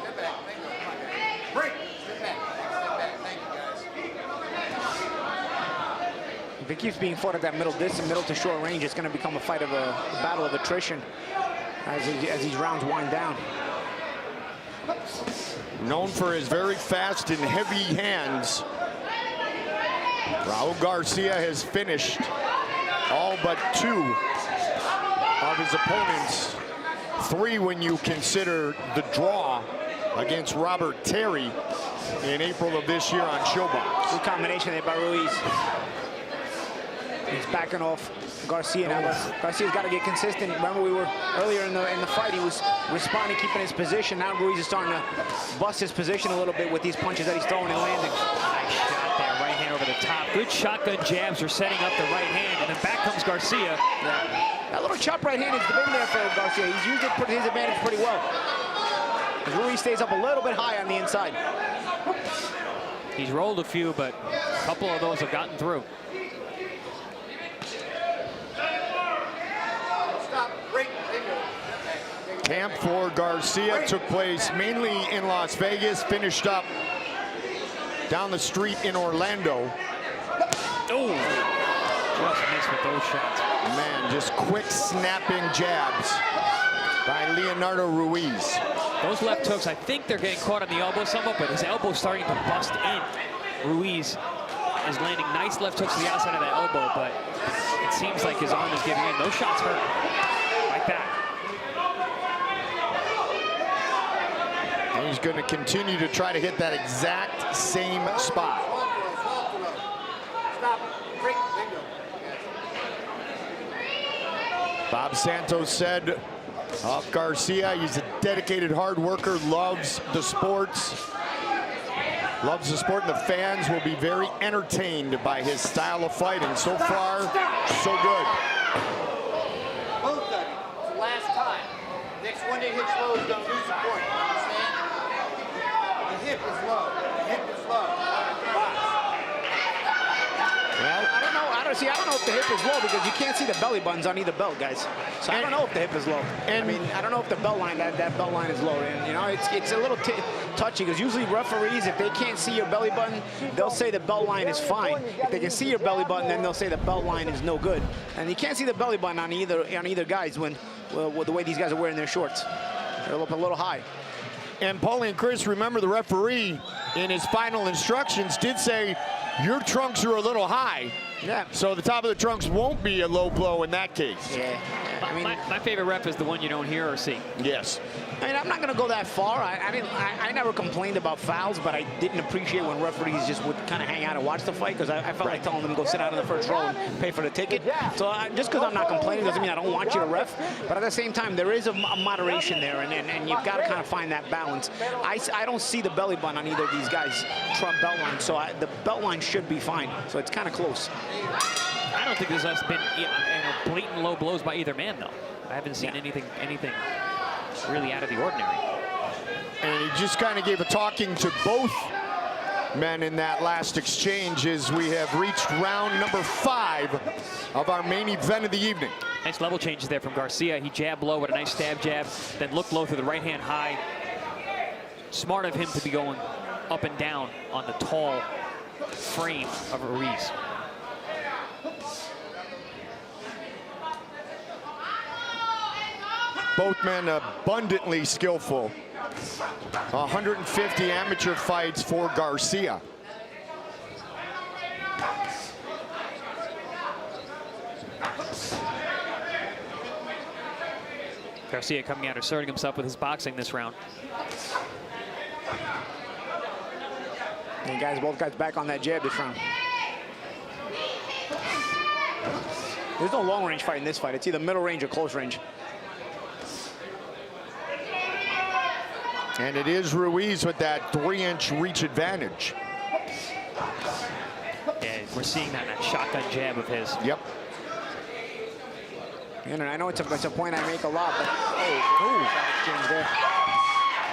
step back. Thank you. Come on, guys. Break, step back. Thank you, guys. If it keeps being fought at that middle distance, middle to short range, it's going to become a fight of a battle of attrition as these rounds wind down. Known for his very fast and heavy hands, Raul Garcia has finished all but 2 of his opponents. 3 when you consider the draw against Robert Terry in April of this year on Showbox. Good combination there by Ruiz. He's backing off Garcia now. Garcia's got to get consistent. Remember, we were earlier in the fight, he was responding, keeping his position. Now Ruiz is starting to bust his position a little bit with these punches that he's throwing and landing. Nice shot there, right hand over the top. Good shotgun jabs are setting up the right hand, and then back comes Garcia. Yeah. That little chop right hand has been there for Garcia. He's used it for his advantage pretty well. As Ruiz stays up a little bit high on the inside. He's rolled a few, but a couple of those have gotten through. Camp for Garcia took place mainly in Las Vegas, finished up down the street in Orlando. Oh, just missed with those shots. Man, just quick snapping jabs by Leonardo Ruiz. Those left hooks, I think they're getting caught on the elbow somewhat, but his elbow's starting to bust in. Ruiz is landing nice left hooks to the outside of that elbow, but it seems like his arm is giving in. Those shots hurt like that. And he's going to continue to try to hit that exact same spot. Bob Santos said of Garcia, he's a dedicated hard worker, loves the sports. Loves the sport, and the fans will be very entertained by his style of fighting. So far, so good. Both of you. It's the last time. Next one that hits low is going to lose the point. Understand? The hip is low. The hip is low. Box. Well, I don't know if the hip is low because you can't see the belly buttons on either belt, guys. So I don't know if the hip is low. And I mean, I don't know if the belt line, that belt line is low. And, you know, it's a little touchy because usually referees, if they can't see your belly button, they'll say the belt line is fine. If they can see your belly button, then they'll say the belt line is no good. And you can't see the belly button on either guys with the way these guys are wearing their shorts. They're up a little high. And Paulie and Chris, remember the referee in his final instructions did say your trunks are a little high. Yeah. So the top of the trunks won't be a low blow in that case. Yeah. I mean, my favorite ref is the one you don't hear or see. Yes. I mean, I'm not going to go that far. I never complained about fouls, but I didn't appreciate when referees just would kind of hang out and watch the fight because I felt like telling them to go sit out in the first row and pay for the ticket. So just because I'm not complaining doesn't mean I don't want you to ref. But at the same time, there is a moderation there, and you've got to kind of find that balance. I don't see the belly button on either of these guys' Trump belt line, so the belt line should be fine. So it's kind of close. I don't think there's been blatant low blows by either man, though. I haven't seen anything really out of the ordinary. And he just kind of gave a talking to both men in that last exchange as we have reached round number 5 of our main event of the evening. Nice level changes there from Garcia. He jabbed low with a nice stab jab, then looked low through the right hand high. Smart of him to be going up and down on the tall frame of Ruiz. Both men abundantly skillful. 150 amateur fights for Garcia. Garcia coming out asserting himself with his boxing this round. And both guys back on that jab this round. There's no long range fight in this fight. It's either middle range or close range. And it is Ruiz with that 3-inch reach advantage. Yeah, we're seeing that shotgun jab of his. Yep. And I know it's a point I make a lot, but exchange there.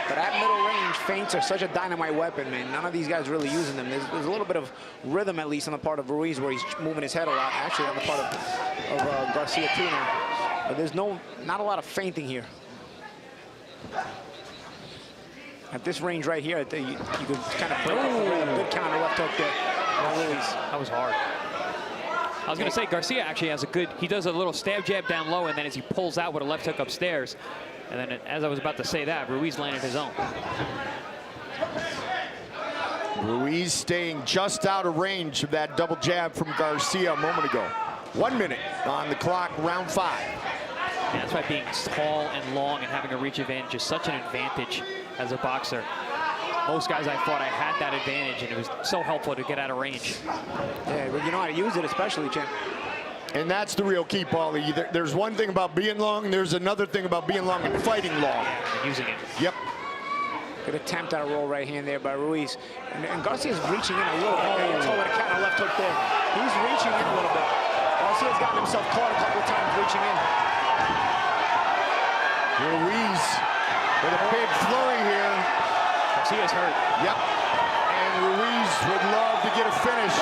But at middle range, feints are such a dynamite weapon, man. None of these guys really using them. There's a little bit of rhythm, at least on the part of Ruiz, where he's moving his head a lot. Actually, on the part of Garcia too now. But there's not a lot of feinting here. At this range right here, you can kind of break a good counter left hook there. That was hard. I was going to say, Garcia actually has he does a little stab jab down low, and then as he pulls out with a left hook upstairs. And then as I was about to say that, Ruiz landed his own. Ruiz staying just out of range of that double jab from Garcia a moment ago. 1 minute on the clock, round 5. Yeah, that's why being tall and long and having a reach advantage is such an advantage as a boxer. Most guys, I thought I had that advantage, and it was so helpful to get out of range. Yeah, but you know how to use it, especially, champ. And that's the real key, Paulie. There's one thing about being long, there's another thing about being long and fighting long. Yeah, and using it. Yep. Good attempt at a roll right hand there by Ruiz. And Garcia's reaching in a little bit. There you go with a counter left hook there. He's reaching in a little bit. Garcia's gotten himself caught a couple of times reaching in. Ruiz with a big flurry here. Garcia's hurt. Yep. And Ruiz would love to get a finish.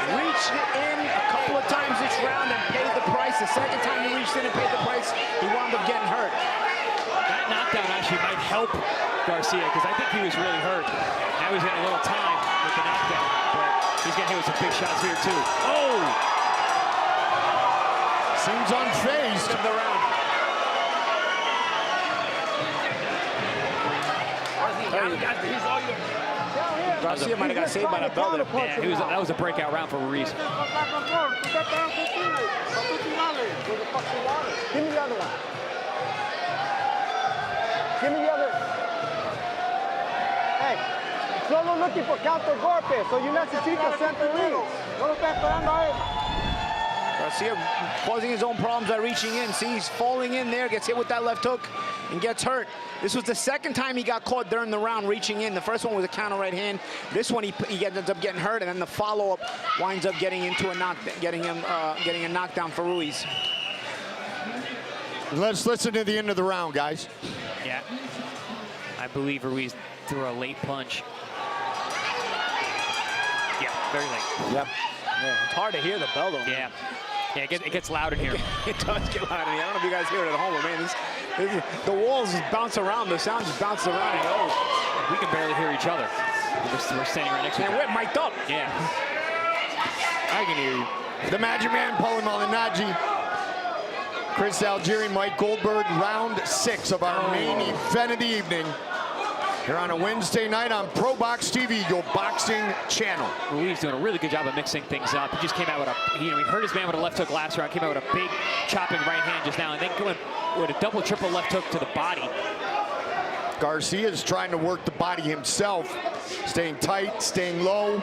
Reached in a couple of times this round and paid the price. The second time he reached in and paid the price, he wound up getting hurt. That knockdown actually might help Garcia because I think he was really hurt. Now he's getting a little time with the knockdown, but he's getting hit with some big shots here too. Oh! Seems unfazed. Of the round. Garcia might have got saved by the bell there. Yeah, that was a breakout round for Ruiz. Give me the other one. Give me the other. Hey, solo looking for counter golpe, so you necesita century. No lo está esperando a él. Garcia causing his own problems by reaching in. See, he's falling in there, gets hit with that left hook, and gets hurt. This was the second time he got caught during the round reaching in. The first one was a counter right hand. This one he ends up getting hurt, and then the follow-up winds up getting into a getting a knockdown for Ruiz. Let's listen to the end of the round, guys. Yeah, I believe Ruiz threw a late punch. Yeah, very late. Yep. Yeah, it's hard to hear the bell though. Yeah. Yeah, it gets loud in here. It does get loud in here. I don't know if you guys hear it at home, but man, the walls just bounce around. The sound just bounces around. And we can barely hear each other. We're standing right next to each other. We're mic'd up. Yeah. I can hear you. The Magic Man, Paulo Malignaggi, Chris Algieri, Mike Goldberg, round 6 of our main event of the evening. Here on a Wednesday night on Probox TV, your boxing channel. Ruiz doing a really good job of mixing things up. He just came out with he hurt his man with a left hook last round, came out with a big chopping right hand just now, and then going with a double, triple left hook to the body. Garcia is trying to work the body himself, staying tight, staying low.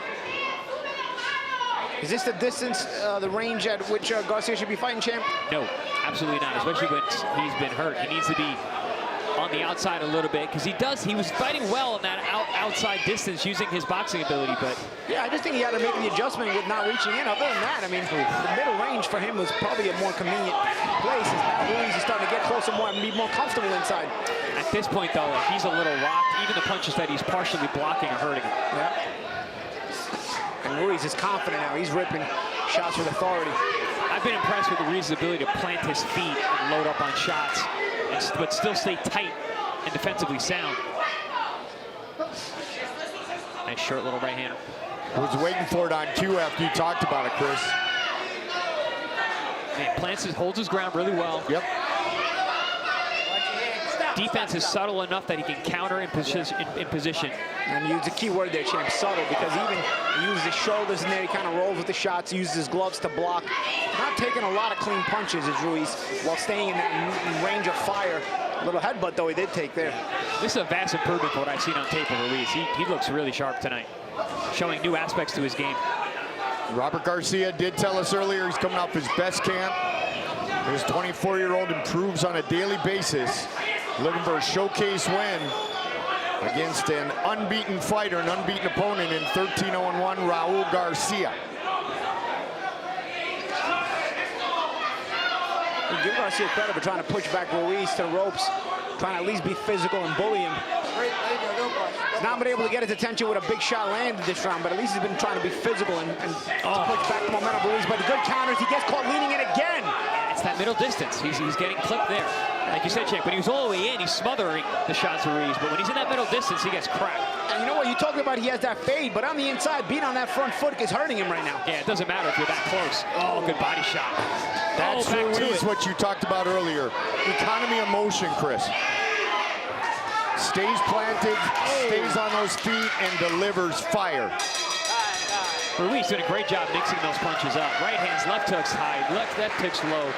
Is this the distance, the range at which Garcia should be fighting, champ? No, absolutely not, especially when he's been hurt. He needs to be on the outside a little bit because he was fighting well in that outside distance using his boxing ability, but yeah, I just think he had to make the adjustment with not reaching in. Other than that, I mean, the middle range for him was probably a more convenient place. Now Ruiz is starting to get closer more and be more comfortable inside. At this point though, like, he's a little rocked. Even the punches that he's partially blocking are hurting him. Yeah. And Ruiz is confident now. He's ripping shots with authority. I've been impressed with Ruiz's ability to plant his feet and load up on shots, but still stay tight and defensively sound. Nice short little right hand. Was waiting for it on cue after you talked about it, Chris. Man, holds his ground really well. Yep. Defense is subtle enough that he can counter in position. And use the key word there, champ, subtle, because even he uses his shoulders in there, he kind of rolls with the shots, uses his gloves to block. Not taking a lot of clean punches is Ruiz, while staying in that range of fire. A little headbutt, though, he did take there. This is a vast improvement from what I've seen on tape of Ruiz. He looks really sharp tonight, showing new aspects to his game. Robert Garcia did tell us earlier he's coming off his best camp. His 24-year-old improves on a daily basis, looking for a showcase win against an unbeaten fighter, an unbeaten opponent in 13-0-1, Raul Garcia. You give Garcia credit for trying to push back Ruiz to the ropes, trying to at least be physical and bully him. He's not been able to get his attention with a big shot landed this round, but at least he's been trying to be physical and push back the momentum of Ruiz. But the good counters, he gets caught leaning in again. It's that middle distance. He's getting clipped there. Like you said, Champ, when he was all the way in, he's smothering the shots of Ruiz. But when he's in that middle distance, he gets cracked. And you know what? You talking about he has that fade, but on the inside, being on that front foot is hurting him right now. Yeah, it doesn't matter if you're that close. Oh, good body shot. That's Ruiz, what you talked about earlier. Economy of motion, Chris. Stays planted, stays on those feet, and delivers fire. Ruiz did a great job mixing those punches up. Right hands, left hooks high, left hooks low.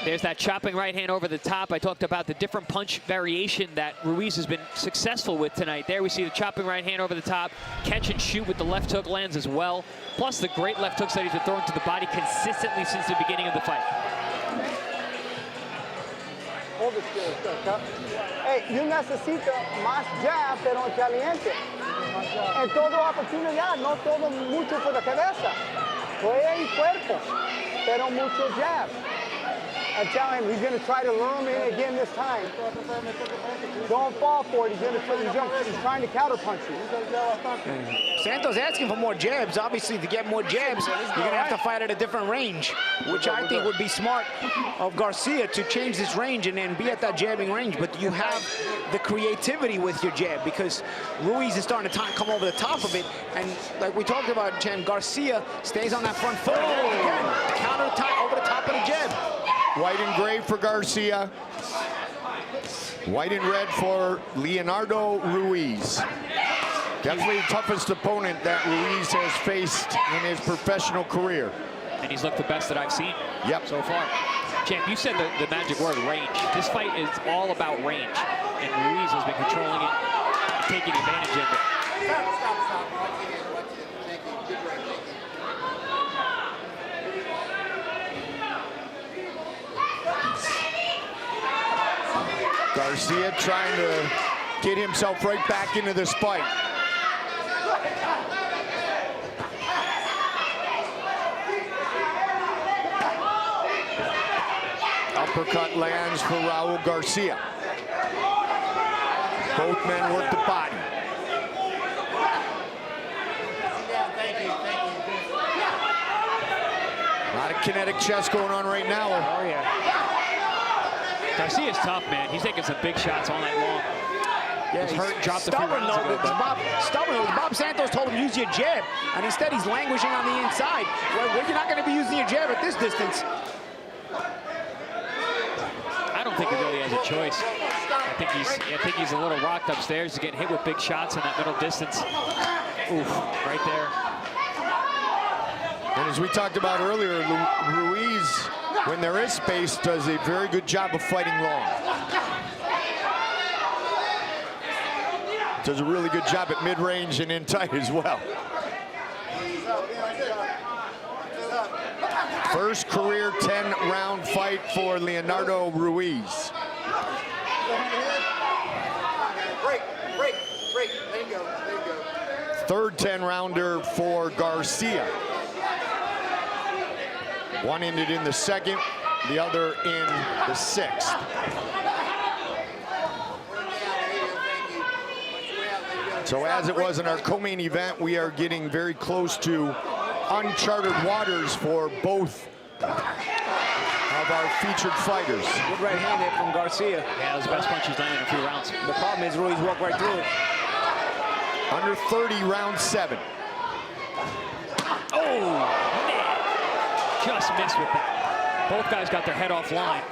There's that chopping right hand over the top. I talked about the different punch variation that Ruiz has been successful with tonight. There we see the chopping right hand over the top, catch and shoot with the left hook lands as well, plus the great left hooks that he's been throwing to the body consistently since the beginning of the fight. Hey, you necesitas más jab, pero en caliente. En toda oportunidad, no todo mucho por la cabeza. Juega el cuerpo, pero mucho jab. I tell him he's going to try to lure him in again this time. Don't fall for it. He's going to try to jump. He's trying to counterpunch you. Santos asking for more jabs. Obviously, to get more jabs, you're going to have to fight at a different range, which I think would be smart of Garcia to change this range and then be at that jabbing range. But you have the creativity with your jab because Ruiz is starting to come over the top of it. And like we talked about, Chen, Garcia stays on that front foot. Again, counter over the top of the jab. White and gray for Garcia. White and red for Leonardo Ruiz. Definitely the toughest opponent that Ruiz has faced in his professional career. And he's looked the best that I've seen so far. Champ, you said the magic word, range. This fight is all about range. And Ruiz has been controlling it, taking advantage of it. Garcia trying to get himself right back into this fight. Uppercut lands for Raul Garcia. Both men work the body. A lot of kinetic chess going on right now. Oh, yeah. Garcia's tough, man. He's taking some big shots all night long. Yeah, he's hurt, dropped a few rounds ago. Bob Santos told him use your jab, and instead he's languishing on the inside. Well, you're not going to be using your jab at this distance. I don't think he really has a choice. I think he's a little rocked upstairs. He's getting hit with big shots in that middle distance. Oof, right there. And as we talked about earlier, Ruiz, when there is space, does a very good job of fighting long. Does a really good job at mid-range and in tight as well. First career 10-round fight for Leonardo Ruiz. Break. There you go. Third 10-rounder for Garcia. One ended in the second, the other in the sixth. So as it was in our co-main event, we are getting very close to uncharted waters for both of our featured fighters. Good right hand hit from Garcia. Yeah, that was the best punch he's done in a few rounds. The problem is Ruiz walked right through it. Under 30, round 7. Oh, man. Just missed with that. Both guys got their head off line.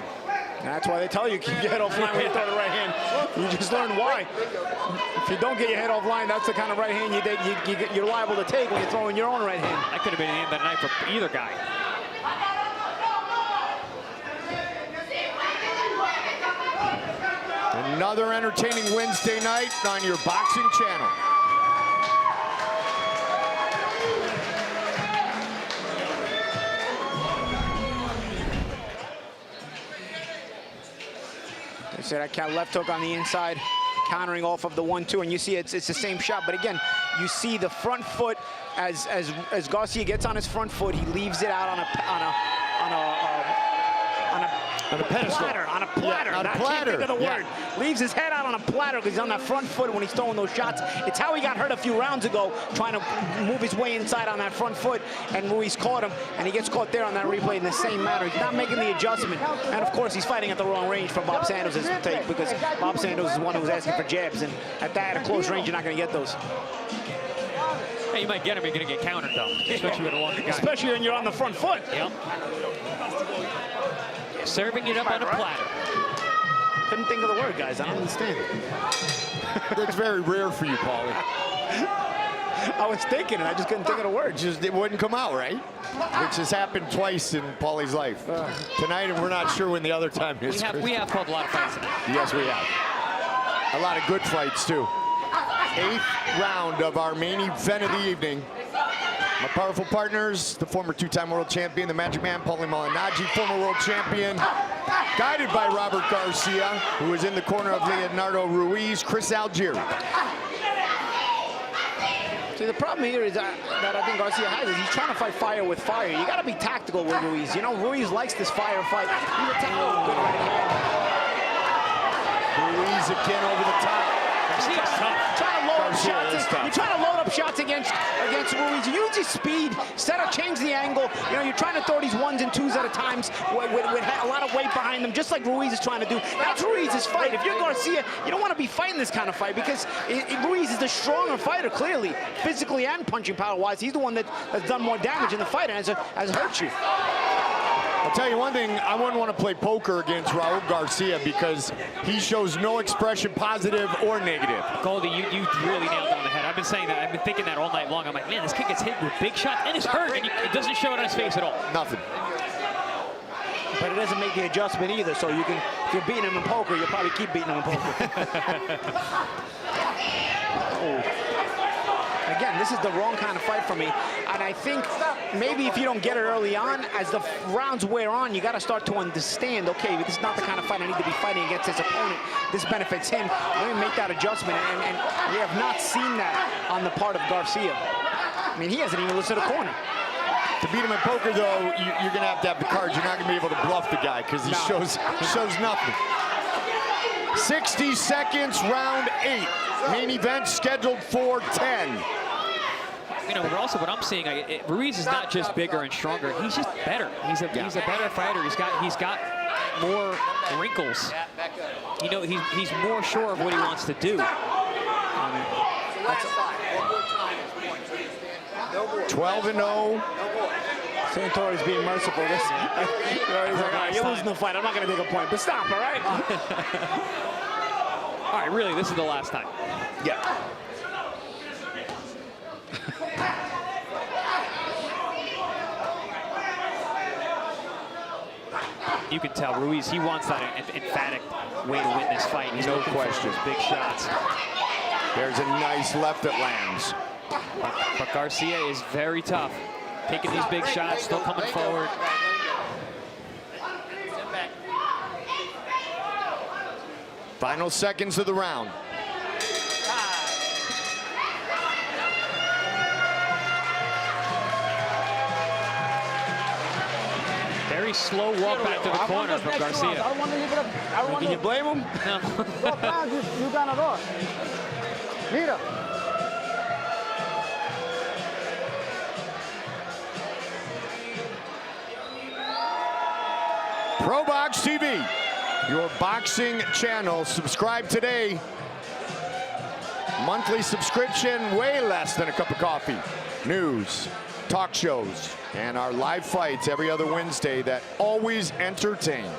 That's why they tell you keep your head off line when you throw the right hand. You just learned why. If you don't get your head off line, that's the kind of right hand you're liable to take when you're throwing your own right hand. That could have been the end of that night for either guy. Another entertaining Wednesday night on your boxing channel. They said that left hook on the inside, countering off of the 1-2, and you see it's the same shot. But again, you see the front foot as Garcia gets on his front foot, he leaves it out on a pedestal. On a platter. Yeah, on a I platter. can't think of the word. Leaves his head out on a platter because he's on that front foot when he's throwing those shots. It's how he got hurt a few rounds ago, trying to move his way inside on that front foot, and Ruiz caught him, and he gets caught there on that replay in the same manner. He's not making the adjustment, and of course he's fighting at the wrong range for Bob Santos' take, because Bob Santos is the one who was asking for jabs, and at a close range, you're not going to get those. Hey, you might get him, you're going to get countered, though, especially with a longer guy. Especially when you're on the front foot. Yep. Serving it up on a platter. Couldn't think of the word, guys. I don't understand. That's very rare for you, Paulie. I was thinking it. I just couldn't think of the word. It wouldn't come out, right? Which has happened twice in Paulie's life. Tonight, and we're not sure when the other time is. We have called a lot of fights tonight. Yes, we have. A lot of good fights, too. 8th round of our main event of the evening. My powerful partners, the former 2-time world champion, the Magic Man, Paulie Malignaggi, former world champion, guided by Robert Garcia, who is in the corner of Leonardo Ruiz, Chris Algieri. See, the problem here is that I think Garcia has is he's trying to fight fire with fire. You got to be tactical with Ruiz. You know, Ruiz likes this fire fight. He's a tactical good right hand. Ruiz again over the top. Garcia's tough. Trying to load up shots. You're trying to load up shots against Ruiz. Use his speed, change the angle. You know, you're trying to throw these 1s and 2s at a time with a lot of weight behind them, just like Ruiz is trying to do. That's Ruiz's fight. If you're Garcia, you don't want to be fighting this kind of fight because Ruiz is the stronger fighter, clearly, physically and punching power-wise. He's the one that has done more damage in the fight and has hurt you. I'll tell you one thing, I wouldn't want to play poker against Raul Garcia because he shows no expression, positive or negative. Goldie, you really nailed it on the head. I've been saying that. I've been thinking that all night long. I'm like, man, this kid gets hit with big shots and is hurt, and it doesn't show it on his face at all. Nothing. But it doesn't make the adjustment either, so you can, if you're beating him in poker, you'll probably keep beating him in poker. Again, this is the wrong kind of fight for me. And I think maybe if you don't get it early on, as the rounds wear on, you got to start to understand, okay, this is not the kind of fight I need to be fighting against his opponent. This benefits him. Let me make that adjustment. And we have not seen that on the part of Garcia. I mean, he hasn't even listened to the corner. To beat him in poker, though, you're going to have the cards. You're not going to be able to bluff the guy because he shows nothing. 60 seconds, round 8. Main event scheduled for 10. You know, also what I'm seeing, Ruiz is not just bigger and stronger. He's just better. He's a better fighter. He's got more wrinkles. You know, he's more sure of what he wants to do. 12-0. Santori's being merciful. He's like, all right, you're losing the fight. I'm not going to take a point, but stop, all right? All right, really, this is the last time. Yeah. You can tell Ruiz, he wants that emphatic way to win this fight. He's no looking question. for those big shots. There's a nice left that lands. But Garcia is very tough. Taking these big shots, still coming forward. Final seconds of the round. Very slow walk back to the corner from Garcia. Can you blame him? No. Dos rounds, you gana dos. Mira. Probox TV, your boxing channel. Subscribe today. Monthly subscription, way less than a cup of coffee. News, talk shows, and our live fights every other Wednesday that always entertain.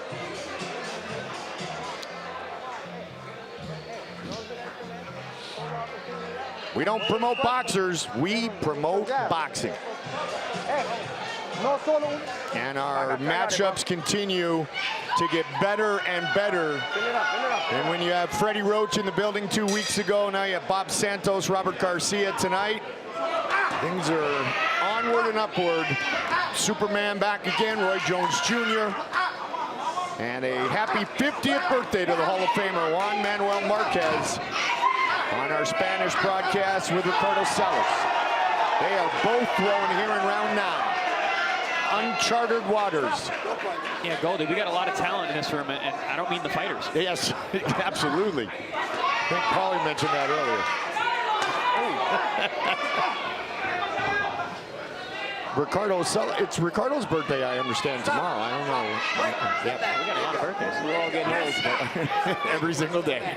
We don't promote boxers, we promote boxing. And our matchups continue to get better and better. And when you have Freddie Roach in the building 2 weeks ago, now you have Bob Santos, Robert Garcia tonight. Things are onward and upward. Superman back again, Roy Jones Jr. And a happy 50th birthday to the Hall of Famer, Juan Manuel Marquez, on our Spanish broadcast with Ricardo Celis. They are both thrown here in round 9. Uncharted waters. Yeah, Goldie, we got a lot of talent in this room, and I don't mean the fighters. Yes, absolutely. I think Paulie mentioned that earlier. Ricardo, it's Ricardo's birthday, I understand, tomorrow. I don't know. Yep. We got a lot of birthdays. We're all getting old. Every single day.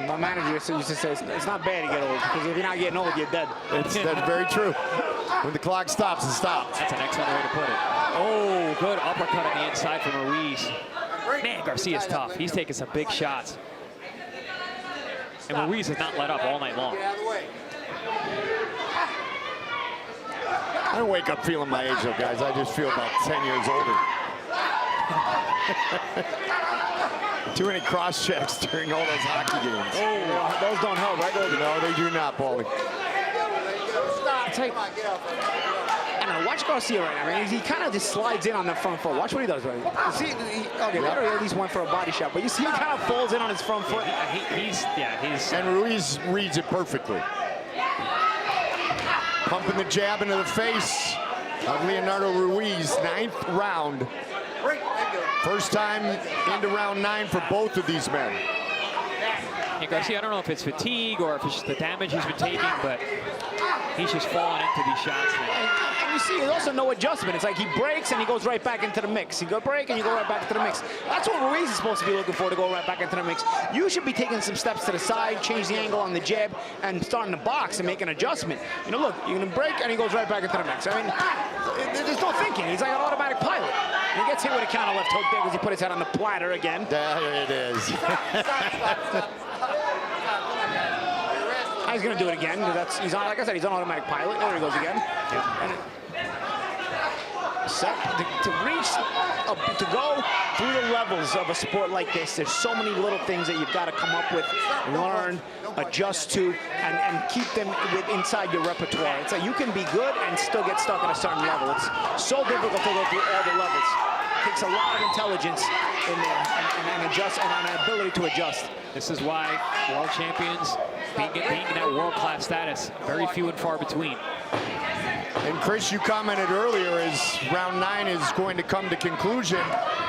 My manager used to say, it's not bad to get old, because if you're not getting old, you're dead. That's very true. When the clock stops, it stops. That's an excellent way to put it. Oh, good uppercut on the inside from Ruiz. Man, Garcia's tough. He's taking some big shots. And Ruiz has not let up all night long. I don't wake up feeling my age, though, guys. I just feel about 10 years older. Too many cross checks during all those hockey games. Oh, those don't help, right? No, they do not, Paulie. I don't know, watch Garcia right now. I mean, he kind of just slides in on the front foot. Watch what he does, right? You see, okay, that at least went for a body shot, but you see he kind of falls in on his front foot. He's. And Ruiz reads it perfectly. Pumping the jab into the face of Leonardo Ruiz, 9th round. First time into round 9 for both of these men. Yeah, Garcia, I don't know if it's fatigue or if it's just the damage he's been taking, but he's just falling into these shots now. And you see, there's also no adjustment. It's like he breaks and he goes right back into the mix. You go break and you go right back into the mix. That's what Ruiz is supposed to be looking for, to go right back into the mix. You should be taking some steps to the side, change the angle on the jab, and starting to box and make an adjustment. You know, look, you're going to break and he goes right back into the mix. I mean, there's no thinking. He's like an automatic pilot. And he gets hit with a counter left hook there because he put his head on the platter again. There it is. He's going to do it again. He's on, like I said, he's on automatic pilot. There he goes again. Set to reach, to go through the levels of a sport like this. There's so many little things that you've got to come up with, learn, adjust to, and keep them inside your repertoire. It's like you can be good and still get stuck at a certain level. It's so difficult to go through all the levels. It takes a lot of intelligence in there and adjust, and an ability to adjust. This is why world champions, being in that world-class status, very few and far between. And Chris, you commented earlier as round 9 is going to come to conclusion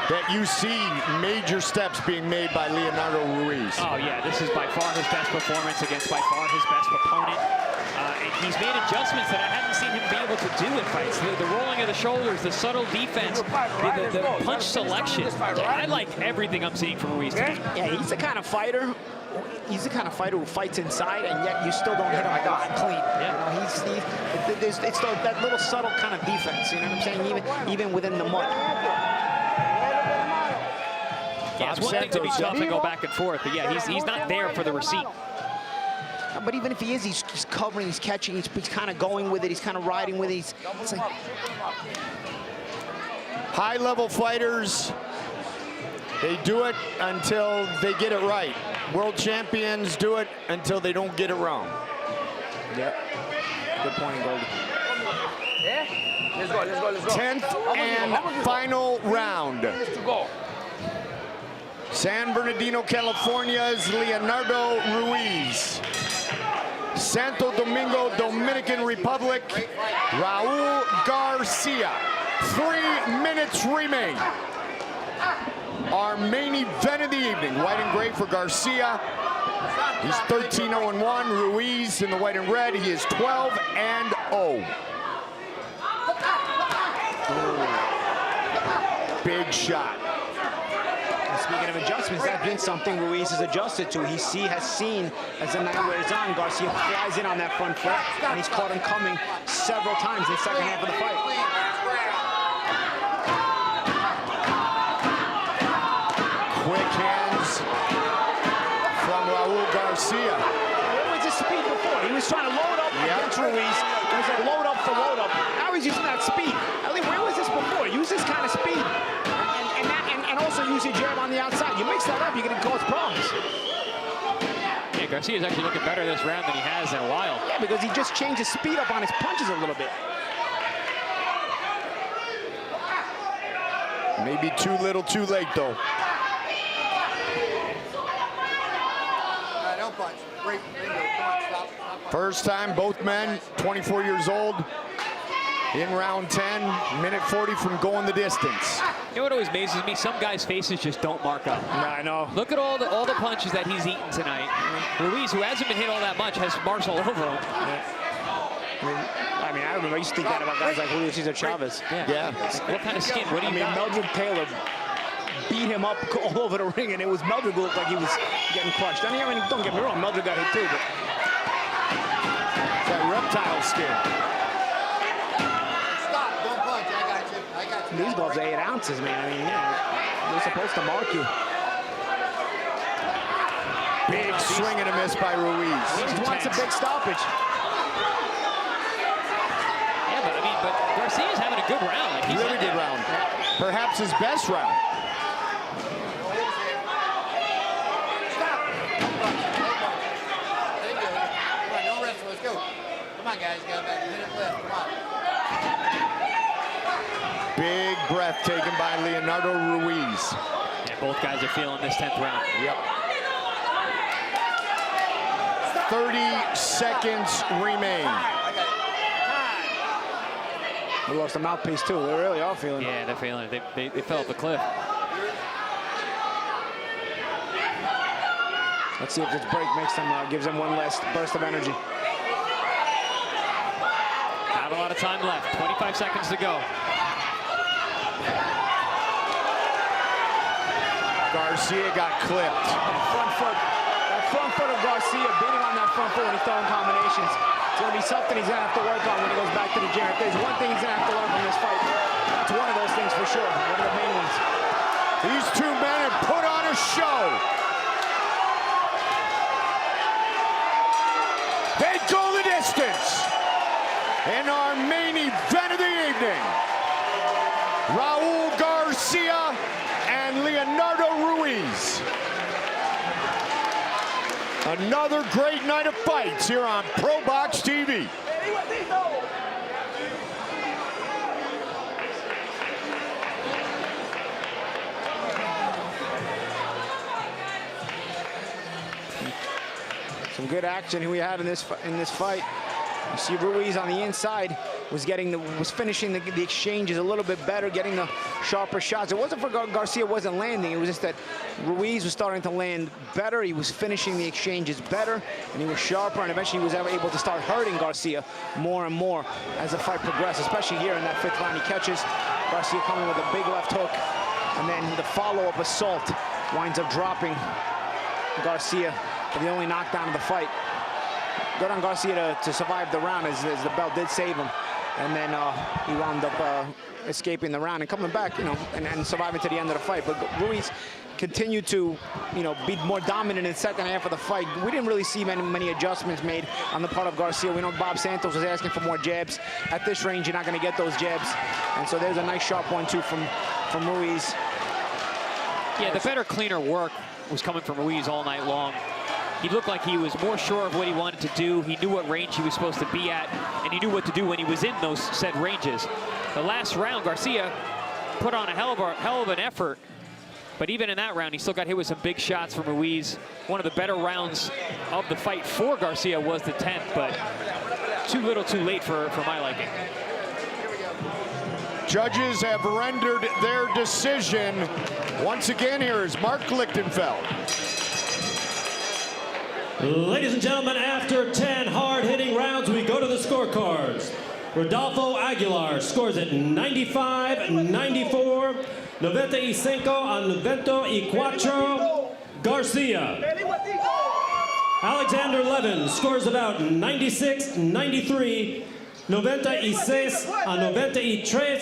that you see major steps being made by Leonardo Ruiz. Oh yeah, this is by far his best performance against by far his best opponent. And he's made adjustments that I haven't seen him be able to do in fights. The rolling of the shoulders, the subtle defense, the punch selection. I like everything I'm seeing from Ruiz today. Yeah, he's the kind of fighter. He's the kind of fighter who fights inside, and yet you still don't hit him clean. Yeah. You know, it's that little subtle kind of defense. You know what I'm saying? Even within the mud. Yeah, it's one thing to be tough and go back and forth, but yeah, he's not there for the receipt. But even if he is, he's covering, he's catching, he's kind of going with it, he's kind of riding with it. It's like... High-level fighters, they do it until they get it right. World champions do it until they don't get it wrong. Yep. Good point, Goldie. Let's go. 10th and final round. San Bernardino, California's Leonardo Ruiz. Santo Domingo, Dominican Republic, Raul Garcia. 3 minutes remain. Our main event of the evening, white and gray for Garcia. He's 13-0-1. Ruiz in the white and red. He is 12-0. Big shot. Speaking of adjustments, that's been something Ruiz has adjusted to. He has seen as the night wears on, Garcia flies in on that front foot, and he's caught him coming several times in the second half of the fight. Quick hands from Raul Garcia. Where was his speed before? He was trying to load up against Ruiz. It was like load up for load up. Now he's using that speed. I mean, where was this before? Use this kind of speed. And also use your jab on the outside. You mix that up, you're going to cause problems. Yeah, Garcia's actually looking better this round than he has in a while. Yeah, because he just changed his speed up on his punches a little bit. Maybe too little, too late, though. Don't punch. Break. First time, both men, 24 years old. In round 10, minute 40 from going the distance. You know what always amazes me? Some guys' faces just don't mark up. Yeah, I know. Look at all the punches that he's eaten tonight. Ruiz, who hasn't been hit all that much, has marks all over him. I mean, I remember I used to think that about guys like Julio Cesar Chavez. Yeah. What kind of skin? What do you got? Meldrick Taylor beat him up all over the ring, and it was Meldrick who looked like he was getting crushed. I mean, don't get me wrong, Meldrick got hit too, but that reptile skin. These gloves are 8 ounces, man. I mean, yeah, they're supposed to mark you. Big swing and a miss by Ruiz. He wants a big stoppage. Yeah, but Garcia's having a good round. Like, he's really good round. Perhaps his best round. Let's go. Come on, guys. Got about a minute left. Come on. Big breath taken by Leonardo Ruiz. Yeah, both guys are feeling this 10th round. Yep. 30 seconds remain. We lost the mouthpiece too. They really are feeling it. Yeah, they're feeling it. They fell off the cliff. Let's see if this break makes them, gives them one last burst of energy. Not a lot of time left. 25 seconds to go. Garcia got clipped. That front foot of Garcia beating on that front foot when he's throwing combinations. It's going to be something he's going to have to work on when he goes back to the gym. If there's one thing he's going to have to learn from this fight, that's one of those things for sure. One of the main ones. These two men have put on a show. They go the distance in our main event of the evening. Raul Garcia and Leonardo Ruiz. Another great night of fights here on Probox TV. Some good action we had in this fight. You see Ruiz on the inside was finishing the exchanges a little bit better, getting the sharper shots. It wasn't for Garcia wasn't landing. It was just that Ruiz was starting to land better. He was finishing the exchanges better, and he was sharper, and eventually he was able to start hurting Garcia more and more as the fight progressed, especially here in that 5th round. He catches Garcia coming with a big left hook, and then the follow-up assault winds up dropping Garcia for the only knockdown of the fight. Good on Garcia to survive the round as the belt did save him. And then he wound up escaping the round and coming back, and surviving to the end of the fight. But Ruiz continued to, be more dominant in the second half of the fight. We didn't really see many adjustments made on the part of Garcia. We know Bob Santos was asking for more jabs. At this range, you're not going to get those jabs. And so there's a nice sharp 1-2 from Ruiz. Yeah, the better, cleaner work was coming from Ruiz all night long. He looked like he was more sure of what he wanted to do. He knew what range he was supposed to be at, and he knew what to do when he was in those said ranges. The last round, Garcia put on a hell of an effort, but even in that round, he still got hit with some big shots from Ruiz. One of the better rounds of the fight for Garcia was the 10th, but too little too late for my liking. Judges have rendered their decision. Once again, here is Mark Lichtenfeld. Ladies and gentlemen, after 10 hard-hitting rounds, we go to the scorecards. Rodolfo Aguilar scores at 95-94. 95 a 94. Garcia. Alexander Levin scores about 96-93. 96 a 93.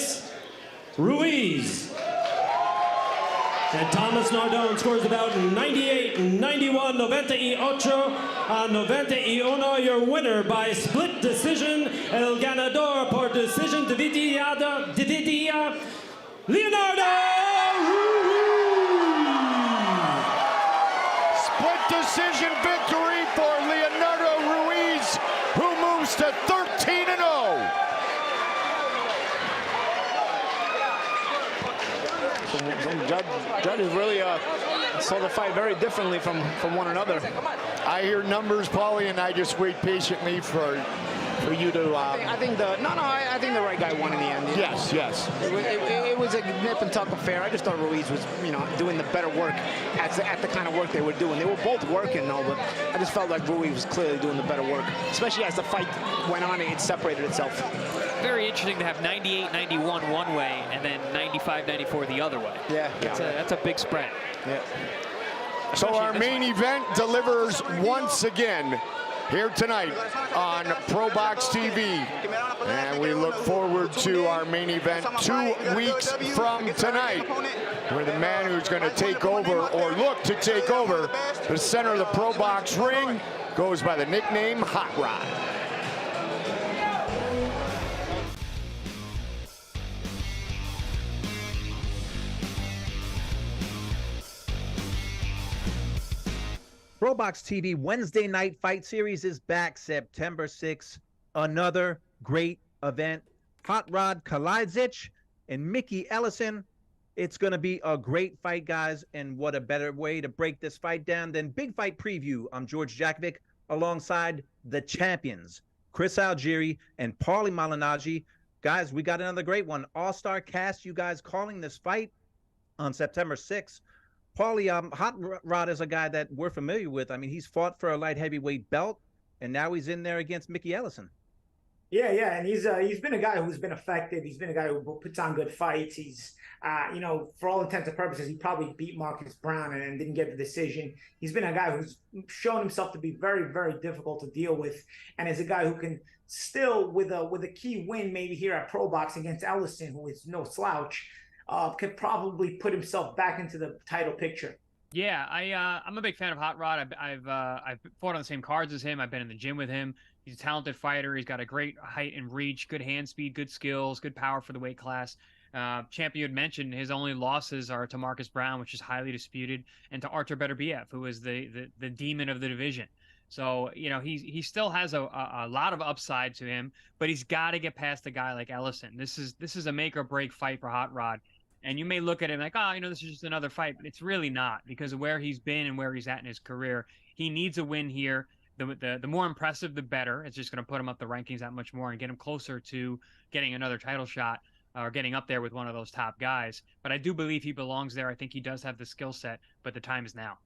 Ruiz. And Thomas Nardone scores about 98-91, 98 a 91. Your winner by split decision, el ganador por decisión dividida, Leonardo Ruiz. Split decision victory for Leonardo Ruiz, who moves to 13-0. Some judges really saw the fight very differently from one another. I hear numbers, Paulie, and I just wait patiently for you to. I think the right guy won in the end. Yes. It was a nip and tuck affair. I just thought Ruiz was, doing the better work at the kind of work they were doing. They were both working though, but I just felt like Ruiz was clearly doing the better work, especially as the fight went on. It separated itself. Very interesting to have 98-91 one way and then 95-94 the other way. Yeah. That's a big spread. Yeah. So our main event delivers once again here tonight on Probox TV. And we look forward to our main event 2 weeks from tonight, where the man who's going to take over, or look to take over, the center of the Probox ring goes by the nickname Hot Rod. Probox TV Wednesday Night Fight Series is back September 6th. Another great event. Hot Rod Kalajic and Mickey Ellison. It's going to be a great fight, guys. And what a better way to break this fight down than Big Fight Preview. I'm George Jakovic alongside the champions, Chris Algieri and Paulie Malignaggi. Guys, we got another great one. All-star cast, you guys calling this fight on September 6th. Paulie, Hot Rod is a guy that we're familiar with. I mean, he's fought for a light heavyweight belt, and now he's in there against Mickey Ellison. Yeah, and he's been a guy who's been effective. He's been a guy who puts on good fights. He's, you know, for all intents and purposes, he probably beat Markus Brown and didn't get the decision. He's been a guy who's shown himself to be very, very difficult to deal with, and is a guy who can still, with a key win maybe here at Probox against Ellison, who is no slouch, could probably put himself back into the title picture. Yeah, I'm a big fan of Hot Rod. I've fought on the same cards as him. I've been in the gym with him. He's a talented fighter. He's got a great height and reach, good hand speed, good skills, good power for the weight class. Champion had mentioned his only losses are to Markus Brown, which is highly disputed, and to Artur Beterbiev, who is the demon of the division. So, you know, he still has a lot of upside to him, but he's got to get past a guy like Ellison. This is a make or break fight for Hot Rod. And you may look at him like, oh, you know, this is just another fight, but it's really not, because of where he's been and where he's at in his career. He needs a win here. The more impressive, the better. It's just going to put him up the rankings that much more and get him closer to getting another title shot or getting up there with one of those top guys. But I do believe he belongs there. I think he does have the skill set, but the time is now.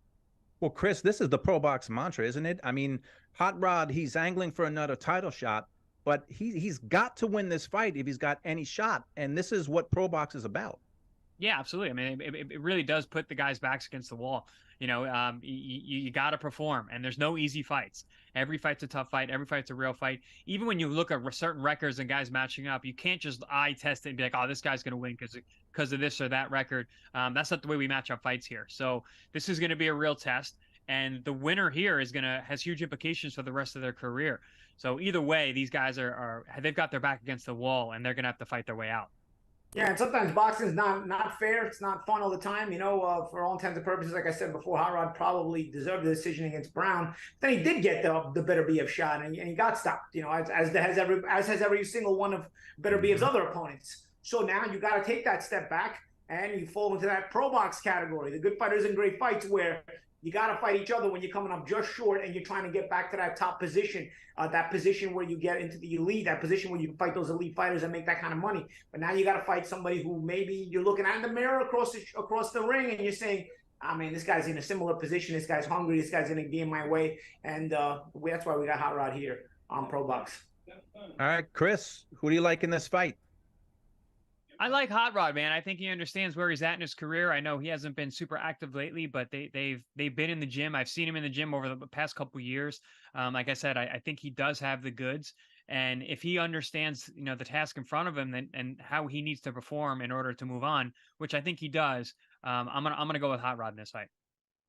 Well, Chris, this is the Probox mantra, isn't it? I mean, Hot Rod, he's angling for another title shot, but he's got to win this fight if he's got any shot. And this is what Probox is about. Yeah, absolutely. I mean, it really does put the guys' backs against the wall. You know, you got to perform, and there's no easy fights. Every fight's a tough fight. Every fight's a real fight. Even when you look at certain records and guys matching up, you can't just eye test it and be like, oh, this guy's going to win because of this or that record. That's not the way we match up fights here. So this is going to be a real test, and the winner here has huge implications for the rest of their career. So either way, these guys they've got their back against the wall, and they're going to have to fight their way out. Yeah, and sometimes boxing is not fair. It's not fun all the time. You know, for all intents and purposes, like I said before, Hot Rod probably deserved the decision against Brown. Then he did get the Beterbiev shot, and he got stopped. You know, as has every single one of Beterbiev's other opponents. So now you got to take that step back, and you fall into that Probox category, the good fighters in great fights, where you got to fight each other when you're coming up just short and you're trying to get back to that top position, that position where you get into the elite, that position where you can fight those elite fighters and make that kind of money. But now you got to fight somebody who maybe you're looking at in the mirror across the ring and you're saying, I mean, this guy's in a similar position. This guy's hungry. This guy's going to be in my way. And that's why we got Hot Rod here on Probox. All right, Chris, who do you like in this fight? I like Hot Rod, man. I think he understands where he's at in his career. I know he hasn't been super active lately, but they've been in the gym. I've seen him in the gym over the past couple of years. Like I said, I think he does have the goods. And if he understands, you know, the task in front of him and how he needs to perform in order to move on, which I think he does, I'm gonna go with Hot Rod in this fight.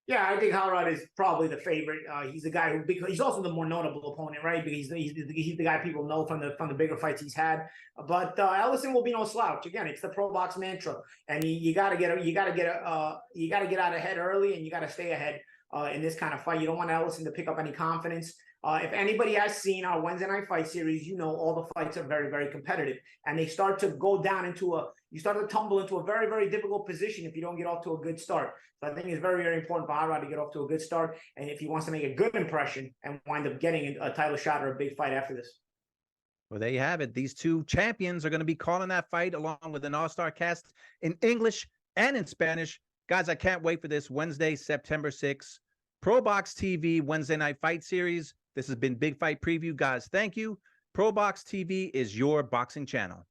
Yeah, I think Hot Rod is probably the favorite. He's the guy who, because he's also the more notable opponent, right? Because he's the guy people know from the bigger fights he's had. But Ellison will be no slouch. Again, it's the Probox mantra, and you got to get out ahead early, and you got to stay ahead in this kind of fight. You don't want Ellison to pick up any confidence. If anybody has seen our Wednesday night fight series, you know all the fights are very, very competitive, and they start to go down you start to tumble into a very, very difficult position if you don't get off to a good start. So I think it's very, very important for Hot Rod to get off to a good start, and if he wants to make a good impression and wind up getting a title shot or a big fight after this. Well, there you have it. These two champions are going to be calling that fight along with an all-star cast in English and in Spanish. Guys, I can't wait for this Wednesday, September 6th. Probox TV Wednesday Night Fight Series. This has been Big Fight Preview. Guys, thank you. Probox TV is your boxing channel.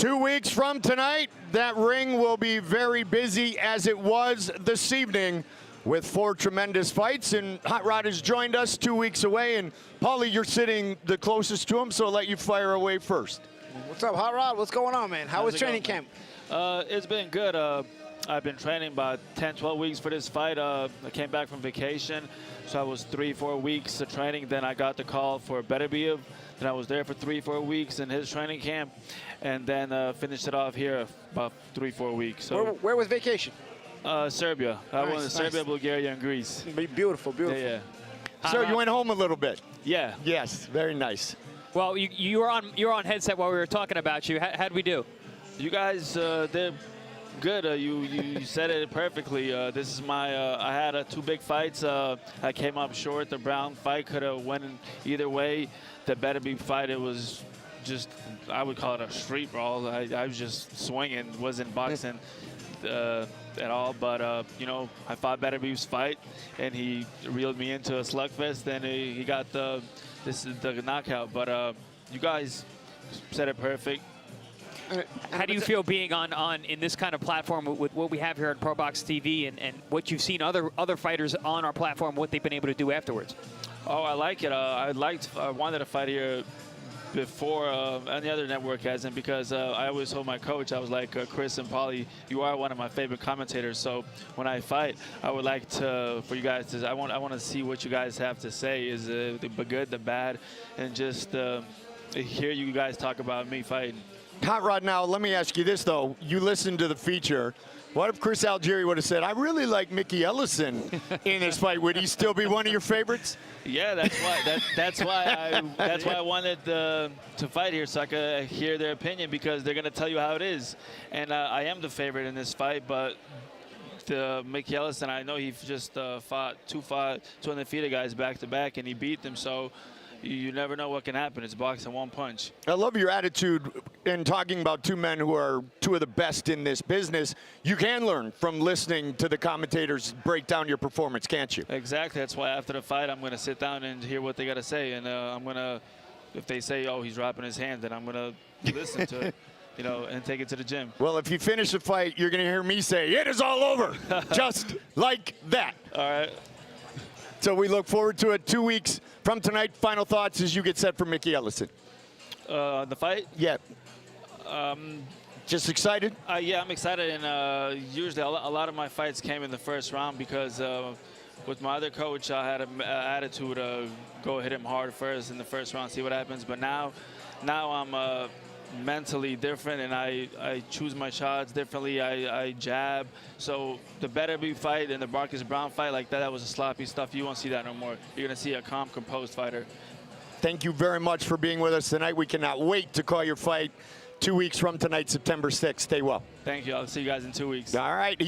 2 weeks from tonight, that ring will be very busy as it was this evening with 4 tremendous fights. And Hot Rod has joined us 2 weeks away. And Paulie, you're sitting the closest to him, so I'll let you fire away first. What's up, Hot Rod? What's going on, man? How was training camp? It's been good. I've been training about 10, 12 weeks for this fight. I came back from vacation, so I was 3, 4 weeks of training. Then I got the call for Beterbiev. Then I was there for 3, 4 weeks in his training camp, and then finished it off here about 3, 4 weeks. So Where was vacation? Serbia. I went to Serbia, Bulgaria, and Greece. Beautiful, beautiful. Yeah. So you went home a little bit. Yeah. Yes, very nice. Well, you were on headset while we were talking about you. How'd we do? You guys did good. You said it perfectly. This is my. I had 2 big fights. I came up short. The Brown fight could have went either way. The Beterbiev fight, it was just, I would call it a street brawl. I was just swinging, wasn't boxing at all. But you know, I fought Beterbiev's fight, and he reeled me into a slugfest. Then he got the knockout. But you guys said it perfect. How do you feel being on in this kind of platform with what we have here at Probox TV and what you've seen other fighters on our platform, what they've been able to do afterwards? Oh, I like it. I wanted to fight here before any other network hasn't, because I always told my coach, I was like, Chris and Paulie, you are one of my favorite commentators. So when I fight, I would like for you guys to, I want to see what you guys have to say. Is the good, the bad, and just hear you guys talk about me fighting. Hot Rod, now let me ask you this though. You listened to the feature. What if Chris Algieri would have said, I really like Mickey Ellison in this fight? Would he still be one of your favorites? Yeah, that's why. That's why I wanted to fight here, so I could hear their opinion, because they're gonna tell you how it is. And I am the favorite in this fight, but Mickey Ellison, I know he just fought two undefeated guys back to back, and he beat them. So you never know what can happen. It's boxing one punch. I love your attitude in talking about 2 men who are 2 of the best in this business. You can learn from listening to the commentators break down your performance, can't you? Exactly. That's why after the fight, I'm going to sit down and hear what they got to say. And I'm going to, if they say, oh, he's dropping his hand, then I'm going to listen to it, you know, and take it to the gym. Well, if you finish the fight, you're going to hear me say, it is all over, just like that. All right. So we look forward to it 2 weeks from tonight. Final thoughts as you get set for Mickey Ellison. The fight? Yeah. Just excited? Yeah, I'm excited. And usually a lot of my fights came in the first round, because with my other coach, I had an attitude of go hit him hard first in the first round, see what happens. But now I'm mentally different, and I choose my shots differently. I jab. So the Beterbiev fight and the Marcus Brown fight, like that was a sloppy stuff. You won't see that no more. You're going to see a calm, composed fighter. Thank you very much for being with us tonight. We cannot wait to call your fight 2 weeks from tonight, September 6th. Stay well. Thank you. I'll see you guys in 2 weeks. All right.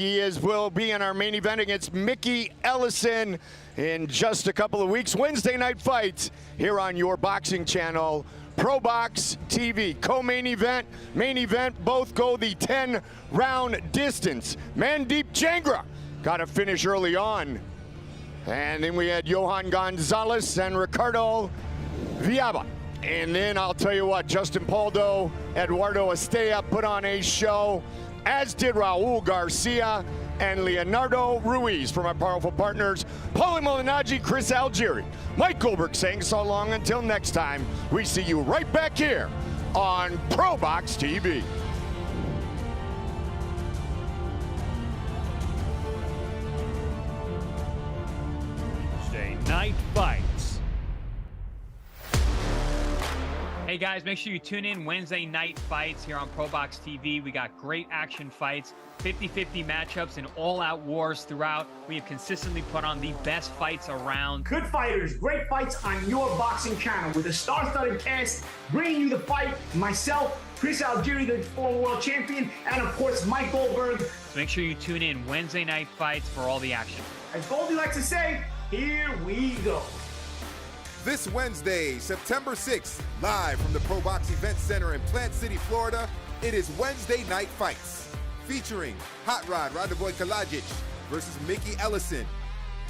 Will be in our main event against Mickey Ellison in just a couple of weeks. Wednesday night fights here on your boxing channel, Probox TV. Co-main event, main event, both go the 10-round distance. Mandeep Jangra got a finish early on. And then we had Johan Gonzalez and Ricardo Villalba. And then I'll tell you what, Justin Pauldo, Eduardo Estela put on a show, as did Raul Garcia and Leonardo Ruiz from our powerful partners, Paulie Malignaggi, Chris Algieri. Mike Goldberg saying so long until next time. We see you right back here on Probox TV. Wednesday night fights. Hey guys, make sure you tune in Wednesday night fights here on Probox TV. We got great action fights, 50-50 matchups, and all-out wars throughout. We have consistently put on the best fights around. Good fighters, great fights on your boxing channel with a star-studded cast bringing you the fight. Myself, Chris Algieri, the former world champion, and of course Mike Goldberg. So make sure you tune in Wednesday night fights for all the action. As Goldie likes to say, here we go. This Wednesday, September 6th, live from the Probox Event Center in Plant City, Florida, it is Wednesday Night Fights, featuring Hot Rod Radovoy Kalajic versus Mickey Ellison.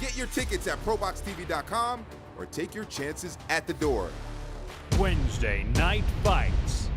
Get your tickets at ProboxTV.com or take your chances at the door. Wednesday night fights.